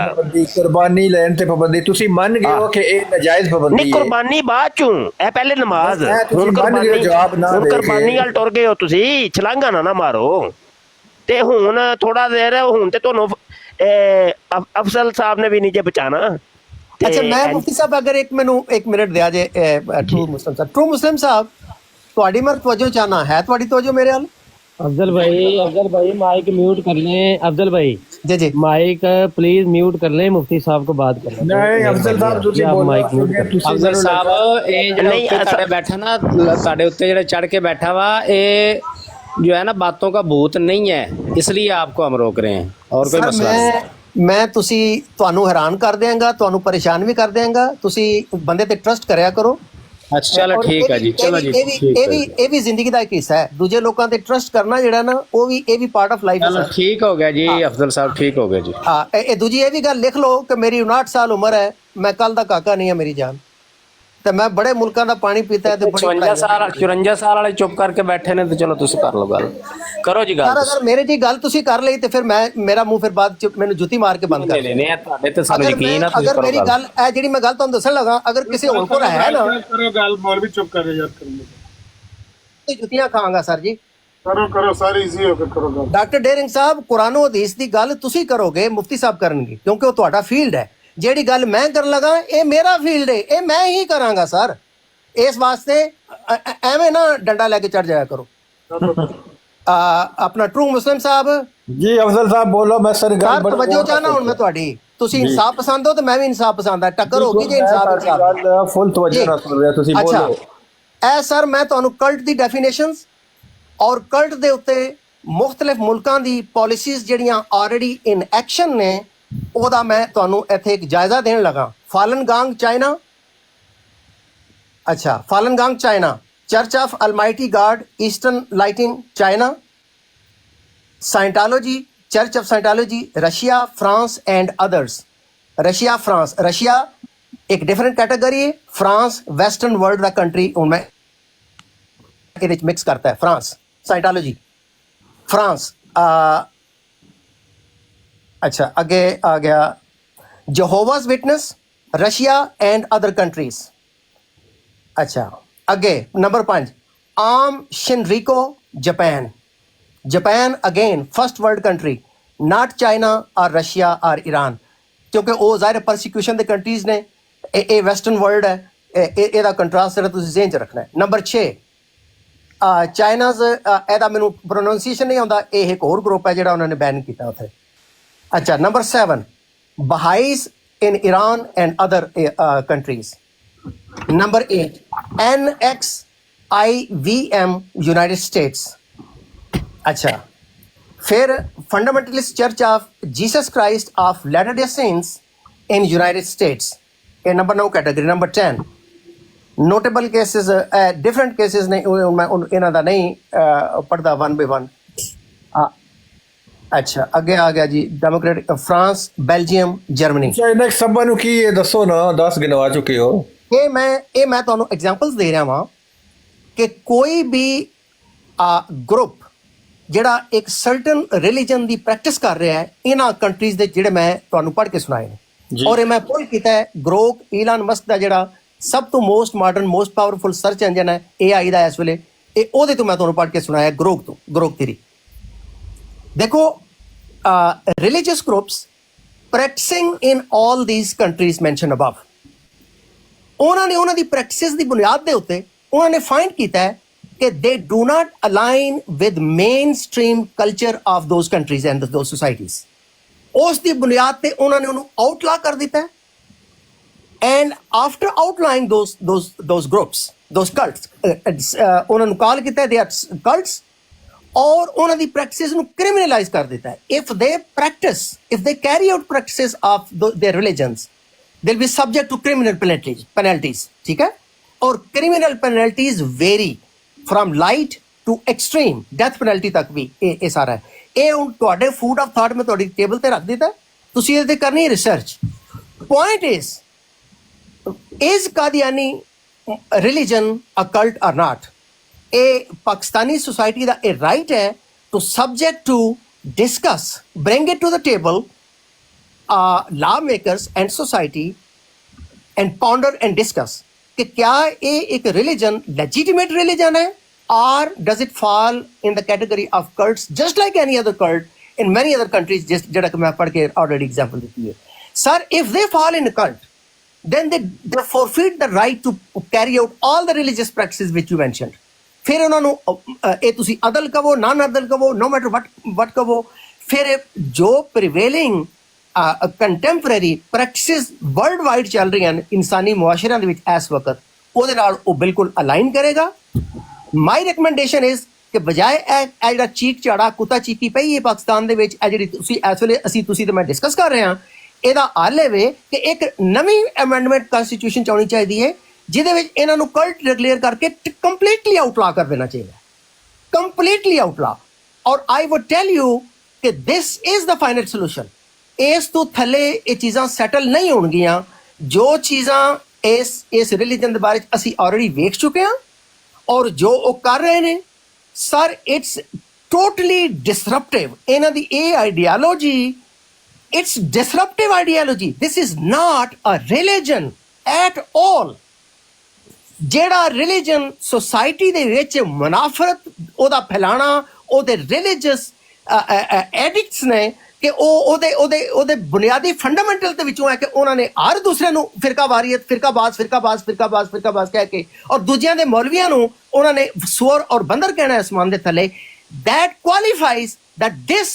ਕੁਰਬਾਨੀ ਲੈਣ ਤੇ ਪਾਬੰਦੀ ਤੁਸੀਂ ਮੰਨ ਗਏ ਹੋ ਕਿ ਇਹ ਨਜਾਇਜ਼ ਪਾਬੰਦੀ ਹੈ। ਨਹੀਂ ਕੁਰਬਾਨੀ ਬਾਅਦ ਚੋਂ, ਇਹ ਪਹਿਲੇ ਨਮਾਜ਼। ਹੁਣ ਕੁਰਬਾਨੀ ਵੱਲ ਟੁਰ ਗਏ ਹੋ ਤੁਸੀਂ, ਛਲਾਂਗਾ ਨਾ ਮਾਰੋ। ਤੇ ਹੁਣ ਥੋੜਾ ਦੇਰ ਹੁਣ ਤੇ ਤੁਹਾਨੂੰ ਅਫਜ਼ਲ ਸਾਹਿਬ ਨੇ ਵੀ ਨਹੀਂ ਜੇ ਬਚਾਣਾ। ਅੱਛਾ ਮੈਂ ਮੁਫਤੀ ਸਾਹਿਬ ਅਗਰ ਇੱਕ ਮਿੰਟ ਦਿਆ ਜੇ ਟਰੂ ਮੁਸਲਿਮ ਸਾਹਿਬ ਤੁਹਾਡੀ ਮੈਂ ਤਵੱਜੋ ਚਾਹਨਾ ਹੈ, ਤੁਹਾਡੀ ਤਵੱਜੋ ਮੇਰੇ ਵੱਲ। अफजल भाई माइक म्यूट कर लें। अफजल भाई जी माइक प्लीज म्यूट कर लें, मुफ्ती साहब को बात कर लें। नहीं अफजल साहब ਤੁਸੀਂ ਮਾਈਕ म्यूट कर। अफजल साहब ਇਹ ਜਿਹੜਾ ਉੱਤੇ ਤੁਹਾਡੇ ਬੈਠਾ ਨਾ, ਤੁਹਾਡੇ ਉੱਤੇ ਜਿਹੜਾ ਚੜ ਕੇ बैठा हुआ, ये जो है ना बातों का भूत नहीं है, इसलिए आपको हम रोक रहे हैं और कोई मसला नहीं। ਮੈਂ ਤੁਸੀਂ ਤੁਹਾਨੂੰ ਹੈਰਾਨ ਕਰ ਦਿਆਂਗਾ, ਤੁਹਾਨੂੰ ਪਰੇਸ਼ਾਨ ਵੀ ਕਰ ਦਿਆਂਗਾ। ਤੁਸੀਂ ਬੰਦੇ ਤੇ ਟਰਸਟ ਕਰਿਆ ਕਰੋ। अच्छा चलो ठीक है जी, चलो जी ਇਹ ਵੀ ਜ਼ਿੰਦਗੀ ਦਾ ਇੱਕ ਹਿੱਸਾ ਹੈ। ਦੂਜੇ ਲੋਕਾਂ ਤੇ ਟਰਸਟ ਕਰਨਾ ਜਿਹੜਾ ਨਾ, ਇਹ ਵੀ ਪਾਰਟ ਆਫ ਲਾਈਫ ਹੈ। चलो ठीक हो गया जी अफजल साहब, ठीक हो गया जी। ਹਾਂ ਇਹ ਦੂਜੀ ਇਹ ਵੀ ਗੱਲ ਲਿਖ ਲਓ ਕਿ ਮੇਰੀ 59 ਸਾਲ ਉਮਰ ਹੈ, ਮੈਂ ਕੱਲ ਦਾ ਕਾਕਾ ਨਹੀਂ ਹਾਂ ਮੇਰੀ ਜਾਨ, ਤੇ ਮੈਂ ਬੜੇ ਮੁਲਕਾਂ ਦਾ ਪਾਣੀ ਪੀਤਾ ਹੈ। ਤੇ 54 ਸਾਲ ਵਾਲੇ ਚੁੱਪ ਕਰਕੇ ਬੈਠੇ ਨੇ, ਤੇ ਚਲੋ ਤੁਸੀਂ ਕਰ ਲਓ ਗੱਲ, ਕਰੋ ਜੀ ਗੱਲ। ਅਗਰ ਮੇਰੇ ਜੀ ਗੱਲ ਤੁਸੀਂ ਕਰ ਲਈ ਤੇ ਫਿਰ ਮੇਰਾ ਮੂੰਹ ਫਿਰ ਬਾਅਦ ਚ ਮੈਨੂੰ ਜੁੱਤੀ ਮਾਰ ਕੇ ਬੰਦ ਕਰ ਦੇਣੇ। ਤੁਹਾਡੇ ਤੇ ਸਾਨੂੰ ਯਕੀਨ ਆ, ਤੁਸੀਂ ਅਗਰ ਮੇਰੀ ਗੱਲ ਇਹ ਜਿਹੜੀ ਮੈਂ ਗੱਲ ਤੁਹਾਨੂੰ ਦੱਸਣ ਲੱਗਾ, ਅਗਰ ਕਿਸੇ ਹੋਰ ਕੋਲ ਹੈ ਨਾ, करो गल मौलवी चुप कर यार, ਤੇ ਜੁੱਤੀਆਂ ਖਾਵਾਂਗਾ ਸਰ ਜੀ। करो सारी इजी होकर करो गल। ਡਾਕਟਰ ਡੇਰਿੰਗ ਸਾਹਿਬ ਕੁਰਾਨੋ ਹਦੀਸ ਦੀ ਗੱਲ ਤੁਸੀਂ ਕਰੋਗੇ, ਮੁਫਤੀ ਸਾਹਿਬ ਕਰਨਗੇ, ਕਿਉਂਕਿ ਉਹ ਤੁਹਾਡਾ ਫੀਲਡ ਹੈ। ਜਿਹੜੀ ਗੱਲ ਮੈਂ ਕਰਨ ਲੱਗਾ ਇਹ ਮੇਰਾ ਫੀਲਡ ਹੈ, ਇਹ ਮੈਂ ਹੀ ਕਰਾਂਗਾ ਸਰ। ਇਸ ਵਾਸਤੇ ਐਵੇਂ ਨਾ ਡੰਡਾ ਲੈ ਕੇ ਚੜ ਜਾਇਆ ਕਰੋ। ਆਪਣਾ ਟਰੂ ਮੁਸਲਿਮ ਸਾਹਿਬ ਜੀ ਅਫਜ਼ਲ ਸਾਹਿਬ ਬੋਲੋ। ਮੈਂ ਸਰ ਗੱਲ ਸਰ ਤਵੱਜੋ ਚਾਹਨਾ ਹੁਣ ਮੈਂ ਤੁਹਾਡੀ, ਤੁਸੀਂ ਇਨਸਾਫ ਪਸੰਦ ਹੋ ਤੇ ਮੈਂ ਵੀ ਇਨਸਾਫ ਪਸੰਦ ਆ, ਟੱਕਰ ਹੋ ਗਈ ਜੇ ਇਨਸਾਫ ਗੱਲ ਫੁੱਲ ਤਵੱਜੋ ਨਾਲ ਸੁਣ ਰਿਹਾ, ਤੁਸੀਂ ਬੋਲੋ। ਇਹ ਸਰ ਮੈਂ ਤੁਹਾਨੂੰ ਕਲਟ ਦੀ ਡੈਫੀਨੇਸ਼ਨਸ ਔਰ ਕਲਟ ਦੇ ਉੱਤੇ ਮੁxtਲਿਫ ਮੁਲਕਾਂ ਦੀ ਪਾਲਿਸੀਜ਼ ਜਿਹੜੀਆਂ ਆਲਰੇਡੀ ਇਨ ਐਕਸ਼ਨ ਨੇ ਉਹਦਾ ਮੈਂ ਤੁਹਾਨੂੰ ਇੱਥੇ ਇੱਕ ਜਾਇਜ਼ਾ ਦੇਣ ਲੱਗਾ। ਫਾਲਨ ਗਾਂਗ ਚਾਈਨਾ, ਅੱਛਾ Falun Gong China, church of almighty God eastern lightning China, Scientology church of Scientology Russia France and others. Russia France, Russia एक डिफरेंट कैटेगरी है, फ्रांस वेस्टर्न वर्ल्ड का कंट्री हूँ मैं ये मिक्स करता है। France Scientology France अच्छा आगे आ गया Jehovah's Witness Russia and other countries. अच्छा आगे number 5 Aum Shinrikyo Japan, Japan again first world country, not China और रशिया और ईरान, क्योंकि वो ज़ाहिर परसिक्यूशन के कंट्रीज ने ये वेस्टर्न वर्ल्ड है, ਇਹਦਾ ਕੰਟਰਾਸਟ ਜਿਹੜਾ ਤੁਸੀਂ ਜ਼ਿਹਨ 'ਚ ਰੱਖਣਾ ਹੈ। ਨੰਬਰ 6 ਚਾਈਨਾਜ਼, ਇਹਦਾ ਮੈਨੂੰ ਪ੍ਰੋਨਾਂਸੀਏਸ਼ਨ ਨਹੀਂ ਆਉਂਦਾ, ਇਹ ਇੱਕ ਹੋਰ ਗਰੁੱਪ ਹੈ ਜਿਹੜਾ ਉਹਨਾਂ ਨੇ ਬੈਨ ਕੀਤਾ ਉੱਥੇ। ਅੱਛਾ number 7 Bahais in Iran and other countries. Number 8 NXIVM United States. अच्छा फिर fundamentalist church of Jesus Christ of latter day saints in United States, ये number 9 category. Number 10 notable cases different cases ने मैं इन्हों का नहीं पढ़ता वन बाय वन। अच्छा अगे आ गया जी democratic France Belgium Germany. China ਸਭਾ ਨੂੰ ਕੀ ਇਹ ਦੱਸੋ ਨਾ, 10 ਗਿਣਵਾ ਚੁੱਕੇ ਹੋ। ये मैं ਤੁਹਾਨੂੰ एग्जांपल्स दे रहा वां कि कोई भी ग्रुप ਜਿਹੜਾ ਇੱਕ ਸਰਟਨ ਰਿਲੀਜਨ ਦੀ ਪ੍ਰੈਕਟਿਸ ਕਰ ਰਿਹਾ ਹੈ ਇਹਨਾਂ ਕੰਟਰੀਜ਼ ਦੇ ਜਿਹੜੇ ਮੈਂ ਤੁਹਾਨੂੰ ਪੜ੍ਹ ਕੇ ਸੁਣਾਏ ਨੇ, ਔਰ ਇਹ ਮੈਂ ਪੁੱਲ ਕੀਤਾ ਹੈ ਗਰੋਕ ਈਲਾਨ ਮਸਕ ਦਾ ਜਿਹੜਾ ਸਭ ਤੋਂ most modern most powerful search engine ਹੈ AI ਦਾ ਇਸ ਵੇਲੇ, ਇਹ ਉਹਦੇ ਤੋਂ ਮੈਂ ਤੁਹਾਨੂੰ ਪੜ੍ਹ ਕੇ ਸੁਣਾਇਆ ਗਰੋਕ ਤੋਂ, ਗਰੋਕ ਥਿਰੀ। ਦੇਖੋ religious groups practising in all these countries mention above, ਉਹਨਾਂ ਨੇ ਉਹਨਾਂ ਦੀ ਪ੍ਰੈਕਟਿਸਿਸ ਦੀ ਬੁਨਿਆਦ ਦੇ ਉੱਤੇ ਉਹਨਾਂ ਨੇ ਫਾਈਂਡ ਕੀਤਾ ਹੈ कि they do not align with mainstream culture of those countries and those societies. ਉਸ ਦੀ ਬੁਨਿਆਦ ਤੇ ਉਹਨਾਂ ਨੇ ਉਹਨੂੰ ਆਊਟਲਾ ਕਰ ਦਿੱਤਾ ਹੈ। and after outlying those groups, those cults, ਉਹਨਾਂ ਨੂੰ ਕਾਲ ਕੀਤਾ they are cults, ਔਰ ਉਹਨਾਂ ਦੀ ਪ੍ਰੈਕਟਿਸਿਸ ਨੂੰ ਕ੍ਰਿਮੀਨਲਾਈਜ਼ ਕਰ ਦਿੱਤਾ ਹੈ। if they carry out practices of their religions, they'll be subject to criminal penalties, ਠੀਕ ਹੈ। ਔਰ criminal penalties vary from light to extreme death penalty तक भी ये सारा है। ये ਹੁਣ ਤੁਹਾਡੇ ਫੂਡ ਆਫ ਥਾਟ ਮੈਂ ਤੁਹਾਡੀ ਟੇਬਲ ਤੇ ਰੱਖ ਦਿੱਤਾ, ਤੁਸੀਂ ਇਹਦੇ ਤੇ ਕਰਨੀ research. Point is Qadiani religion a cult or not? ਇਹ ਪਾਕਿਸਤਾਨੀ ਸੋਸਾਇਟੀ ਦਾ ਇਹ ਰਾਈਟ ਹੈ to subject to discuss, bring it to the table, lawmakers and society, and ponder and discuss कि क्या ये एक रिलीजन लेजिटिमेट रिलीजन है or does it fall in the category of cults just like any other cult in many other countries, just जड़ा कि मैं पढ़ के already example देती है। Sir, if they fall in a cult, then they forfeit the right to carry out all the religious practices which you mentioned। फिर उन्होंने ये तुसी अदल कहो नॉन अदल कहो no matter what कहो, फिर जो prevailing contemporary practices world wide ਚੱਲ ਰਹੀਆਂ ਨੇ ਇਨਸਾਨੀ ਮੁਆਸ਼ਰਿਆਂ ਦੇ ਵਿੱਚ ਇਸ ਵਕਤ, ਉਹਦੇ ਨਾਲ ਉਹ ਬਿਲਕੁਲ ਅਲਾਈਨ ਕਰੇਗਾ। ਮਾਈ ਰਿਕਮੈਂਡੇਸ਼ਨ ਇਜ਼ ਕਿ ਬਜਾਏ ਇਹ ਜਿਹੜਾ ਚੀਕ ਝਾੜਾ ਕੁੱਤਾ ਚੀਕੀ ਪਈ ਹੈ ਪਾਕਿਸਤਾਨ ਦੇ ਵਿੱਚ, ਇਹ ਜਿਹੜੀ ਤੁਸੀਂ ਇਸ ਵੇਲੇ ਤੁਸੀਂ ਤੇ ਮੈਂ ਡਿਸਕਸ ਕਰ ਰਹੇ ਹਾਂ, ਇਹਦਾ ਹੱਲ ਇਹ ਵੇ ਕਿ ਇੱਕ ਨਵੀਂ ਅਮੈਂਡਮੈਂਟ ਕਨਸਟੀਟਿਊਸ਼ਨ 'ਚ ਆਉਣੀ ਚਾਹੀਦੀ ਹੈ ਜਿਹਦੇ ਵਿੱਚ ਇਹਨਾਂ ਨੂੰ ਕਲਟ ਡਿਕਲੇਅਰ ਕਰਕੇ ਕੰਪਲੀਟਲੀ ਆਊਟਲਾ ਕਰ ਦੇਣਾ ਚਾਹੀਦਾ, ਕੰਪਲੀਟਲੀ ਆਊਟਲਾ। ਔਰ ਆਈ ਵੁੱਡ ਟੈਲ ਯੂ ਕਿ this is the final solution. ਇਸ ਤੋਂ ਥੱਲੇ ਇਹ ਚੀਜ਼ਾਂ ਸੈਟਲ ਨਹੀਂ ਹੋਣਗੀਆਂ। ਜੋ ਚੀਜ਼ਾਂ ਇਸ ਰਿਲੀਜਨ ਦੇ ਬਾਰੇ ਅਸੀਂ ਆਲਰੇਡੀ ਵੇਖ ਚੁੱਕੇ ਹਾਂ ਔਰ ਜੋ ਉਹ ਕਰ ਰਹੇ ਨੇ, ਸਰ ਇਟਸ ਟੋਟਲੀ ਡਿਸਰਪਟਿਵ। ਇਹਨਾਂ ਦੀ ਇਹ ideology, it's disruptive ideology. This is not a religion at all. ਜਿਹੜਾ ਰਿਲੀਜਨ ਸੋਸਾਇਟੀ ਦੇ ਵਿੱਚ ਮੁਨਾਫਰਤ ਉਹਦਾ ਫੈਲਾਣਾ, ਉਹਦੇ ਰਿਲੀਜੀਅਸ ਐਡਿਕਟਸ ਨੇ ਕਿ ਉਹਦੇ ਬੁਨਿਆਦੀ ਫੰਡਾਮੈਂਟਲ ਦੇ ਵਿੱਚੋਂ ਹੈ ਕਿ ਉਹਨਾਂ ਨੇ ਹਰ ਦੂਸਰੇ ਨੂੰ ਫਿਰਕਾਵਾਰੀਅਤ, ਫਿਰਕਾਬਾਜ਼ ਕਹਿ ਕੇ, ਔਰ ਦੂਜਿਆਂ ਦੇ ਮੌਲਵੀਆਂ ਨੂੰ ਉਹਨਾਂ ਨੇ ਸੂਰ ਔਰ ਬੰਦਰ ਕਹਿਣਾ ਅਸਮਾਨ ਦੇ ਥੱਲੇ। that qualifies that this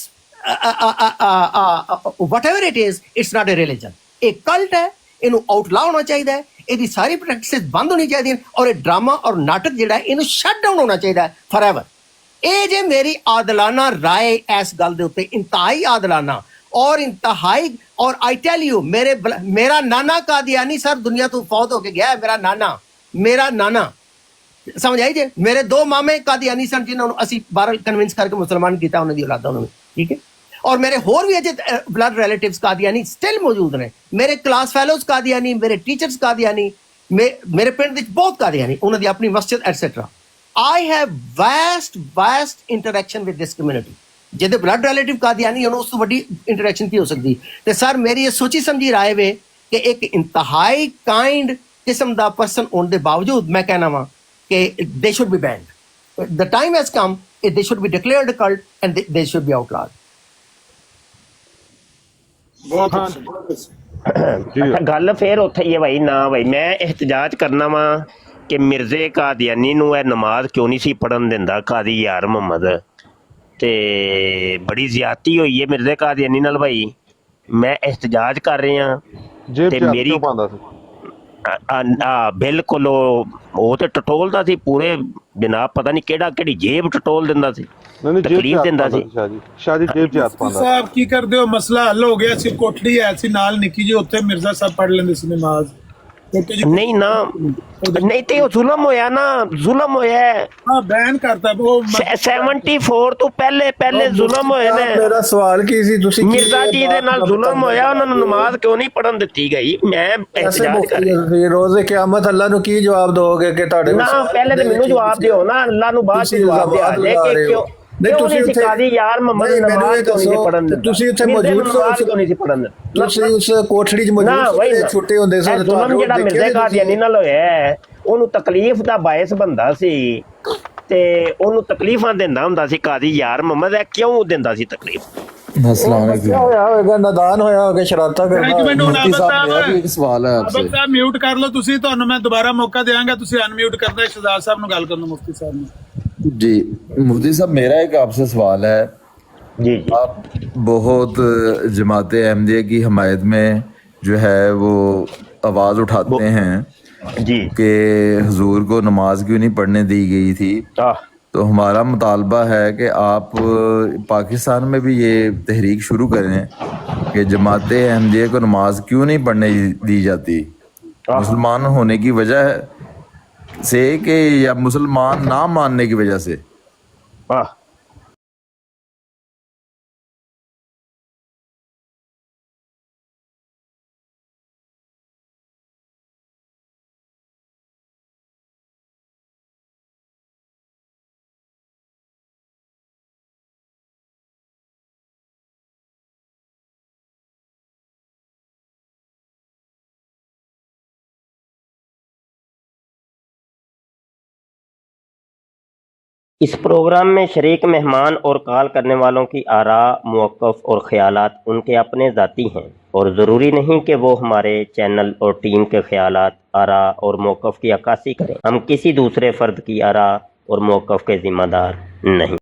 whatever it is, it's not a religion. एक कल्ट है, ਇਹਨੂੰ ਆਊਟਲਾ ਹੋਣਾ ਚਾਹੀਦਾ ਹੈ, ਇਹਦੀ ਸਾਰੀ ਪ੍ਰੈਕਟਿਸ ਬੰਦ ਹੋਣੀ ਚਾਹੀਦੀ ਔਰ ਇਹ ਡਰਾਮਾ ਔਰ ਨਾਟਕ ਜਿਹੜਾ ਇਹਨੂੰ ਸ਼ਟ ਡਾਊਨ ਹੋਣਾ ਚਾਹੀਦਾ ਫॉरएवर। ਇਹ ਜੇ ਮੇਰੀ ਆਦਲਾਨਾ ਰਾਏ ਇਸ ਗੱਲ ਦੇ ਉੱਤੇ, ਇੰਤਹਾਈ ਆਦਲਾਨਾ और इंतहाई। और आई टेल यू, मेरा नाना कादियानी सर दुनिया तो फौत होके गया है। मेरा नाना समझ आई जे, मेरे 2 मामे कादियानी सन जिन्होंने असी 12 कन्विंस करके मुसलमान किया उन्होंने औलादा उन्होंने, ठीक है। और मेरे होर भी अजे ब्लड रिलेटिव्स कादियानी स्टिल मौजूद ने, मेरे क्लास फेलोज कादियानी, मेरे टीचर्स कादियानी, मेरे पिंड विच बहुत कादियानी, उन्होंने अपनी मस्जिद etcetera. I have vast interaction with this community. ਜਿਹਦੇ ਬਲੱਡ ਰਿਲੇਟਿਵ ਕਾਦੀਆਨੀ ਉਹਨੂੰ ਉਸ ਤੋਂ ਵੱਡੀ ਇੰਟਰੈਕਸ਼ਨ ਕੀ ਹੋ ਸਕਦੀ। ਤੇ ਸਰ ਮੇਰੀ ਇਹ ਸੋਚੀ ਸਮਝੀ ਰਾਏ ਵੇ ਕਿ ਇੱਕ ਇੰਤਹਾਈ ਕਾਈਂਡ ਕਿਸਮ ਦਾ ਪਰਸਨ ਹੋਣ ਦੇ ਬਾਵਜੂਦ ਮੈਂ ਕਹਿਣਾ ਵਾਂ ਕਿ they should be banned. The time has come, they should be declared cult and they should be outlawed. ਅੱਛਾ, ਗੱਲ ਫੇਰ ਉੱਥੇ ਹੀ ਹੈ ਭਾਈ। ਨਾ ਭਾਈ ਮੈਂ ਇhtਜਾਜ ਕਰਨਾ ਵਾ ਕਿ ਮਿਰਜ਼ੇ ਕਾਦੀਆਨੀ ਨੂੰ ਇਹ ਨਮਾਜ਼ ਕਿਉਂ ਨਹੀਂ ਸੀ ਪੜ੍ਹਨ ਦਿੰਦਾ ਕਾਦੀ ਯਾਰ ਮੁਹੰਮਦ। ਤੇ ਬੜੀ ਜ਼ਿਆਦਤੀ ਹੋਈ ਹੈ ਮਿਰਜ਼ੇ ਕਾਦੀਆਨੀ ਨਾਲ ਭਾਈ। ਮੈਂ ਇhtਜਾਜ ਕਰ ਰਿਹਾ ਤੇ ਮੇਰੀ ਬਿਲਕੁਲ ਉਹ ਤੇ ਟਟੋਲਦਾ ਸੀ ਪੂਰੇ ਜਨਾਬ, ਪਤਾ ਨਹੀਂ ਕਿਹੜੀ ਜੇਬ ਟਟੋਲ ਦਿੰਦਾ ਸੀ, ਤਕਲੀਫ ਦਿੰਦਾ ਸੀ। ਸ਼ਾਦੀ ਜੇਬ ਚ ਹੱਥ ਪਾਉਂਦਾ। ਸਾਹਿਬ ਕੀ ਕਰਦੇ ਹੋ, ਮਸਲਾ ਹੱਲ ਹੋ ਗਿਆ ਸੀ। ਕੋਠੜੀ ਐ ਸੀ ਨਾਲ ਨਿੱਕੀ ਜੀ, ਉੱਥੇ ਮਿਰਜ਼ਾ ਸਾਹਿਬ ਪੜ੍ਹ ਲੈਂਦੇ ਸੀ ਨਮਾਜ਼। ਨਹੀਂ ਨਾ, ਨਹੀਂ ਤੇ ਉਹ ਜ਼ੁਲਮ ਹੋਇਆ ਨਾ, ਜ਼ੁਲਮ ਹੋਇਆ। ਹਾਂ ਬੈਨ ਕਰਤਾ ਉਹ 74 ਤੋਂ ਪਹਿਲੇ ਜ਼ੁਲਮ ਹੋਏ ਨੇ। ਮੇਰਾ ਸਵਾਲ ਕੀ ਸੀ, ਤੁਸੀਂ ਮਿਰਜ਼ਾ ਜੀ ਦੇ ਨਾਲ ਜ਼ੁਲਮ ਹੋਇਆ, ਉਹਨਾਂ ਨੂੰ ਨਮਾਜ਼ ਕਿਉਂ ਨਹੀਂ ਪੜਨ ਦਿੱਤੀ ਗਈ? ਮੈਂ ਇhtਜਾਜ ਕਰ ਰਿਹਾ। ਰੋਜ਼ੇ ਕਿਆਮਤ ਅੱਲਾ ਨੂੰ ਕੀ ਜਵਾਬ ਦੋਗੇ ਕਿ ਤੁਹਾਡੇ ਨਾ ਪਹਿਲੇ ਤੇ ਮੈਨੂੰ ਜਵਾਬ ਦਿਓ ਨਾ, ਅੱਲਾ ਨੂੰ ਬਾਅਦ ਚ ਜਵਾਬ ਦਿਓ। ਕਿ ਕਿਉਂ ਨਹੀਂ ਤੁਸੀਂ ਕਾਦੀ ਯਾਰ ਮੁਹੰਮਦ ਨਮਾਜ਼ ਕਿਉਂ ਨਹੀਂ ਪੜਨ ਦਿੱਤਾ? ਤੁਸੀਂ ਉੱਥੇ ਮੌਜੂਦ ਕਿਉਂ ਨਹੀਂ ਸੀ ਪੜਨ ਦਿੱਤਾ? ਤੁਸੀਂ ਉਸ ਕੋਠੜੀ 'ਚ ਮੌਜੂਦ ਸੀ, ਛੁੱਟੇ ਹੁੰਦੇ ਸਨ। ਜ਼ੁਲਮ ਜਿਹੜਾ ਮਿਰਜ਼ੇ ਕਾਦੀਆਨੀ ਨਾਲ ਹੋਇਆ ਉਹਨੂੰ ਤਕਲੀਫ ਦਾ ਬਾਇਸ ਬੰਦਾ ਸੀ ਤੇ ਉਹਨੂੰ ਤਕਲੀਫਾਂ ਦਿੰਦਾ ਹੁੰਦਾ ਸੀ ਕਾਦੀ ਯਾਰ ਮੁਹੰਮਦ। ਇਹ ਕਿਉਂ ਦਿੰਦਾ ਸੀ ਤਕਲੀਫ? अस्सलाम वालेकुम। होया होगा, नादान होया होगा, शरारता करदा। मुफ्ती साहब मेरा भी एक सवाल है आपसे। ਸਾਹਿਬ ਮਿਊਟ ਕਰ ਲਓ ਤੁਸੀਂ, ਤੁਹਾਨੂੰ ਮੈਂ ਦੁਬਾਰਾ ਮੌਕਾ ਦੇਵਾਂਗਾ, ਤੁਸੀਂ ਅਨਮਿਊਟ ਕਰਨਾ। ਸ਼ਹਜ਼ਾਦ ਸਾਹਿਬ ਨੂੰ ਗੱਲ ਕਰਨ, ਮੁਫਤੀ ਸਾਹਿਬ ਨੂੰ। जी मुफ्ती साहब, मेरा एक आपसे सवाल है। जी आप बहुत जमात अहमदिया की हमायत में जो है वो आवाज़ उठाते हैं जी कि हुजूर को नमाज क्यों नहीं पढ़ने दी गई थी। तो हमारा मुतालबा है कि आप पाकिस्तान में भी ये तहरीक शुरू करें कि जमात अहमदिया को नमाज क्यों नहीं पढ़ने दी जाती, मुसलमान होने की वजह से कि या मुसलमान ना मानने की वजह से। इस प्रोग्राम में शरीक मेहमान और कॉल करने वालों की आरा, मौक़िफ़ और ख़यालात उनके अपने ज़ाती हैं और ज़रूरी नहीं कि वो हमारे चैनल और टीम के ख़यालात, आरा और मौक़िफ़ की अक्कासी करें। हम किसी दूसरे फ़र्द की आरा और मौक़िफ़ के ज़िम्मेदार नहीं।